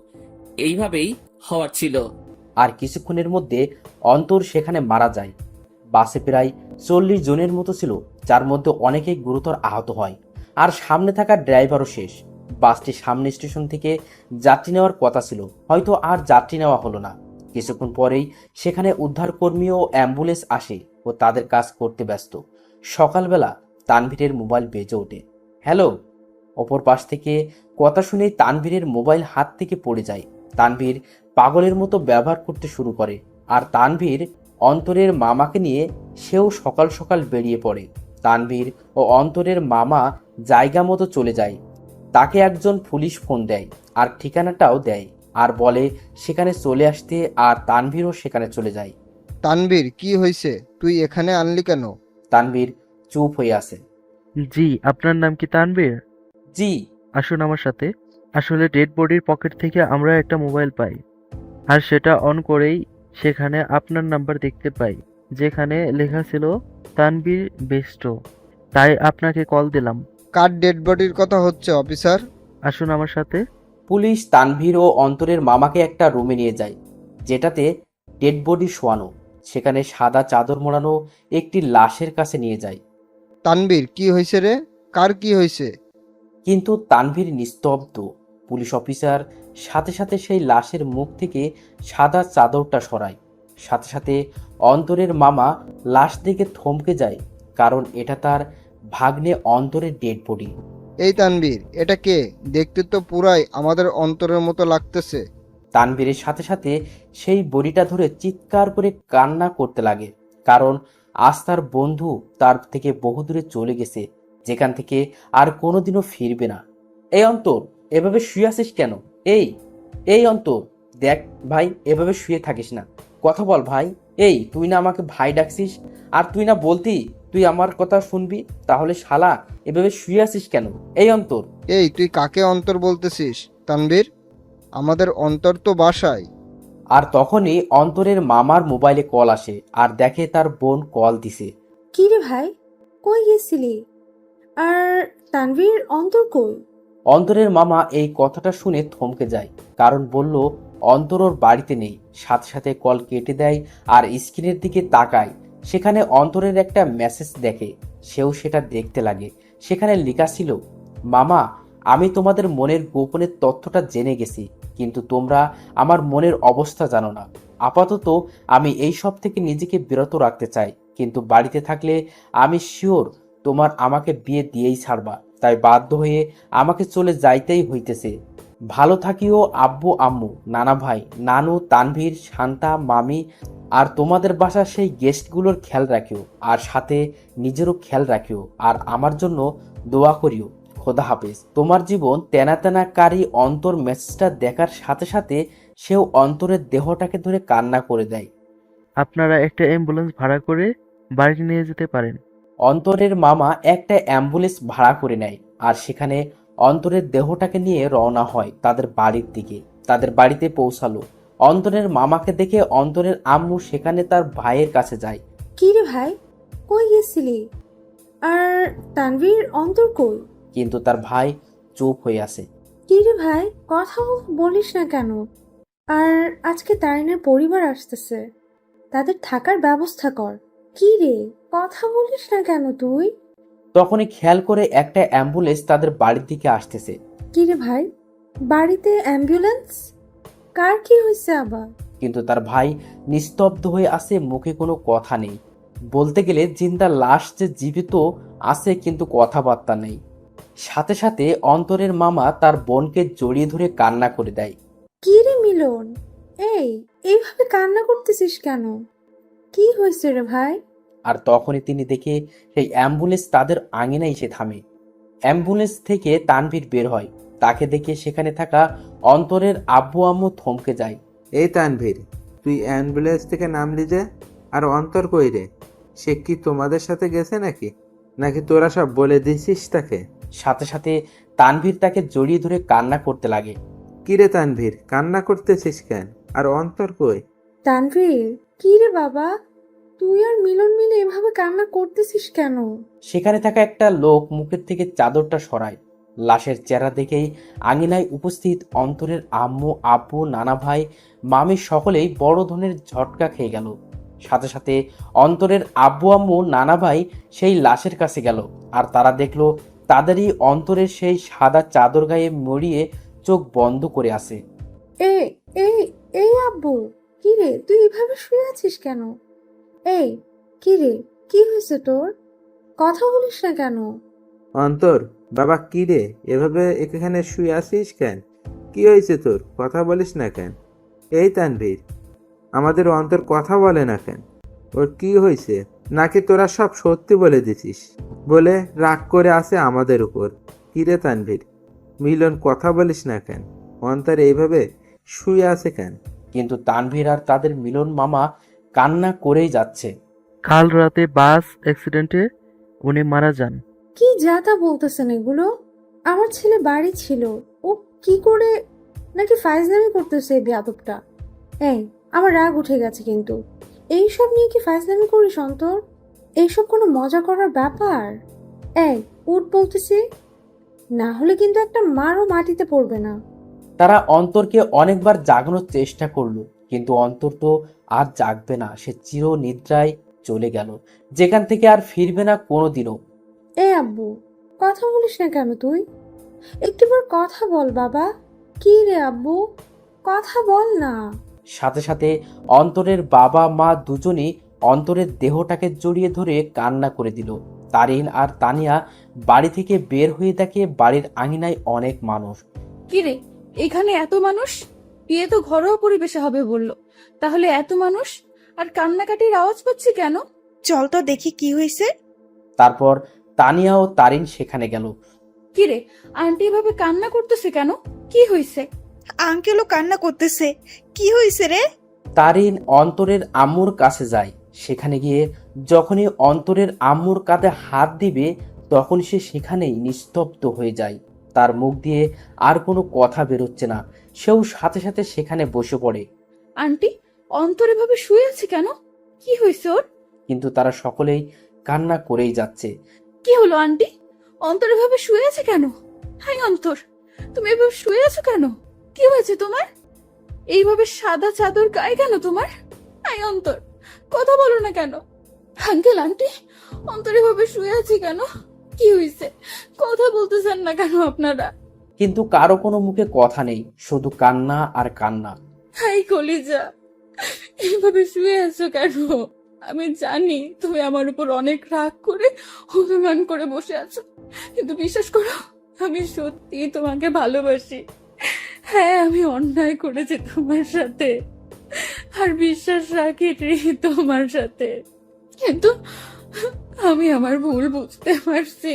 এইভাবেই হওয়ার ছিল। আর কিছুক্ষণের মধ্যে অন্তর সেখানে মারা যায়। বাসে প্রায় 40 জনের মতো ছিল, যার মধ্যে অনেকেই গুরুতর আহত হয়। আর সামনে থাকা ড্রাইভারও শেষ। বাসটি সামনে স্টেশন থেকে যাত্রী নেওয়ার কথা ছিল, হয়তো আর যাত্রী নেওয়া হলো না। কিছুক্ষণ পরেই সেখানে উদ্ধারকর্মী ও অ্যাম্বুলেন্স আসে ও তাদের কাজ করতে ব্যস্ত। সকালবেলা তানভীরের মোবাইল বেজে ওঠে। হ্যালো। অপর পাশ থেকে কথা শুনেই তানভীরের মোবাইল হাত থেকে পড়ে যায়। তানভীর পাগলের মতো ব্যবহার করতে শুরু করে। আর তানভীর অন্তরের মামাকে নিয়ে সেও সকাল সকাল বেরিয়ে পড়ে। তানভীর ও অন্তরের মামা জায়গা মতো চলে যায়। তাকে একজন পুলিশ ফোন দেয় আর ঠিকানাটাও দেয় আর বলে সেখানে চলে আসতে, আর তানভীরও সেখানে চলে যায়। তানভীর, কি হয়েছে? তুই এখানে আনলি কেন? তানভীর চুপ হয়ে আছে। জি, আপনার নাম কি তানবীর? জি। আসুন আমার সাথে। আসলে ডেড বডির পকেট থেকে আমরা একটা মোবাইল পাই, আর সেটা অন করেই সেখানে আপনার নাম্বার দেখতে পাই, যেখানে লেখা ছিল তানবীর বেস্ট। তাই আপনাকে কল দিলাম। কার ডেড বডির কথা হচ্ছে অফিসার? আসুন আমার সাথে। পুলিশ তানভীর ও অন্তরের মামাকে একটা রুমে নিয়ে যায়, যেটাতে ডেড বডি শোয়ানো। সেখানে সাদা চাদর মোড়ানো একটি লাশের কাছে নিয়ে যায়। তানভীর, কি হয়েছে রে? কার কি হয়েছে? কিন্তু তানভীর নিস্তব্ধ। পুলিশ অফিসার সাথে সাথে সেই লাশের মুখ থেকে সাদা চাদরটা সরায়। সাথে সাথে অন্তরের মামা লাশ দেখে থমকে যায়, কারণ এটা তার ভাগ্নে অন্তরের ডেড বডি। এই তানভীর, এটা কে? দেখতে তো পুরাই আমাদের অন্তরের মতো লাগতেছে। তানভীরের সাথে সাথে সেই বডিটা ধরে চিৎকার করে কান্না করতে লাগে, কারণ আজ তার বন্ধু তার থেকে বহুদূরে চলে গেছে, যেখান থেকে আর কোনোদিনও ফিরবে না। এই অন্তর, এভাবে শুয়ে আছিস কেন? এই এই অন্তর, দেখ ভাই, এভাবে শুয়ে থাকিস না, কথা বল ভাই। এই, তুই না আমাকে ভাই ডাকছিস, আর তুই না বলতি তুই আমার কথা শুনবি, তাহলে শালা এভাবে শুয়ে আছিস কেন? এই অন্তর। এই, তুই কাকে অন্তর বলতেছিস তানভীর? আমাদের অন্তর তো বাসায়। আর তখনই অন্তরের মামার মোবাইলে কল আসে আর দেখে তার বোন কল দিছে। কি রে ভাই, কই গেছিলি? আর তানভীর, অন্তর কই? অন্তরের মামা এই কথাটা শুনে থমকে যায়, কারণ বলল অন্তর ওর বাড়িতে নেই। সাথে সাথে কল কেটে দেয় আর স্ক্রিনের দিকে তাকায়। সেখানে অন্তরের একটা মেসেজ দেখে। সেও সেটা দেখতে লাগে। সেখানে লেখা ছিল, মামা, আমি তোমাদের মনের গোপনের তথ্যটা জেনে গেছি, কিন্তু তোমরা আমার মনের অবস্থা জানো না। আপাতত আমি এই সব থেকে নিজেকে বিরত রাখতে চাই, কিন্তু বাড়িতে থাকলে আমি শিওর তোমার আমাকে বিয়ে দিয়েই ছাড়বা, তাই বাধ্য হয়ে আমাকে চলে যাইতেই হইতেছে। ভালো থাকিও আব্বু আম্মু, নানা ভাই, নানু, তানভীর, শান্তা, মামি, আর তোমাদের বাসার সেই গেস্টগুলোর খেয়াল রাখিও, আর সাথে নিজেরও খেয়াল রাখিও, আর আমার জন্য দোয়া করিও। খোদা হাফেজ। তোমার জীবন তেনা তেনা কারি। অন্তর মেসেজটা দেখার সাথে সাথে সেও অন্তরের দেহটাকে ধরে কান্না করে দেয়। আপনারা একটা অ্যাম্বুলেন্স ভাড়া করে বাড়ি নিয়ে যেতে পারেন। অন্তরের মামা একটা অ্যাম্বুলেন্স ভাড়া করে নেয় আর সেখানে অন্তরের দেহটাকে নিয়ে রওনা হয় তাদের বাড়ির দিকে। তাদের বাড়িতে পৌঁছালো। অন্তরের মামাকে দেখে অন্তরের আম্মু সেখানে তার ভাইয়ের কাছে যায়। কি রে ভাই, কই গেছিলি? আর তানভীর, অন্তর কই? কিন্তু তার ভাই চুপ হয়ে আছে। কি রে ভাই, কথা বলিস না কেন? আর আজকে তারিনের পরিবার আসতেছে, তাদের থাকার ব্যবস্থা কর। কি রে, কথা বলিস না কেন তুই? তখনই খেয়াল করে একটা অ্যাম্বুলেন্স তাদের বাড়ির দিকে আসতেছে। কি রে ভাই, বাড়িতে অ্যাম্বুলেন্স? কার কি হয়েছে আবার? কিন্তু তার ভাই নিস্তব্ধ হয়ে আছে, মুখে কোনো কথা নেই। বলতে গেলে জিন্দা লাশ যে জীবিত আছে, কিন্তু কথাবার্তা নেই। সাথে সাথে অন্তরের মামা তার বোনকে জড়িয়ে ধরে কান্না করে দেয়। কি রে মিলন, এইভাবে কান্না করতেছিস কেন? কি হয়েছে রে ভাই? আর তখনই তিনি দেখে সেই অ্যাম্বুলেন্স তাদের আঙিনায় এসে থামে। অ্যাম্বুলেন্স থেকে তানভীর বের হয়। তাকে দেখে সেখানে থাকা অন্তরের আব্বু আম্মু থমকে যায়। এই তানভীর, তুই অ্যাম্বুলেন্স থেকে নামলি যে? আর অন্তর কই রে? সে কি তোমাদের সাথে গেছে নাকি? নাকি তোরা সব বলে দিছিস তাকে? সাথে সাথে তানভীর তাকে জড়িয়ে ধরে কান্না করতে লাগে। কিরে তানভীর, কান্না করতেছিস কেন? আর অন্তর কই? তানভীর, কি রে বাবা, তুই আর মিলন মিলে এভাবে কান্না করতেছিস কেন? সেখানে থাকা একটা লোক মুখের থেকে চাদরটা সরায়। লাশের চেহারা দেখেই আঙিনায় উপস্থিত অন্তরের আম্মু, আব্বু, নানা ভাই, মামি সকলেই বড় ধরনের ঝটকা খেয়ে গেল। সাথে সাথে অন্তরের আব্বু, আম্মু, নানা ভাই সেই লাশের কাছে গেল, আর তারা দেখলো তাদেরই অন্তরের সেই সাদা চাদর গায়ে মরিয়ে চোখ বন্ধ করে আছে। এই এই এই আব্বু, কি রে তুই এভাবে শুয়ে আছিস কেন? এই কি রে, কি হয়েছে তোর? কথা বলিস না কেন? অন্তর, বাবা, কি রে এভাবে এখানে শুয়ে আছিস কেন? কি হয়েছে তোর? কথা বলিস না কেন? এই তানভীর, আমাদের অন্তর কথা বলে না কেন? ওর কি হয়েছে? নাকি তোরা সব সত্যি বলে দিছিস বলে রাগ করে আছে আমাদের উপর? কি রে তানভীর, মিলন, কথা বলিস না কেন? অন্তর এইভাবে শুয়ে আছে কেন? কিন্তু তানভীর আর তাদের মিলন মামা কান্না করেই যাচ্ছে। কাল রাতে বাস অ্যাক্সিডেন্টে উনি মারা যান। কি যাতা বলতেছেন এগুলো? আমার ছেলে বাড়ি ছিল, ও কি করে নাকি ফাইজলামি করতেছে এই বেয়াদবটা। এই, আমার রাগ উঠে গেছে কিন্তু। এইসব নিয়ে কি ফাইজলামি করিস অন্তর? এইসব কোনো মজা করার ব্যাপার? এই উঠ বলতেছি, না হলে কিন্তু একটা মারও মাটিতে পড়বে না। তারা অন্তরকে অনেকবার জাগানোর চেষ্টা করলো, কিন্তু অন্তর তো আর জাগবে না। সে চির নিদ্রায় চলে গেল, যেখান থেকে আর ফিরবে না কোনোদিনও। এই আব্বু, কথা বলিস না কেন তুই? একটিবার কথা বল বাবা। কি রে আব্বু, কথা বল না। সাথে সাথে অন্তরের বাবা মা দুজনই অন্তরের দেহটাকে জড়িয়ে ধরে কান্না করে দিল। তারিন আর তানিয়া বাড়ি থেকে বের হয়ে দেখে বাড়ির আঙিনায় অনেক মানুষ। কিরে, এখানে এত মানুষ? বিয়ে তো ঘরোয়া পরিবেশে হবে বললো, তাহলে এত মানুষ আর কান্নাকাটির আওয়াজ পাচ্ছি কেন? চল তো দেখি কি হয়েছে। তারপর তানিয়া ও তারিন সেখানে গেল। কিরে, আন্টি এভাবে কান্না করতেছে কেন? কি হয়েছে? আঙ্কেলও কান্না করতেছে। কি হয়েছে রে? তারিন অন্তরের আম্মুর কাছে যায়। সেখানে গিয়ে যখনই অন্তরের আম্মুর কাঁধে হাত দিবে, তখন সে সেখানেই নিস্তব্ধ হয়ে যায়। তার মুখ দিয়ে আর কোনো কথা বেরোচ্ছে না। সেও সাথে সাথে সেখানে বসে পড়ে। আন্টি, অন্তর এভাবে শুয়ে আছে কেন? কি হয়েছে ওর? কিন্তু তারা সকলেই কান্না করেই যাচ্ছে। কি হলো আন্টি? অন্তর এভাবে শুয়ে আছে কেন? হাই অন্তর, তুমি এভাবে শুয়ে আছো কেন? কি হয়েছে তোমার? এইভাবে সাদা চাদর গায়ে কেন তোমার? হাই অন্তর, কথা বলো না কেন? আঙ্কেল, আন্টি, অন্তর এভাবে শুয়ে আছে কেন? কি হয়েছে? কথা বলতেছেন না কেন আপনারা? কিন্তু কারো কোনো মুখে কথা নেই, শুধু কান্না আর কান্না। হাই কলিজা, এইভাবে শুয়ে আছো কেন? আমি জানি তুমি আমার উপর অনেক রাগ করে অভিমান করে বসে আছো, কিন্তু বিশ্বাস করো, আমি সত্যি তোমাকে ভালোবাসি। হ্যাঁ, আমি অন্যায় করেছি তোমার সাথে, আর বিশ্বাস রাখি তোমার সাথে, কিন্তু আমি আমার ভুল বুঝতে পারছি।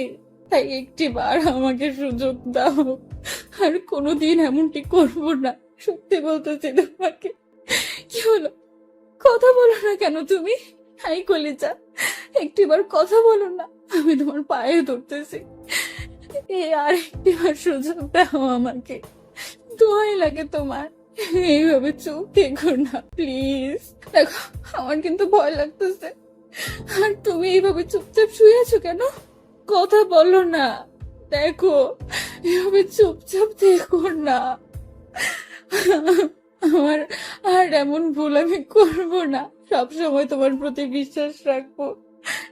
তাই একটিবার আমাকে সুযোগ দাও, আর কোনোদিন এমনটি করবো না। সত্যি বলতেছি তোমাকে। কি হলো, কথা বলো না কেন তুমি? হাই কলিজা, একটিবার কথা বলো না, আমি তোমার পায়ে ধরতেছি। আর একটিবার সুযোগ দাও আমাকে, দোয়াই লাগে তোমার। এইভাবে চুপ থেকো না প্লিজ। দেখো, আমার কিন্তু ভয় লাগতেছে। আর তুমি এইভাবে চুপচাপ শুয়ে আছো কেন? কথা বলো না। দেখো, এভাবে চুপচাপ থেকো না। আমার আর এমন ভুল আমি করবো না। সব সময় তোমার প্রতি বিশ্বাস রাখবো।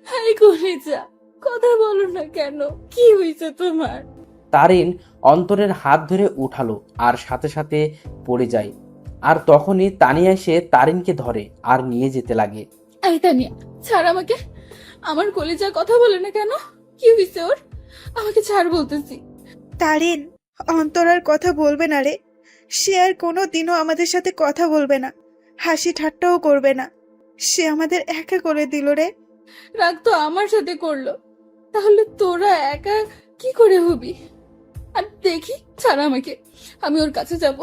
হাই কলিজা, কথা বলো না কেন? কি হয়েছে তোমার? তারিন অন্তরের হাত ধরে উঠালো আর সাথে সাথে পড়ে যায়। আর তখনই তানিয়া এসে তারিনকে ধরে আর নিয়ে যেতে লাগে। এই তানিয়া, ছাড় আমাকে। আমার কলিজা কথা বলে না কেন? কি হয়েছে ওর? আমাকে ছাড় বলতেছি। তারিন, অন্তর আর কথা বলবে না রে। সে আর কোনো দিনও আমাদের সাথে কথা বলবে না, হাসি ঠাট্টাও করবে না। সে আমাদের একা করে দিল রে। রাগ তো আমার সাথে করলো, তাহলে তোরা একা কি করে হবি? আর দেখি, ছাড় আমাকে, আমি ওর কাছে যাব।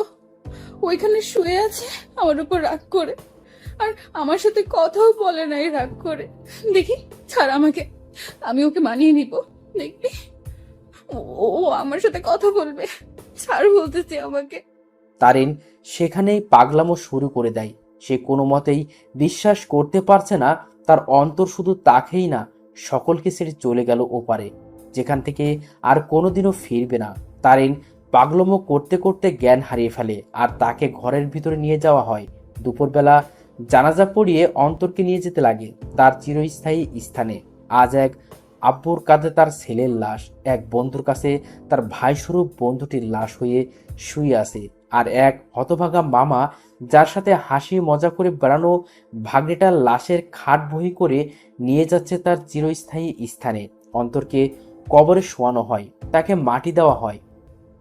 ওইখানে শুয়ে আছে আমার উপর রাগ করে, আর আমার সাথে কথাও বলে নাই রাগ করে। দেখি, ছাড় আমাকে, আমি ওকে মানিয়ে নিব। দেখবি, ও ও আমার সাথে কথা বলবে। ছাড় বলতেছি আমাকে। তারিন সেখানেই পাগলামো শুরু করে দেয়। সে কোনো মতেই বিশ্বাস করতে পারছে না তার অন্তর শুধু তাকেই না, সকলকে ছেড়ে চলে গেল ওপারে। যেখান থেকে আর কোনোদিনও ফিরবে না। তারিন পাগলমো করতে করতে জ্ঞান হারিয়ে ফেলে আর তাকে ঘরের ভিতরে নিয়ে যাওয়া হয়। দুপুরবেলা জানাজা পড়িয়ে অন্তরকে নিয়ে যেতে লাগে তার চিরস্থায়ী স্থানে। আজ এক আব্বুর কাঁধে তার ছেলের লাশ, এক বন্ধুর কাছে তার ভাইস্বরূপ বন্ধুটির লাশ হয়ে শুয়ে আছে, আর এক হতভাগা মামা যার সাথে হাসি মজা করে বেড়ানো ভাগ্নেটার লাশের খাট বহি করে নিয়ে যাচ্ছে তার চিরস্থায়ী স্থানে। অন্তরকে কবরে শোয়ানো হয়, তাকে মাটি দেওয়া হয়।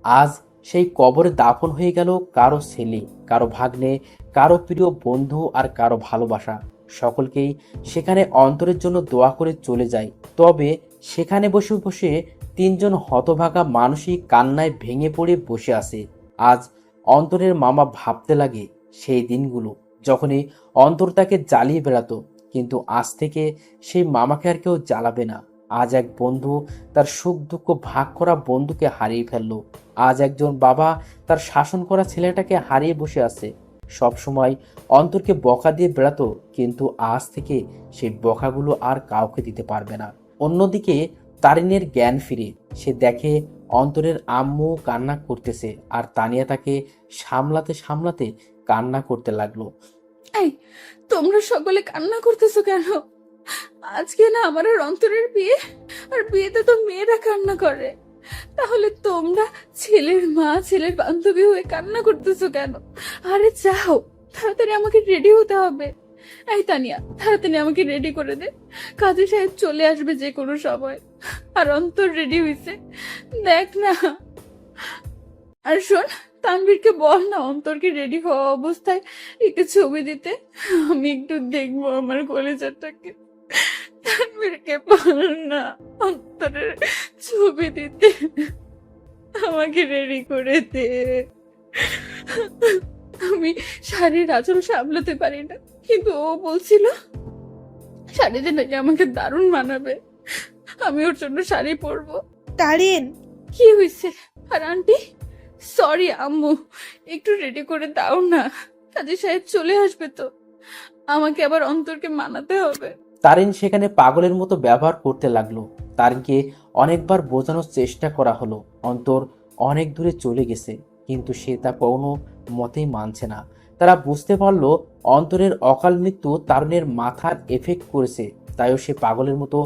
আজ সেই কবরে দাফন হয়ে গেল কারো ছেলে, কারো ভাগ্নে, কারো প্রিয় বন্ধু আর কারো ভালোবাসা। সকলকেই সেখানে অন্তরের জন্য দোয়া করে চলে যায়। তবে সেখানে বসে বসে তিনজন হতভাগা মানসিক কান্নায় ভেঙে পড়ে বসে আছে। আজ অন্তরের মামা ভাবতে লাগে সেই দিনগুলো যখনই অন্তর তাকে জ্বালিয়ে বেড়াতো, কিন্তু আজ থেকে সেই মামাকে আর কেউ জ্বালাবে না। আজ এক বন্ধু তার সুখ দুঃখ ভাগ করা বন্ধুকে হারিয়ে ফেললো। আজ একজন বাবা তার শাসন করা ছেলেটাকে হারিয়ে বসে আছে। সব সময় অন্তরকে বকা দিয়ে বেড়াতো, কিন্তু আজ থেকে সেই বকাগুলো আর কাউকে দিতে পারবে না। অন্যদিকে তারিনের জ্ঞান ফিরে সে দেখে অন্তরের আম্মু কান্না করতেছে, আর তানিয়া তাকে সামলাতে সামলাতে কান্না করতে লাগলো। এই, তোমরা সকলে কান্না করতেছো কেন? আজকে না আমার আর অন্তরের বিয়ে, আর বিয়েতে তো মেয়েরা কান্না করে। তাহলে তোমরা ছেলের মা, ছেলের বান্ধবী হয়ে কান্না করতেছো কেন? আরে যাও, তাড়াতাড়ি আমাকে রেডি হতে হবে। এই তানিয়া, তাড়াতাড়ি আমাকে রেডি করে দে, কাজী সাহেব চলে আসবে যে কোনো সময়। আর অন্তর রেডি হইছে, দেখ না। আর শোন, তানভীরকে বল না অন্তরকে রেডি হওয়া অবস্থায় একটু ছবি দিতে, আমি একটু দেখবো আমার কলেজারটাকে। তানভীরকে বল না অন্তরের ছবি দিতে, আমাকে রেডি করে দে। আমি শাড়ির আঁচল সামলাতে পারি না, কিন্তু ও বলছিল শাড়িতে নাকি আমাকে দারুণ মানাবে, আমি ওর জন্য শাড়ি পরবো। তারিন, কি হয়েছে? আর আন্টি, সরি আম্মু, একটু রেডি করে দাও না, কাজী সাহেব চলে আসবে তো, আমাকে আবার অন্তরকে মানাতে হবে। তারিন সেখানে পাগলের মতো ব্যবহার করতে লাগলো। তারিনকে অনেকবার বোঝানোর চেষ্টা করা হলো অন্তর অনেক দূরে চলে গেছে, কিন্তু সে তা কোনো মতেই মানছে না। তারা বুঝতে পারলো অন্তরের অকাল মৃত্যু তারিনের মাথার এফেক্ট করেছে, তাইও সে পাগলের মতো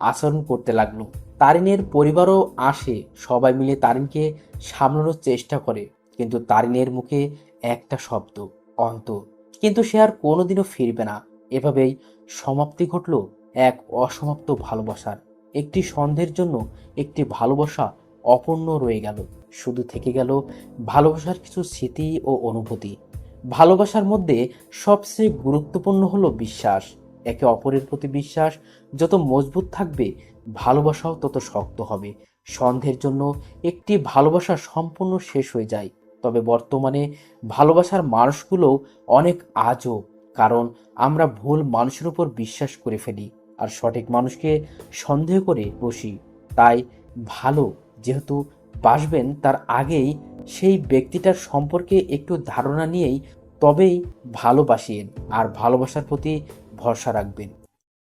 আচরণ করতে লাগলো। তারিনের পরিবারও আসে, সবাই মিলে তারিনকে সামলানোর চেষ্টা করে, কিন্তু তারিনের মুখে একটা শব্দ, অন্তর। কিন্তু সে আর কোনোদিনও ফিরবে না। এভাবেই সমাপ্তি ঘটল এক অসমাপ্ত ভালোবাসার। একটি সন্ধ্যের জন্য একটি ভালোবাসা অপূর্ণ রয়ে গেল, শুধু থেকে গেল ভালোবাসার কিছু স্মৃতি ও অনুভূতি। ভালোবাসার মধ্যে সবচেয়ে গুরুত্বপূর্ণ হলো বিশ্বাস। একে অপরের প্রতি বিশ্বাস যত মজবুত থাকবে, ভালোবাসাও তত শক্ত হবে। সন্ধ্যের জন্য একটি ভালোবাসা সম্পূর্ণ শেষ হয়ে যায়, তবে বর্তমানে ভালোবাসার মানুষগুলো অনেক আজব, কারণ আমরা ভুল মানুষের উপর বিশ্বাস করে ফেলি আর সঠিক মানুষকে সন্দেহ করে বসি। তাই ভালো যেহেতু বাসবেন, তার আগেই সেই ব্যক্তিটার সম্পর্কে একটু ধারণা নিয়েই তবেই ভালোবাসিয়েন আর ভালোবাসার প্রতি ভরসা রাখবেন।